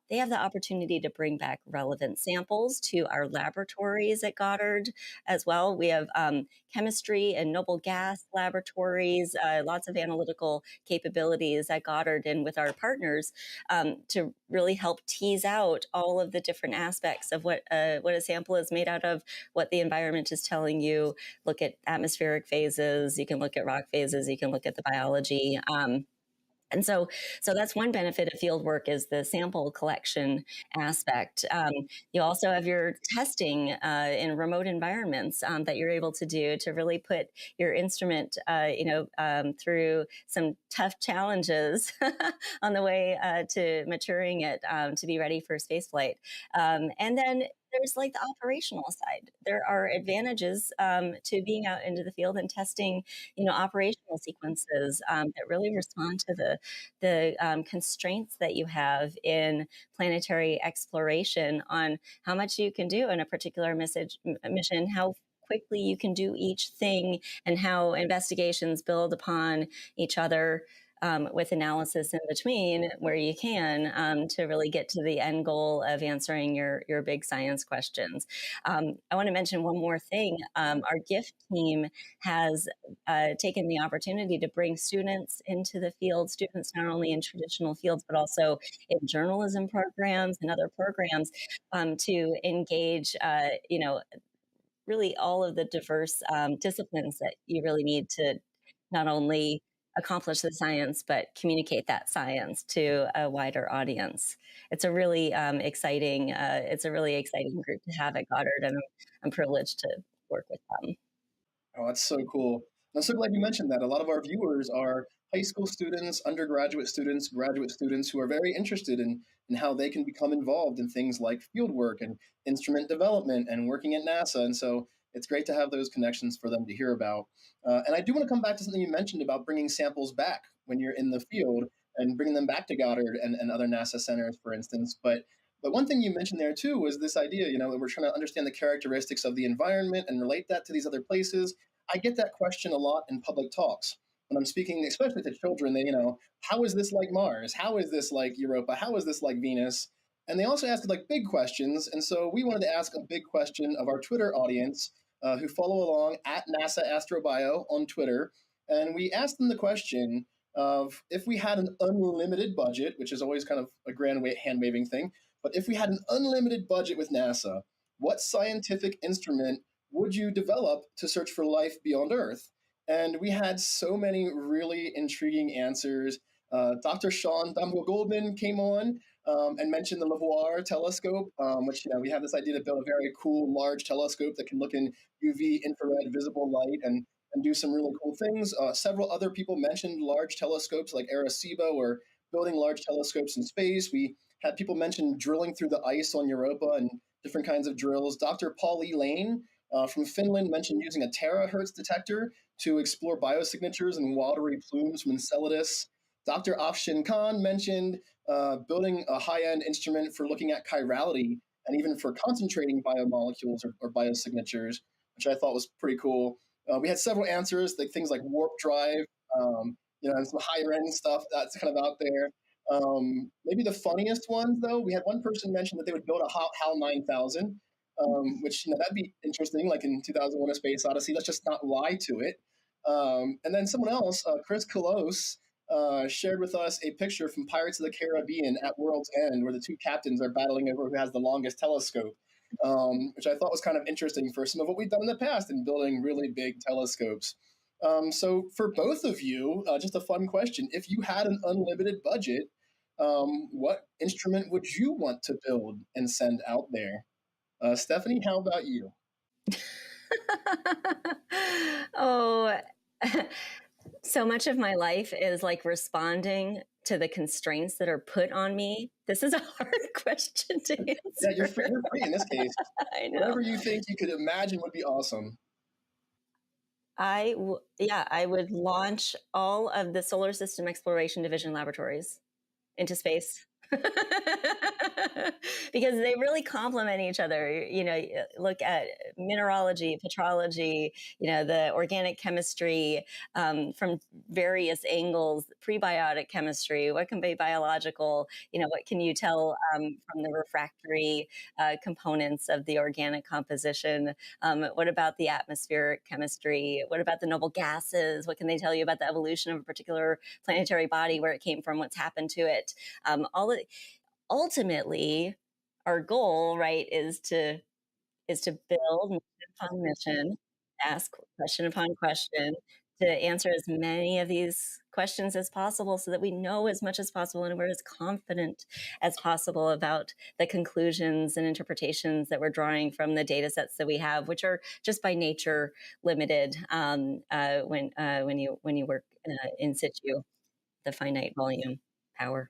they have the opportunity to bring back relevant samples to our laboratories at Goddard as well. We have chemistry and noble gas laboratories, lots of analytical capabilities at Goddard and with our partners to really help tease out all of the different aspects of what a sample is made out of, what the environment is telling you. Look at atmospheric phases, you can look at rock phases, you can look at the biology. And so that's one benefit of field work, is the sample collection aspect. You also have your testing in remote environments that you're able to do to really put your instrument, through some tough challenges on the way to maturing it to be ready for spaceflight. And then there's like the operational side. There are advantages to being out into the field and testing, operational sequences that really respond to the constraints that you have in planetary exploration on how much you can do in a particular mission, how quickly you can do each thing, and how investigations build upon each other. With analysis in between where you can to really get to the end goal of answering your big science questions. I want to mention one more thing. Our GIFT team has taken the opportunity to bring students into the field, students not only in traditional fields, but also in journalism programs and other programs to engage, really all of the diverse disciplines that you really need to not only accomplish the science, but communicate that science to a wider audience. It's a really exciting group to have at Goddard, and I'm privileged to work with them. Oh, that's so cool. I'm so glad you mentioned that. A lot of our viewers are high school students, undergraduate students, graduate students who are very interested in how they can become involved in things like field work and instrument development and working at NASA. And so it's great to have those connections for them to hear about. And I do want to come back to something you mentioned about bringing samples back when you're in the field and bringing them back to Goddard and other NASA centers, for instance. But one thing you mentioned there too was this idea, that we're trying to understand the characteristics of the environment and relate that to these other places. I get that question a lot in public talks when I'm speaking, especially to children. They, how is this like Mars? How is this like Europa? How is this like Venus? And they also ask like big questions. And so we wanted to ask a big question of our Twitter audience who follow along at NASA Astrobio on Twitter. And we asked them the question of, if we had an unlimited budget, which is always kind of a grand hand-waving thing, but if we had an unlimited budget with NASA, what scientific instrument would you develop to search for life beyond Earth? And we had so many really intriguing answers. Dr. Sean Goldman came on and mentioned the LaVoir telescope, which, we have this idea to build a very cool, large telescope that can look in UV, infrared, visible light and do some really cool things. Several other people mentioned large telescopes like Arecibo, or building large telescopes in space. We had people mention drilling through the ice on Europa and different kinds of drills. Dr. Paul E. Lane from Finland mentioned using a terahertz detector to explore biosignatures and watery plumes from Enceladus. Dr. Afshin Khan mentioned building a high-end instrument for looking at chirality and even for concentrating biomolecules or biosignatures, which I thought was pretty cool. We had several answers, like things like warp drive, and some higher-end stuff that's kind of out there. Maybe the funniest ones, though, we had one person mention that they would build a HAL 9000, which, that'd be interesting, like in 2001: A Space Odyssey. Let's just not lie to it. And then someone else, Chris Kolos, shared with us a picture from Pirates of the Caribbean at World's End, where the two captains are battling over who has the longest telescope, which I thought was kind of interesting for some of what we've done in the past in building really big telescopes. So for both of you, just a fun question. If you had an unlimited budget, what instrument would you want to build and send out there? Stephanie, how about you? Oh, so much of my life is like responding to the constraints that are put on me. This is a hard question to answer. Yeah, you're free in this case. I know. Whatever you think you could imagine would be awesome. I would launch all of the Solar System Exploration Division laboratories into space. Because they really complement each other. Look at mineralogy, petrology, the organic chemistry from various angles, prebiotic chemistry, what can be biological, what can you tell from the refractory components of the organic composition? What about the atmospheric chemistry? What about the noble gases? What can they tell you about the evolution of a particular planetary body, where it came from, what's happened to it? Ultimately, our goal, right, is to build mission upon mission, ask question upon question, to answer as many of these questions as possible, so that we know as much as possible and we're as confident as possible about the conclusions and interpretations that we're drawing from the data sets that we have, which are just by nature limited when you work in situ, the finite volume power.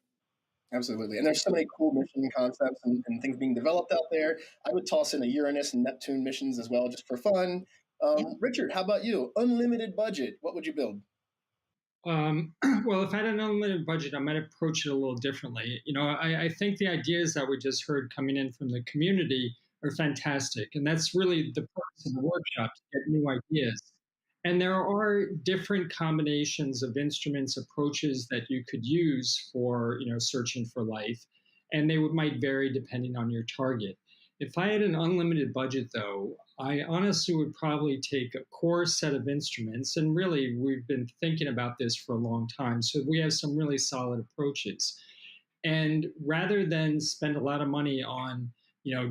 Absolutely. And there's so many cool mission concepts and things being developed out there. I would toss in a Uranus and Neptune missions as well, just for fun. Richard, how about you? Unlimited budget. What would you build? Well, if I had an unlimited budget, I might approach it a little differently. I think the ideas that we just heard coming in from the community are fantastic. And that's really the purpose of the workshop, to get new ideas. And there are different combinations of instruments, approaches that you could use for, searching for life. And they might vary depending on your target. If I had an unlimited budget, though, I honestly would probably take a core set of instruments. And really, we've been thinking about this for a long time. So we have some really solid approaches. And rather than spend a lot of money on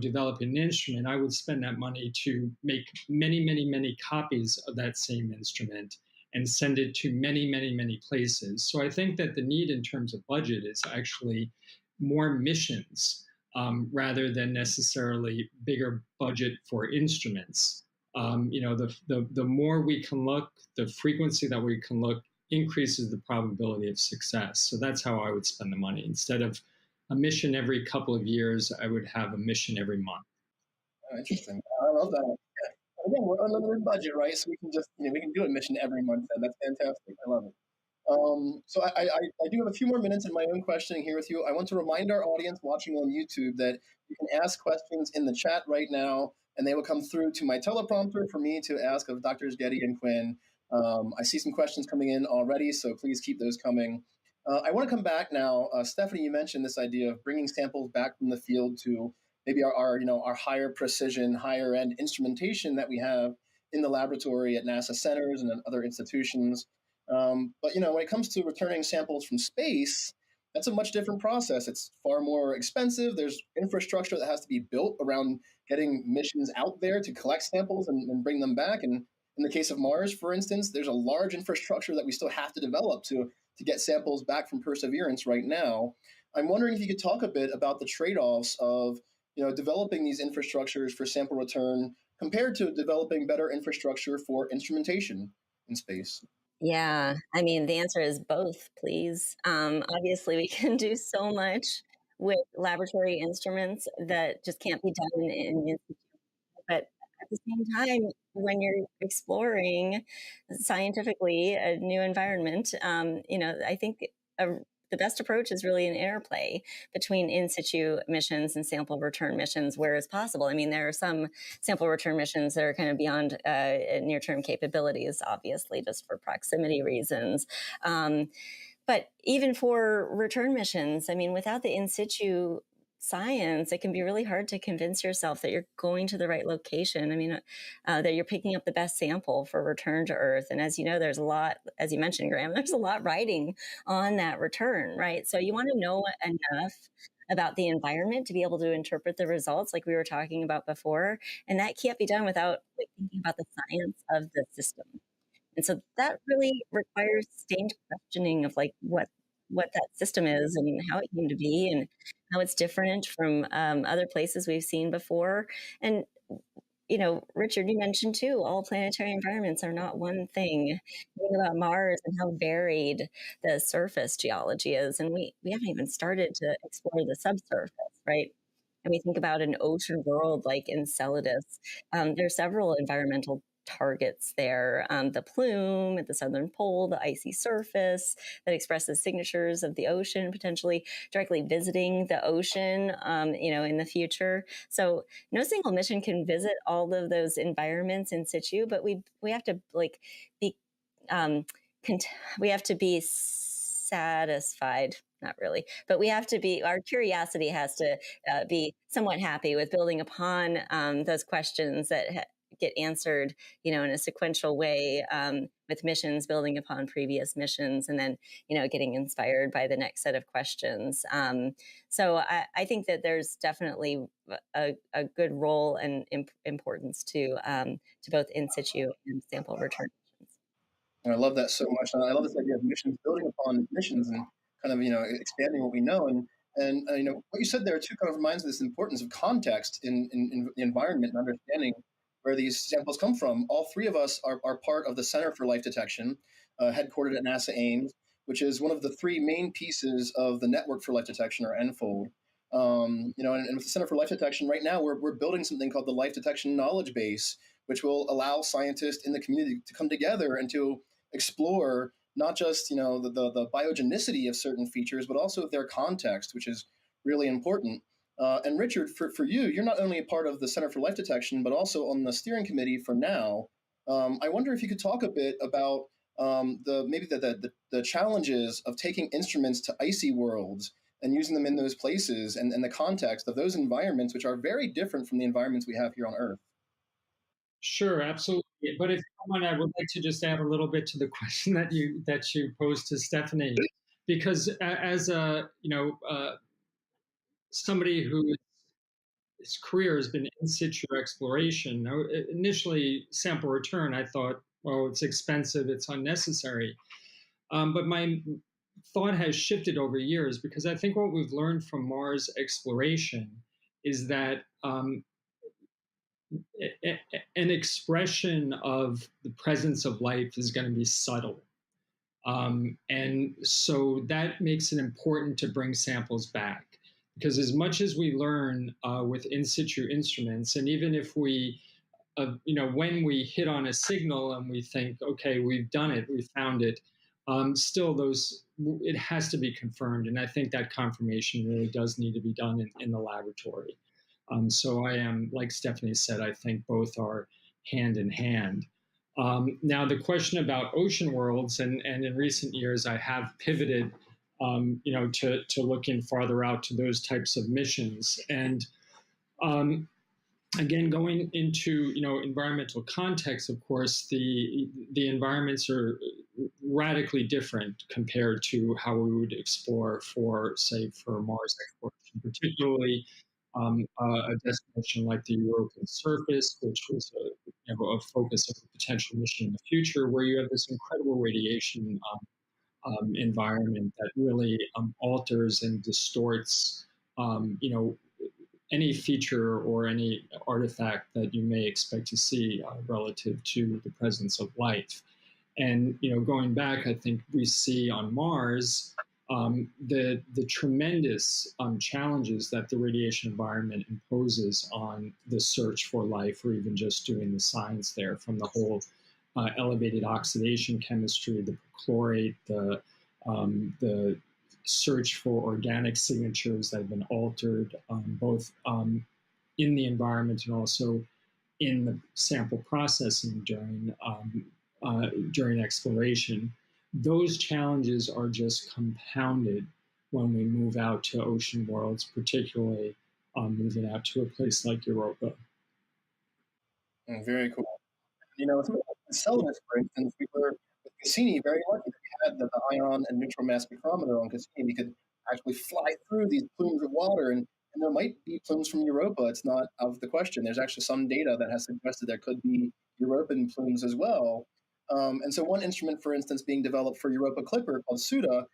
developing an instrument, I would spend that money to make many, many, many copies of that same instrument and send it to many, many, many places. So I think that the need in terms of budget is actually more missions rather than necessarily bigger budget for instruments. The more we can look, the frequency that we can look increases the probability of success. So that's how I would spend the money. Instead of a mission every couple of years, I would have a mission every month. Oh, interesting. I love that. Yeah. Again, we're unlimited budget, right? So we can just, we can do a mission every month. And that's fantastic. I love it. So I do have a few more minutes in my own questioning here with you. I want to remind our audience watching on YouTube that you can ask questions in the chat right now, and they will come through to my teleprompter for me to ask of Drs. Getty and Quinn. I see some questions coming in already, so please keep those coming. I want to come back now. Stephanie, you mentioned this idea of bringing samples back from the field to maybe our higher precision, higher end instrumentation that we have in the laboratory at NASA centers and at other institutions. But when it comes to returning samples from space, that's a much different process. It's far more expensive. There's infrastructure that has to be built around getting missions out there to collect samples and bring them back. And in the case of Mars, for instance, there's a large infrastructure that we still have to develop to get samples back from Perseverance right now. I'm wondering if you could talk a bit about the trade-offs of developing these infrastructures for sample return compared to developing better infrastructure for instrumentation in space. Yeah, I mean, the answer is both, please. Obviously, we can do so much with laboratory instruments that just can't be done in the institute. But at the same time, when you're exploring scientifically a new environment, I think the best approach is really an interplay between in situ missions and sample return missions where it's possible. I mean, there are some sample return missions that are kind of beyond near-term capabilities, obviously, just for proximity reasons. But even for return missions, I mean, without the in situ science, it can be really hard to convince yourself that you're going to the right location. I mean, that you're picking up the best sample for return to Earth. And as you know, there's a lot, as you mentioned, Graham, there's a lot riding on that return, right? So you want to know enough about the environment to be able to interpret the results like we were talking about before. And that can't be done without thinking about the science of the system. And so that really requires sustained questioning of what that system is and how it came to be and how it's different from other places we've seen before. And, Richard, you mentioned too, all planetary environments are not one thing. Think about Mars and how varied the surface geology is. And we haven't even started to explore the subsurface, right? And we think about an ocean world like Enceladus. There are several environmental targets there. The plume at the southern pole, the icy surface that expresses signatures of the ocean, potentially directly visiting the ocean, in the future. So no single mission can visit all of those environments in situ, but we have to be we have to be satisfied. Not really, but our curiosity has to be somewhat happy with building upon those questions that get answered, in a sequential way, with missions building upon previous missions, and then, getting inspired by the next set of questions. So I think that there's definitely a good role and importance to both in situ and sample return missions. And I love that so much. And I love this idea of missions building upon missions and kind of, expanding what we know. And what you said there too kind of reminds me of this importance of context in the environment and understanding where these samples come from. All three of us are part of the Center for Life Detection, headquartered at NASA Ames, which is one of the three main pieces of the Network for Life Detection, or NFOLD. And with the Center for Life Detection right now, we're building something called the Life Detection Knowledge Base, which will allow scientists in the community to come together and to explore not just the biogenicity of certain features, but also their context, which is really important. And Richard, for you, you're not only a part of the Center for Life Detection, but also on the steering committee for NOW. I wonder if you could talk a bit about the challenges of taking instruments to icy worlds and using them in those places, and the context of those environments, which are very different from the environments we have here on Earth. Sure, absolutely. But if someone, I would like to just add a little bit to the question that you posed to Stephanie, because as somebody who his career has been in situ exploration. Now, initially, sample return, I thought, well, it's expensive, it's unnecessary. But my thought has shifted over years, because I think what we've learned from Mars exploration is that an expression of the presence of life is going to be subtle. And so that makes it important to bring samples back, because as much as we learn with in situ instruments, and even if we, when we hit on a signal and we think, okay, we've done it, we found it, still it has to be confirmed. And I think that confirmation really does need to be done in the laboratory. So I am, like Stephanie said, I think both are hand in hand. Now, the question about ocean worlds, and in recent years, I have pivoted, to looking farther out to those types of missions. And again, going into, environmental context, of course, the environments are radically different compared to how we would explore for Mars exploration, particularly a destination like the European surface, which was a focus of a potential mission in the future, where you have this incredible radiation environment that really alters and distorts, any feature or any artifact that you may expect to see relative to the presence of life. And going back, I think we see on Mars the tremendous challenges that the radiation environment imposes on the search for life, or even just doing the science there, from the whole elevated oxidation chemistry, the perchlorate, the search for organic signatures that have been altered, both in the environment and also in the sample processing during exploration. Those challenges are just compounded when we move out to ocean worlds, particularly moving out to a place like Europa. Very cool. With Enceladus, for instance, we were with Cassini very lucky that we had the ion and neutral mass spectrometer on Cassini. We could actually fly through these plumes of water, and there might be plumes from Europa. It's not out of the question. There's actually some data that has suggested there could be European plumes as well. And so one instrument, for instance, being developed for Europa Clipper called SUDA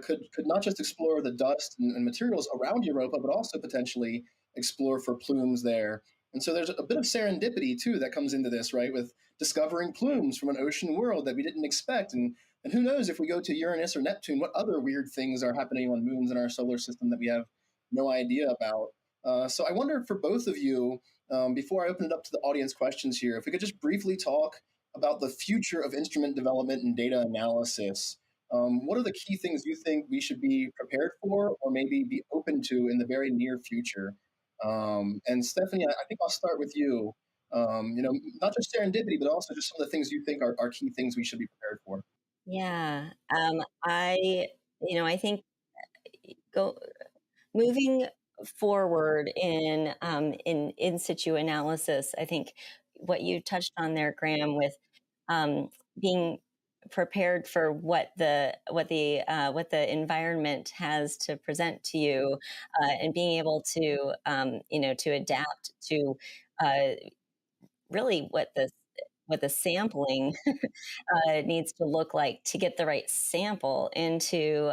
could not just explore the dust and materials around Europa, but also potentially explore for plumes there. And so there's a bit of serendipity, too, that comes into this, right, with discovering plumes from an ocean world that we didn't expect. And who knows, if we go to Uranus or Neptune, what other weird things are happening on moons in our solar system that we have no idea about. So I wonder, for both of you, Before I open it up to the audience questions here, if we could just briefly talk about the future of instrument development and data analysis. What are the key things you think we should be prepared for or maybe be open to in the very near future? And Stephanie, I think I'll start with you. Not just serendipity, but also just some of the things you think are key things we should be prepared for. Yeah, I think go moving forward in situ analysis. I think what you touched on there, Graham, with being prepared for what the environment has to present to you, and being able to to adapt to uh, really what the sampling needs to look like to get the right sample into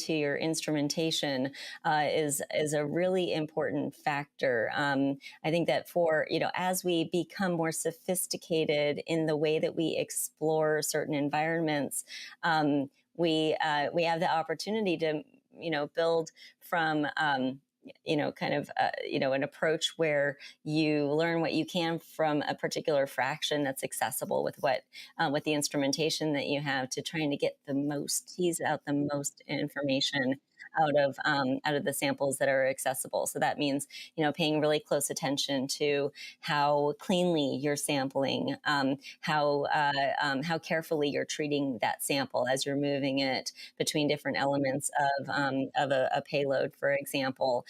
your instrumentation is a really important factor. I think that for as we become more sophisticated in the way that we explore certain environments, we have the opportunity to build from an approach where you learn what you can from a particular fraction that's accessible with with the instrumentation that you have, to trying to tease out the most information out of the samples that are accessible. So that means paying really close attention to how cleanly you're sampling, how carefully you're treating that sample as you're moving it between different elements of a payload, for example,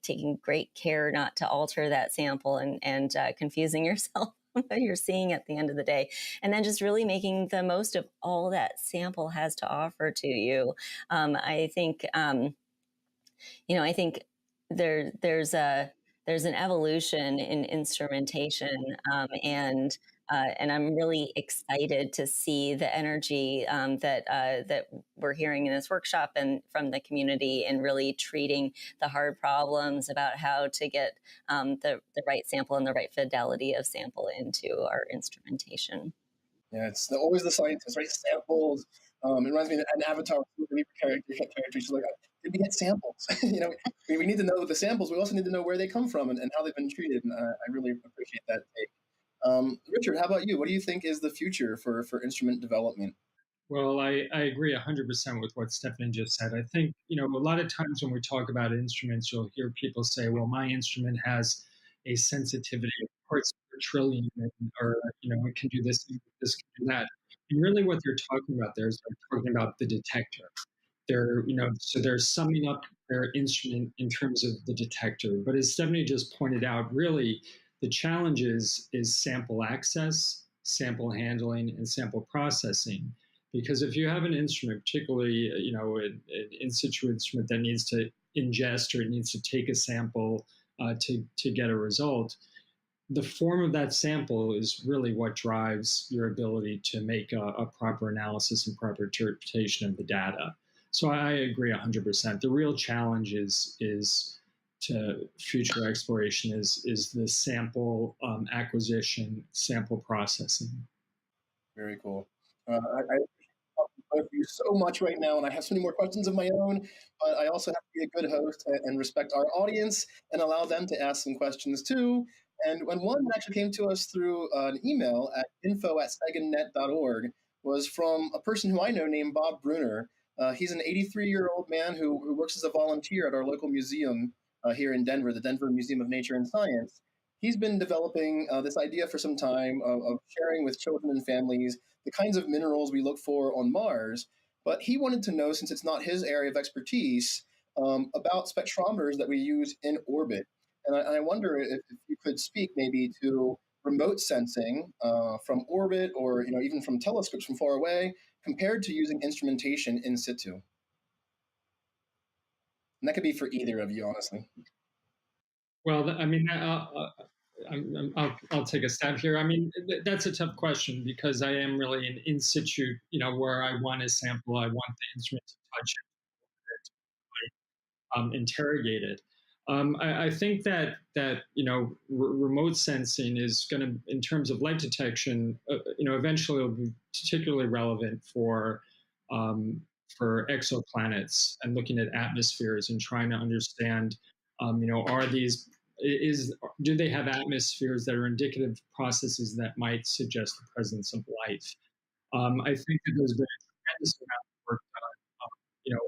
taking great care not to alter that sample and confusing yourself what you're seeing at the end of the day, and then just really making the most of all that sample has to offer to you. I think I think there's an evolution in instrumentation, and I'm really excited to see the energy that we're hearing in this workshop and from the community, and really treating the hard problems about how to get the right sample and the right fidelity of sample into our instrumentation. Yeah, it's always the scientist, right? Samples. It reminds me of an Avatar character. She's like, did we get samples? We need to know the samples. We also need to know where they come from and how they've been treated. And I really appreciate that take. Richard, how about you? What do you think is the future for instrument development? Well, I agree 100% with what Stephanie just said. I think, a lot of times when we talk about instruments, you'll hear people say, well, my instrument has a sensitivity of parts per trillion, or, it can do this can do that. And really what they're talking about there is they're talking about the detector. So they're summing up their instrument in terms of the detector. But as Stephanie just pointed out, really the challenge is sample access, sample handling, and sample processing. Because if you have an instrument, particularly an in situ instrument that needs to ingest or it needs to take a sample to get a result, the form of that sample is really what drives your ability to make a proper analysis and proper interpretation of the data. So I agree 100%. The real challenge is to future exploration is the sample acquisition, sample processing. Very cool. I both of you so much right now, and I have so many more questions of my own, but I also have to be a good host and respect our audience and allow them to ask some questions too. And when one actually came to us through an email at info@segannet.org was from a person who I know named Bob Bruner. He's an 83-year-old man who works as a volunteer at our local museum here in Denver, the Denver Museum of Nature and Science. He's been developing this idea for some time of sharing with children and families the kinds of minerals we look for on Mars. But he wanted to know, since it's not his area of expertise, about spectrometers that we use in orbit. And I wonder if you could speak maybe to remote sensing from orbit, or even from telescopes from far away, compared to using instrumentation in situ. And that could be for either of you, honestly. Well, I mean, I'll take a stab here. I mean, that's a tough question, because I am really an in situ, where I want a sample, I want the instrument to touch it, interrogate it. I think that remote sensing is going to, in terms of light detection, eventually will be particularly relevant for exoplanets and looking at atmospheres and trying to understand, are these do they have atmospheres that are indicative of processes that might suggest the presence of life? I think that there's been a tremendous amount of work done,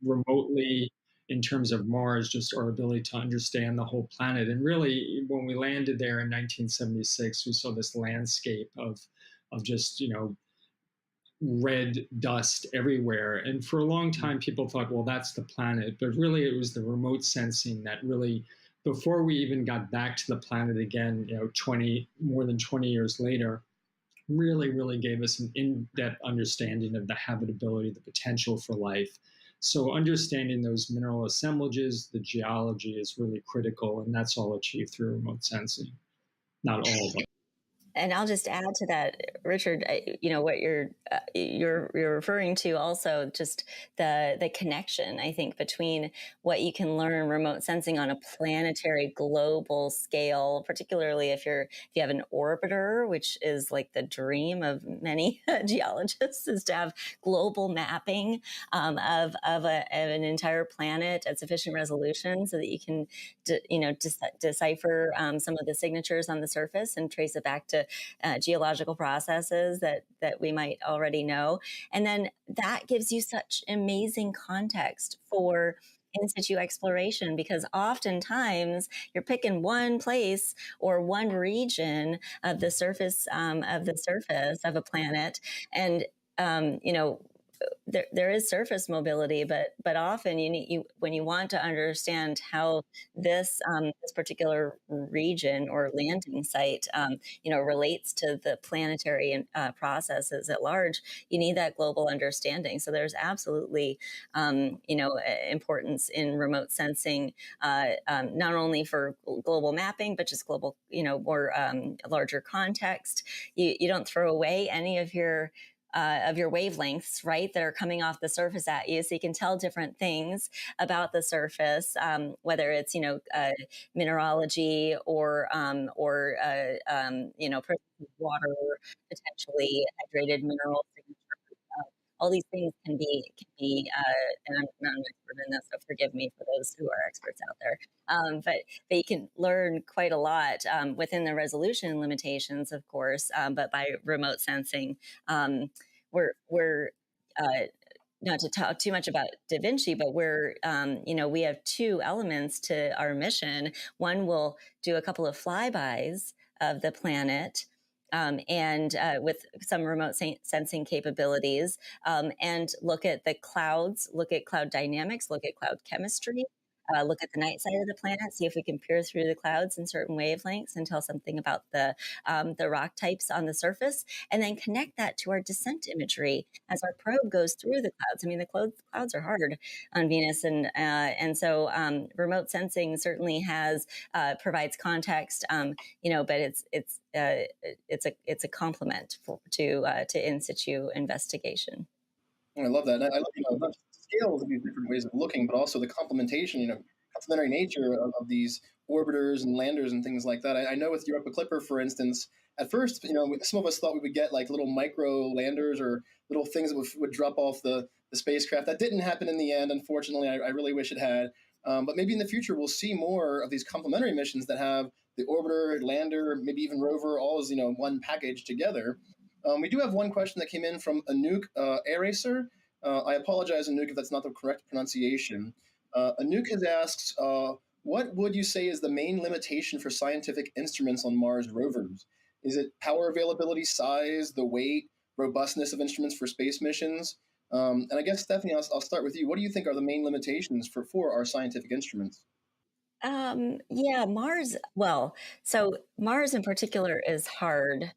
remotely in terms of Mars, just our ability to understand the whole planet. And really, when we landed there in 1976, we saw this landscape of just, red dust everywhere. And for a long time, people thought, well, that's the planet. But really, it was the remote sensing that really, before we even got back to the planet again, more than 20 years later, really gave us an in-depth understanding of the habitability, the potential for life. So understanding those mineral assemblages, the geology is really critical, and that's all achieved through remote sensing. Not all, but. And I'll just add to that, Richard, what you're referring to also, just the connection, I think, between what you can learn remote sensing on a planetary global scale, particularly if you have an orbiter, which is like the dream of many geologists, is to have global mapping of an entire planet at sufficient resolution so that you can decipher some of the signatures on the surface and trace it back to geological processes that we might already know. And then that gives you such amazing context for in situ exploration, because oftentimes you're picking one place or one region of the surface of a planet, and there is surface mobility, but often when you want to understand how this particular region or landing site relates to the planetary processes at large, you need that global understanding. So there's absolutely importance in remote sensing, not only for global mapping, but just global more larger context. You don't throw away any of your wavelengths, right, that are coming off the surface at you. So you can tell different things about the surface, whether it's, mineralogy or water, potentially hydrated mineral signatures. All these things can be, and I'm not an expert in this, so forgive me for those who are experts out there. But you can learn quite a lot within the resolution limitations, of course, but by remote sensing. We're not to talk too much about Da Vinci, but we have two elements to our mission. One will do a couple of flybys of the planet, and with some remote sensing capabilities, and look at the clouds, look at cloud dynamics, look at cloud chemistry, look at the night side of the planet, see if we can peer through the clouds in certain wavelengths and tell something about the rock types on the surface, and then connect that to our descent imagery as our probe goes through the clouds. I mean, the clouds are hard on Venus, and so remote sensing certainly provides context, but it's a complement to in situ investigation. I love that. And I love not just the scales of these different ways of looking, but also the complementation, complementary nature of these orbiters and landers and things like that. I know with Europa Clipper, for instance, at first, some of us thought we would get like little micro landers or little things that would drop off the spacecraft. That didn't happen in the end, unfortunately. I really wish it had. But maybe in the future, we'll see more of these complementary missions that have the orbiter, lander, maybe even rover, all as one package together. We do have one question that came in from Anouk Eraser. I apologize, Anouk, if that's not the correct pronunciation. Anouk has asked, what would you say is the main limitation for scientific instruments on Mars rovers? Is it power availability, size, the weight, robustness of instruments for space missions? And I guess, Stephanie, I'll start with you. What do you think are the main limitations for our scientific instruments? Mars. Well, so Mars in particular is hard.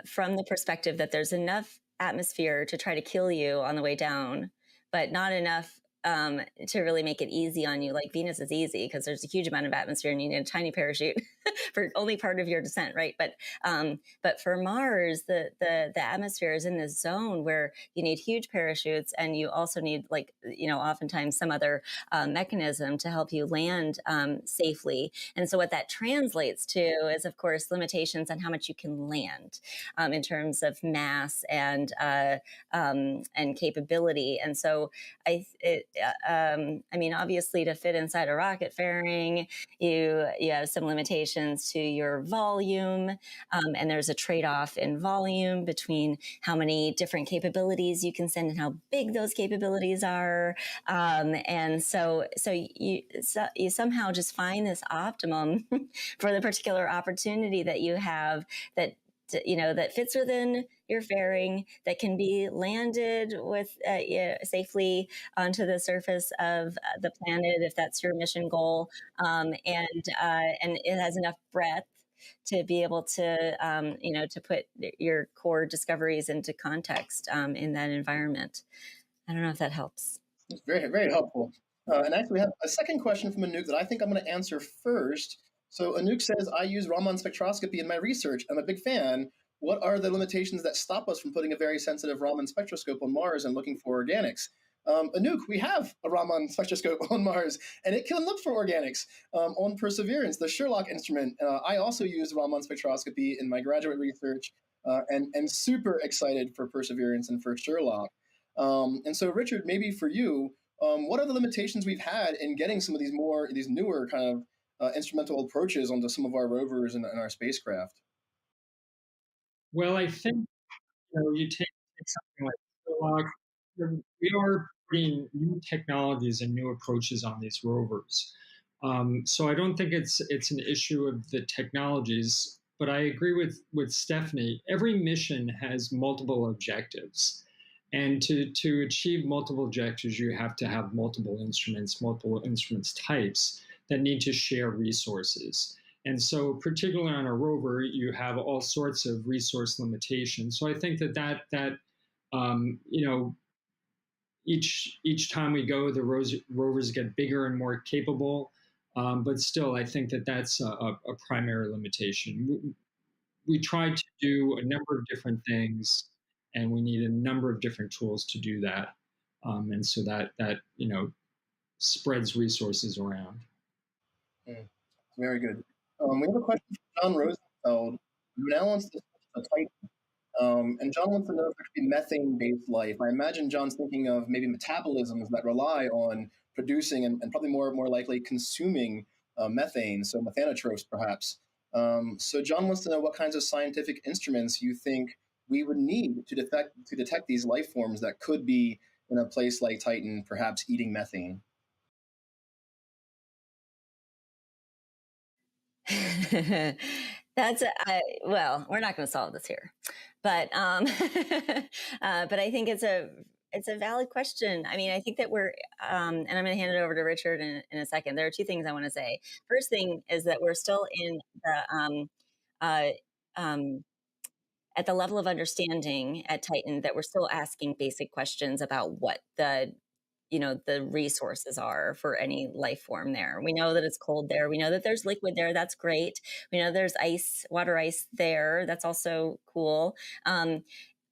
From the perspective that there's enough atmosphere to try to kill you on the way down, but not enough to really make it easy on you. Like Venus is easy because there's a huge amount of atmosphere and you need a tiny parachute for only part of your descent, right? But for Mars, the atmosphere is in this zone where you need huge parachutes, and you also need oftentimes some other mechanism to help you land safely. And so what that translates to is, of course, limitations on how much you can land in terms of mass and capability. And so I mean, obviously, to fit inside a rocket fairing, you have some limitations to your volume, and there's a trade-off in volume between how many different capabilities you can send and how big those capabilities are. And so you somehow just find this optimum for the particular opportunity that you have that fits within your fairing, that can be landed with safely onto the surface of the planet if that's your mission goal, and it has enough breadth to be able to to put your core discoveries into context in that environment. I don't know if that helps. It's very, very helpful. And actually, we have a second question from Anouk that I think I'm going to answer first. So Anouk says, I use Raman spectroscopy in my research. I'm a big fan. What are the limitations that stop us from putting a very sensitive Raman spectroscope on Mars and looking for organics? Anouk, we have a Raman spectroscope on Mars, and it can look for organics on Perseverance, the Sherlock instrument. I also use Raman spectroscopy in my graduate research, and super excited for Perseverance and for Sherlock. And so, Richard, maybe for you, what are the limitations we've had in getting some of these newer kind of instrumental approaches onto some of our rovers and our spacecraft? Well, I think you take something like Sherlock. We are putting new technologies and new approaches on these rovers. So I don't think it's an issue of the technologies, but I agree with Stephanie. Every mission has multiple objectives. And to achieve multiple objectives, you have to have multiple instruments types that need to share resources. And so particularly on a rover, you have all sorts of resource limitations. So I think that each time we go, the rovers get bigger and more capable. But still, I think that's a primary limitation. We tried to do a number of different things, and we need a number of different tools to do that. And so that spreads resources around. Very good. We have a question from John Rosenfeld, who now wants to switch to Titan. And John wants to know if there could be methane-based life. I imagine John's thinking of maybe metabolisms that rely on producing and probably more likely consuming methane, so methanotrophs perhaps. So John wants to know what kinds of scientific instruments you think we would need to detect these life forms that could be in a place like Titan, perhaps eating methane. Well, we're not going to solve this here, but but I think it's a valid question. I mean, I think that we're, and I'm going to hand it over to Richard in a second. There are two things I want to say. First thing is that we're still in at the level of understanding at Titan that we're still asking basic questions about what the resources are for any life form there. We know that it's cold there. We know that there's liquid there. That's great. We know there's water ice there. That's also cool.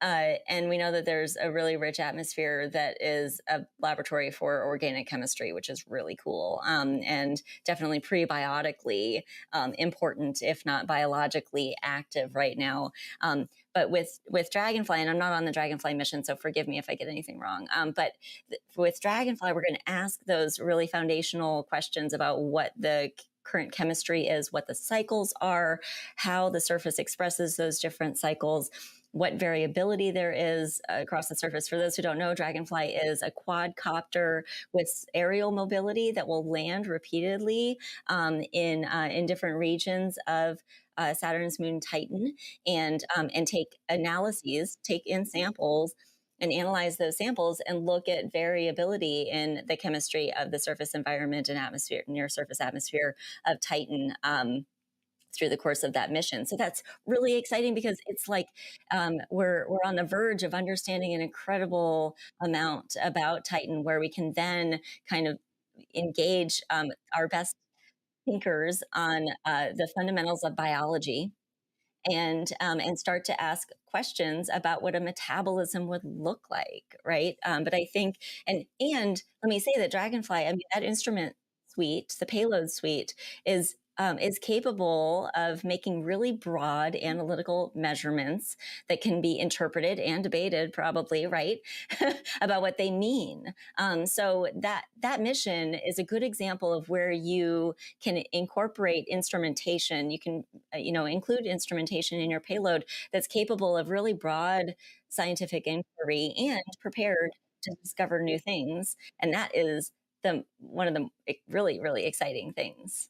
And we know that there's a really rich atmosphere that is a laboratory for organic chemistry, which is really cool. And definitely prebiotically important, if not biologically active right now. But with Dragonfly, and I'm not on the Dragonfly mission, so forgive me if I get anything wrong. But with Dragonfly, we're going to ask those really foundational questions about what the current chemistry is, what the cycles are, how the surface expresses those different cycles, what variability there is across the surface. For those who don't know, Dragonfly is a quadcopter with aerial mobility that will land repeatedly in different regions of Saturn's moon Titan, and take in samples and analyze those samples and look at variability in the chemistry of the surface environment and atmosphere, near surface atmosphere of Titan through the course of that mission. So that's really exciting because it's like we're on the verge of understanding an incredible amount about Titan, where we can then kind of engage our best thinkers on the fundamentals of biology and start to ask questions about what a metabolism would look like, right? But I think, and let me say that Dragonfly, I mean, that instrument suite, the payload suite, is is capable of making really broad analytical measurements that can be interpreted and debated, probably, right, about what they mean. So that mission is a good example of where you can incorporate instrumentation. You can, include instrumentation in your payload that's capable of really broad scientific inquiry and prepared to discover new things. And that is one of the really, really exciting things.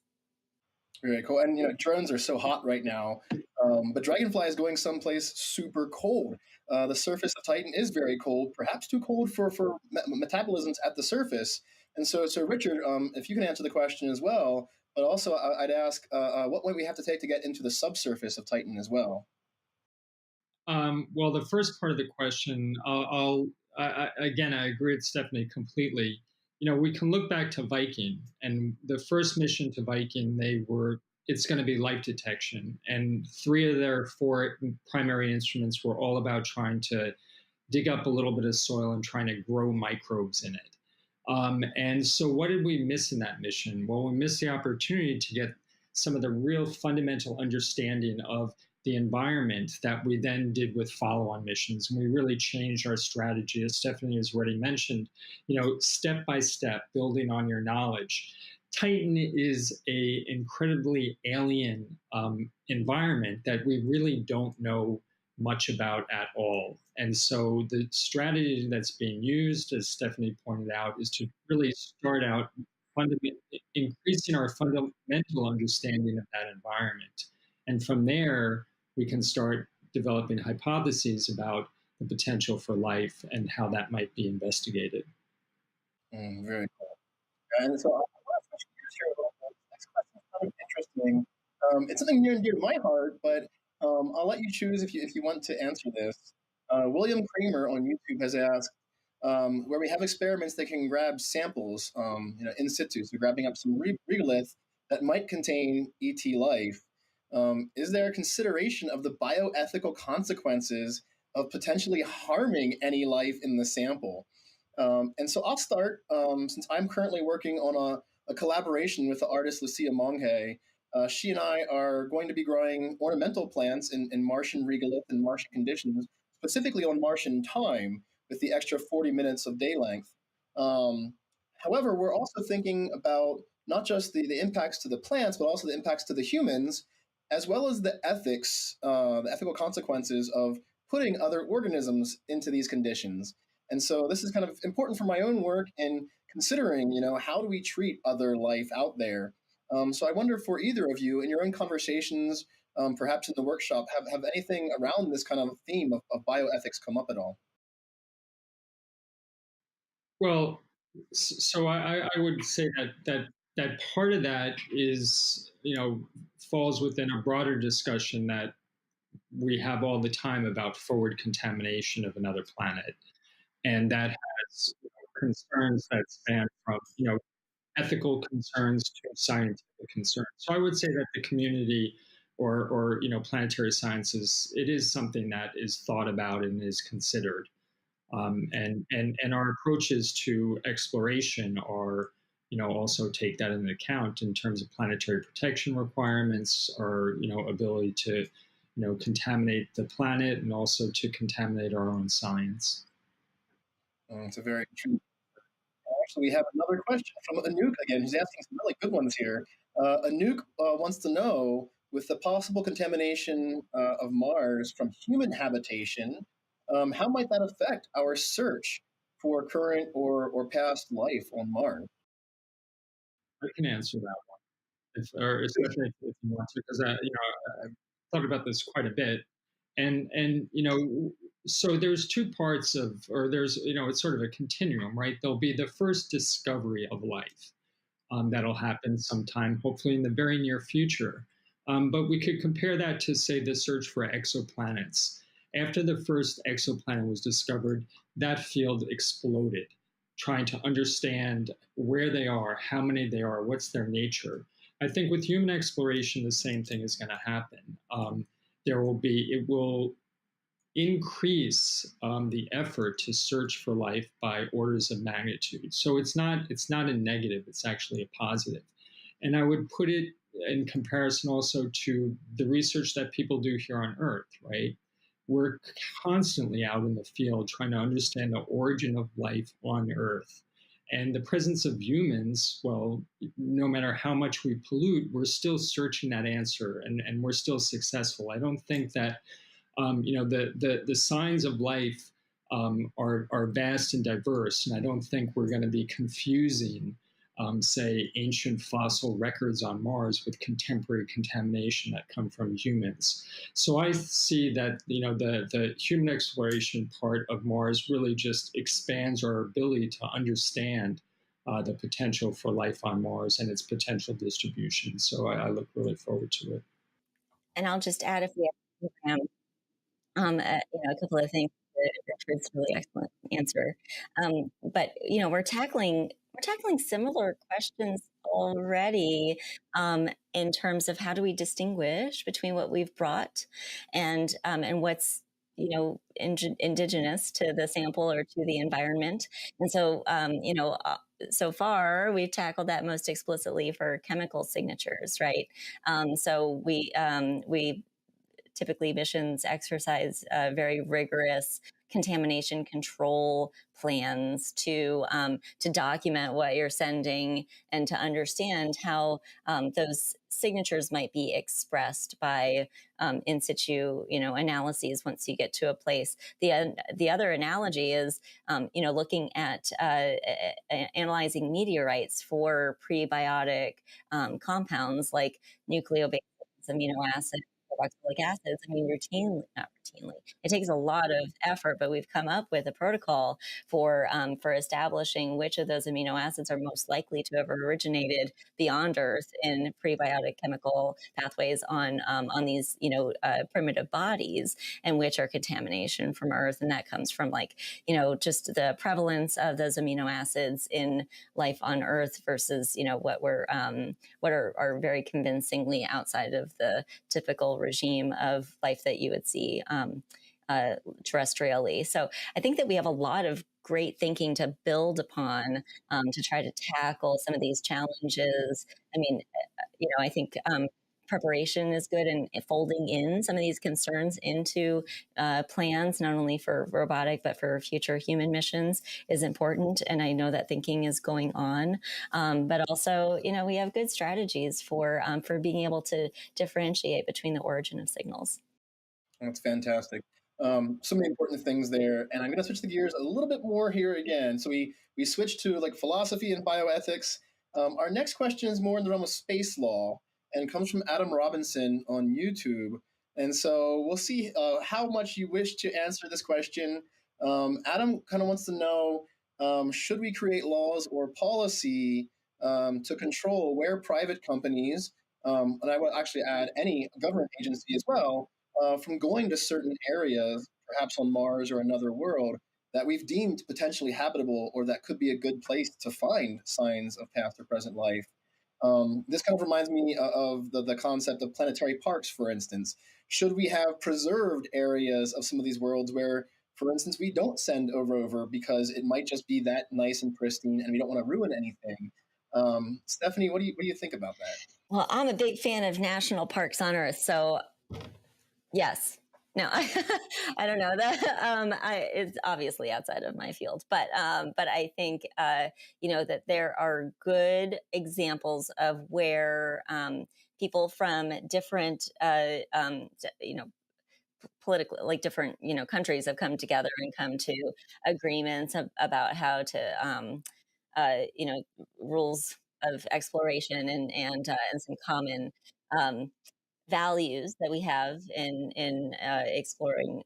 Very cool. And drones are so hot right now, but Dragonfly is going someplace super cold. The surface of Titan is very cold, perhaps too cold for metabolisms at the surface. And so Richard, if you can answer the question as well, but also I'd ask, what might we have to take to get into the subsurface of Titan as well? Well, the first part of the question, again, I agree with Stephanie completely. We can look back to Viking, and the first mission to Viking, it's going to be life detection. And 3 of their 4 primary instruments were all about trying to dig up a little bit of soil and trying to grow microbes in it. And so what did we miss in that mission? Well, we missed the opportunity to get some of the real fundamental understanding of the environment that we then did with follow-on missions. And we really changed our strategy, as Stephanie has already mentioned, step by step, building on your knowledge. Titan is an incredibly alien environment that we really don't know much about at all. And so the strategy that's being used, as Stephanie pointed out, is to really start out increasing our fundamental understanding of that environment. And from there, we can start developing hypotheses about the potential for life and how that might be investigated. Very cool. And so I want to switch gears here a little bit. Next question is kind of interesting. It's something near and dear to my heart, but I'll let you choose if you want to answer this. William Kramer on YouTube has asked, where we have experiments that can grab samples in situ, so grabbing up some regolith that might contain ET life. Is there a consideration of the bioethical consequences of potentially harming any life in the sample? And so I'll start, since I'm currently working on a collaboration with the artist Lucia Monghe. She and I are going to be growing ornamental plants in Martian regolith and Martian conditions, specifically on Martian time, with the extra 40 minutes of day length. However, we're also thinking about not just the impacts to the plants, but also the impacts to the humans, as well as the ethical consequences of putting other organisms into these conditions. And so this is kind of important for my own work in considering, how do we treat other life out there? So I wonder for either of you, in your own conversations, perhaps in the workshop, have anything around this kind of theme of bioethics come up at all? Well, so I would say that part of that is, falls within a broader discussion that we have all the time about forward contamination of another planet. And that has concerns that span from, ethical concerns to scientific concerns. So I would say that the community or planetary sciences, it is something that is thought about and is considered. And our approaches to exploration are, also take that into account in terms of planetary protection requirements, or, ability to, contaminate the planet and also to contaminate our own science. It's a very true. Actually, we have another question from Anouk again, who's asking some really good ones here. Anouk wants to know, with the possible contamination of Mars from human habitation, how might that affect our search for current or past life on Mars? I can answer that one, especially if you want to, because I've thought about this quite a bit, and so there's 2 parts there's it's sort of a continuum, right? There'll be the first discovery of life that'll happen sometime, hopefully in the very near future, but we could compare that to, say, the search for exoplanets. After the first exoplanet was discovered, that field exploded, trying to understand where they are, how many they are, what's their nature. I think with human exploration, the same thing is going to happen. It will increase the effort to search for life by orders of magnitude. So it's not a negative; it's actually a positive. And I would put it in comparison also to the research that people do here on Earth, right? We're constantly out in the field trying to understand the origin of life on Earth. And the presence of humans, well, no matter how much we pollute, we're still searching that answer, and we're still successful. I don't think that, the signs of life are vast and diverse, and I don't think we're going to be confusing, say, ancient fossil records on Mars with contemporary contamination that come from humans. So I see that the human exploration part of Mars really just expands our ability to understand the potential for life on Mars and its potential distribution. So I look really forward to it. And I'll just add, if we have a program, a couple of things. Richard's really excellent answer. But we're tackling similar questions already, in terms of how do we distinguish between what we've brought and what's indigenous to the sample or to the environment. And so so far we've tackled that most explicitly for chemical signatures, right? So we typically missions exercise very rigorous contamination control plans to document what you're sending and to understand how those signatures might be expressed by in situ analyses once you get to a place. The other analogy is looking at analyzing meteorites for prebiotic compounds like nucleobases, amino acids, carboxylic acids. I mean, not routinely. It takes a lot of effort, but we've come up with a protocol for establishing which of those amino acids are most likely to have originated beyond Earth in prebiotic chemical pathways on these primitive bodies, and which are contamination from Earth, and that comes from just the prevalence of those amino acids in life on Earth versus what are very convincingly outside of the typical regime of life that you would see terrestrially. So I think that we have a lot of great thinking to build upon to try to tackle some of these challenges. I mean, I think preparation is good, and folding in some of these concerns into plans, not only for robotic, but for future human missions, is important. And I know that thinking is going on. But also, we have good strategies for being able to differentiate between the origin of signals. That's fantastic. So many important things there. And I'm going to switch the gears a little bit more here again. So we switched to philosophy and bioethics. Our next question is more in the realm of space law, and comes from Adam Robinson on YouTube. And so we'll see how much you wish to answer this question. Adam kind of wants to know, should we create laws or policy to control where private companies, and I would actually add any government agency as well, from going to certain areas, perhaps on Mars or another world, that we've deemed potentially habitable, or that could be a good place to find signs of past or present life. This kind of reminds me of the concept of planetary parks, for instance. Should we have preserved areas of some of these worlds where, for instance, we don't send a rover because it might just be that nice and pristine and we don't want to ruin anything? Stephanie, what do you think about that? Well, I'm a big fan of national parks on Earth, so yes. No, I don't know that. It's obviously outside of my field, but I think that there are good examples of where people from different political, different countries have come together and come to agreements about how to rules of exploration and some common values that we have in exploring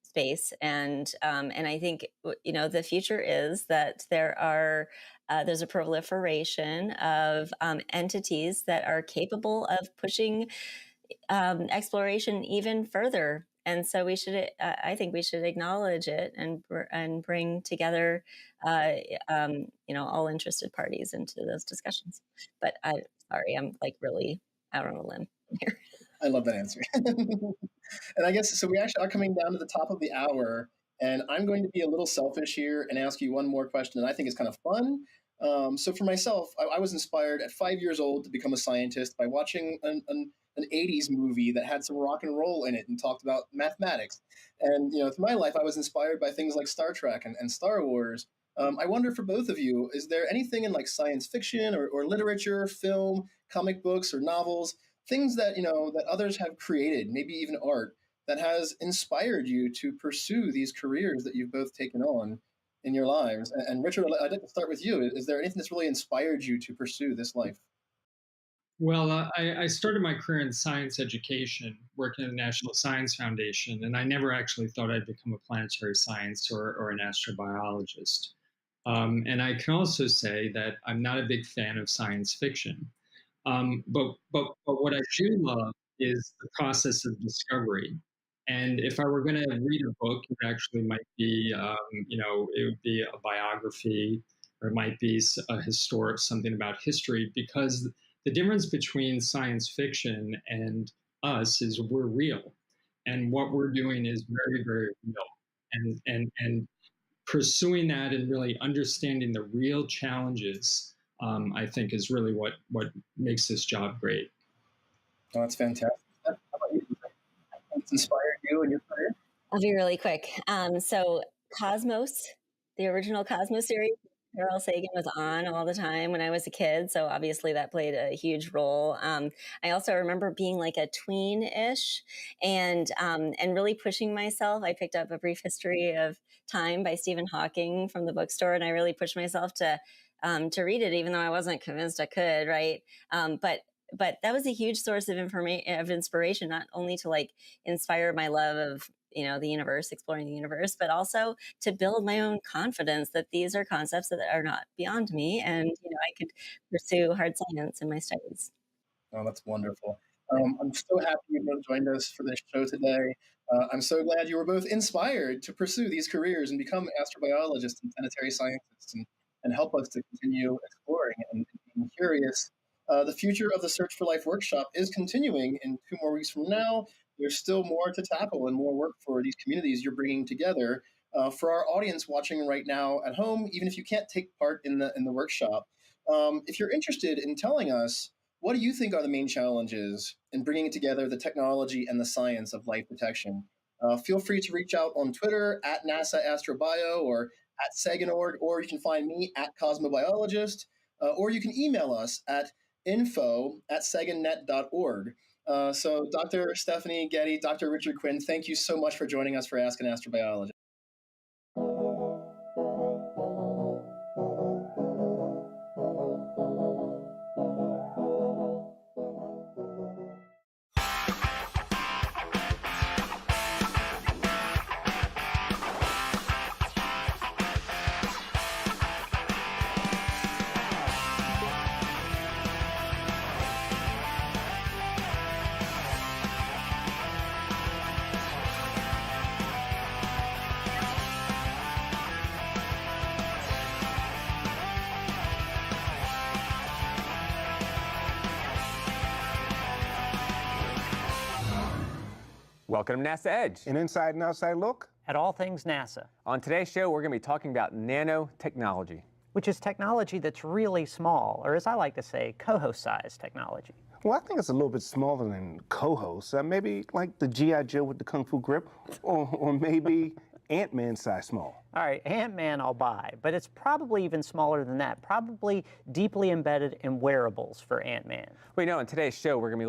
space, and I think the future is that there's a proliferation of entities that are capable of pushing exploration even further, and so I think we should acknowledge it and bring together all interested parties into those discussions. But I'm really out on a limb here. I love that answer. And I guess, so we actually are coming down to the top of the hour, and I'm going to be a little selfish here and ask you one more question that I think is kind of fun. So for myself, I was inspired at 5 years old to become a scientist by watching an 80s movie that had some rock and roll in it and talked about mathematics. And, through my life, I was inspired by things like Star Trek and Star Wars. I wonder for both of you, is there anything in like science fiction or literature, film, comic books or novels, things that, that others have created, maybe even art, that has inspired you to pursue these careers that you've both taken on in your lives? And Richard, I'd like to start with you. Is there anything that's really inspired you to pursue this life? Well, I started my career in science education, working at the National Science Foundation, and I never actually thought I'd become a planetary science or an astrobiologist. And I can also say that I'm not a big fan of science fiction. But what I do love is the process of discovery. And if I were going to read a book, it actually might be, it would be a biography, or it might be something about history, because the difference between science fiction and us is we're real. And what we're doing is very, very real. And pursuing that and really understanding the real challenges, I think, is really what makes this job great. Oh, that's fantastic. How about you? What's inspired you in your career? I'll be really quick. So Cosmos, the original Cosmos series, Carl Sagan was on all the time when I was a kid, so obviously that played a huge role. I also remember being like a tween-ish and really pushing myself. I picked up A Brief History of Time by Stephen Hawking from the bookstore, and I really pushed myself to read it, even though I wasn't convinced I could, right? But that was a huge source of inspiration, not only to like inspire my love of the universe, exploring the universe, but also to build my own confidence that these are concepts that are not beyond me, and I could pursue hard science in my studies. Oh, that's wonderful. I'm so happy you both joined us for this show today. I'm so glad you were both inspired to pursue these careers and become astrobiologists and planetary scientists, and help us to continue exploring and being curious. The Future of the Search for Life workshop is continuing in 2 more weeks from now. There's still more to tackle and more work for these communities you're bringing together. For our audience watching right now at home, even if you can't take part in the workshop, if you're interested in telling us, what do you think are the main challenges in bringing together the technology and the science of life detection? Feel free to reach out on Twitter at NASA Astrobio or at Sagan.org, or you can find me at Cosmobiologist, or you can email us at info@sagannet.org. So Dr. Stephanie Getty, Dr. Richard Quinn, thank you so much for joining us for Ask an Astrobiologist. Welcome to NASA Edge. An inside and outside look at all things NASA. On today's show, we're going to be talking about nanotechnology, which is technology that's really small, or as I like to say, co-host-sized technology. Well, I think it's a little bit smaller than co-host. Maybe like the G.I. Joe with the Kung Fu grip, or maybe Ant-Man size small. All right, Ant-Man I'll buy, but it's probably even smaller than that, probably deeply embedded in wearables for Ant-Man. Well, in today's show, we're going to be looking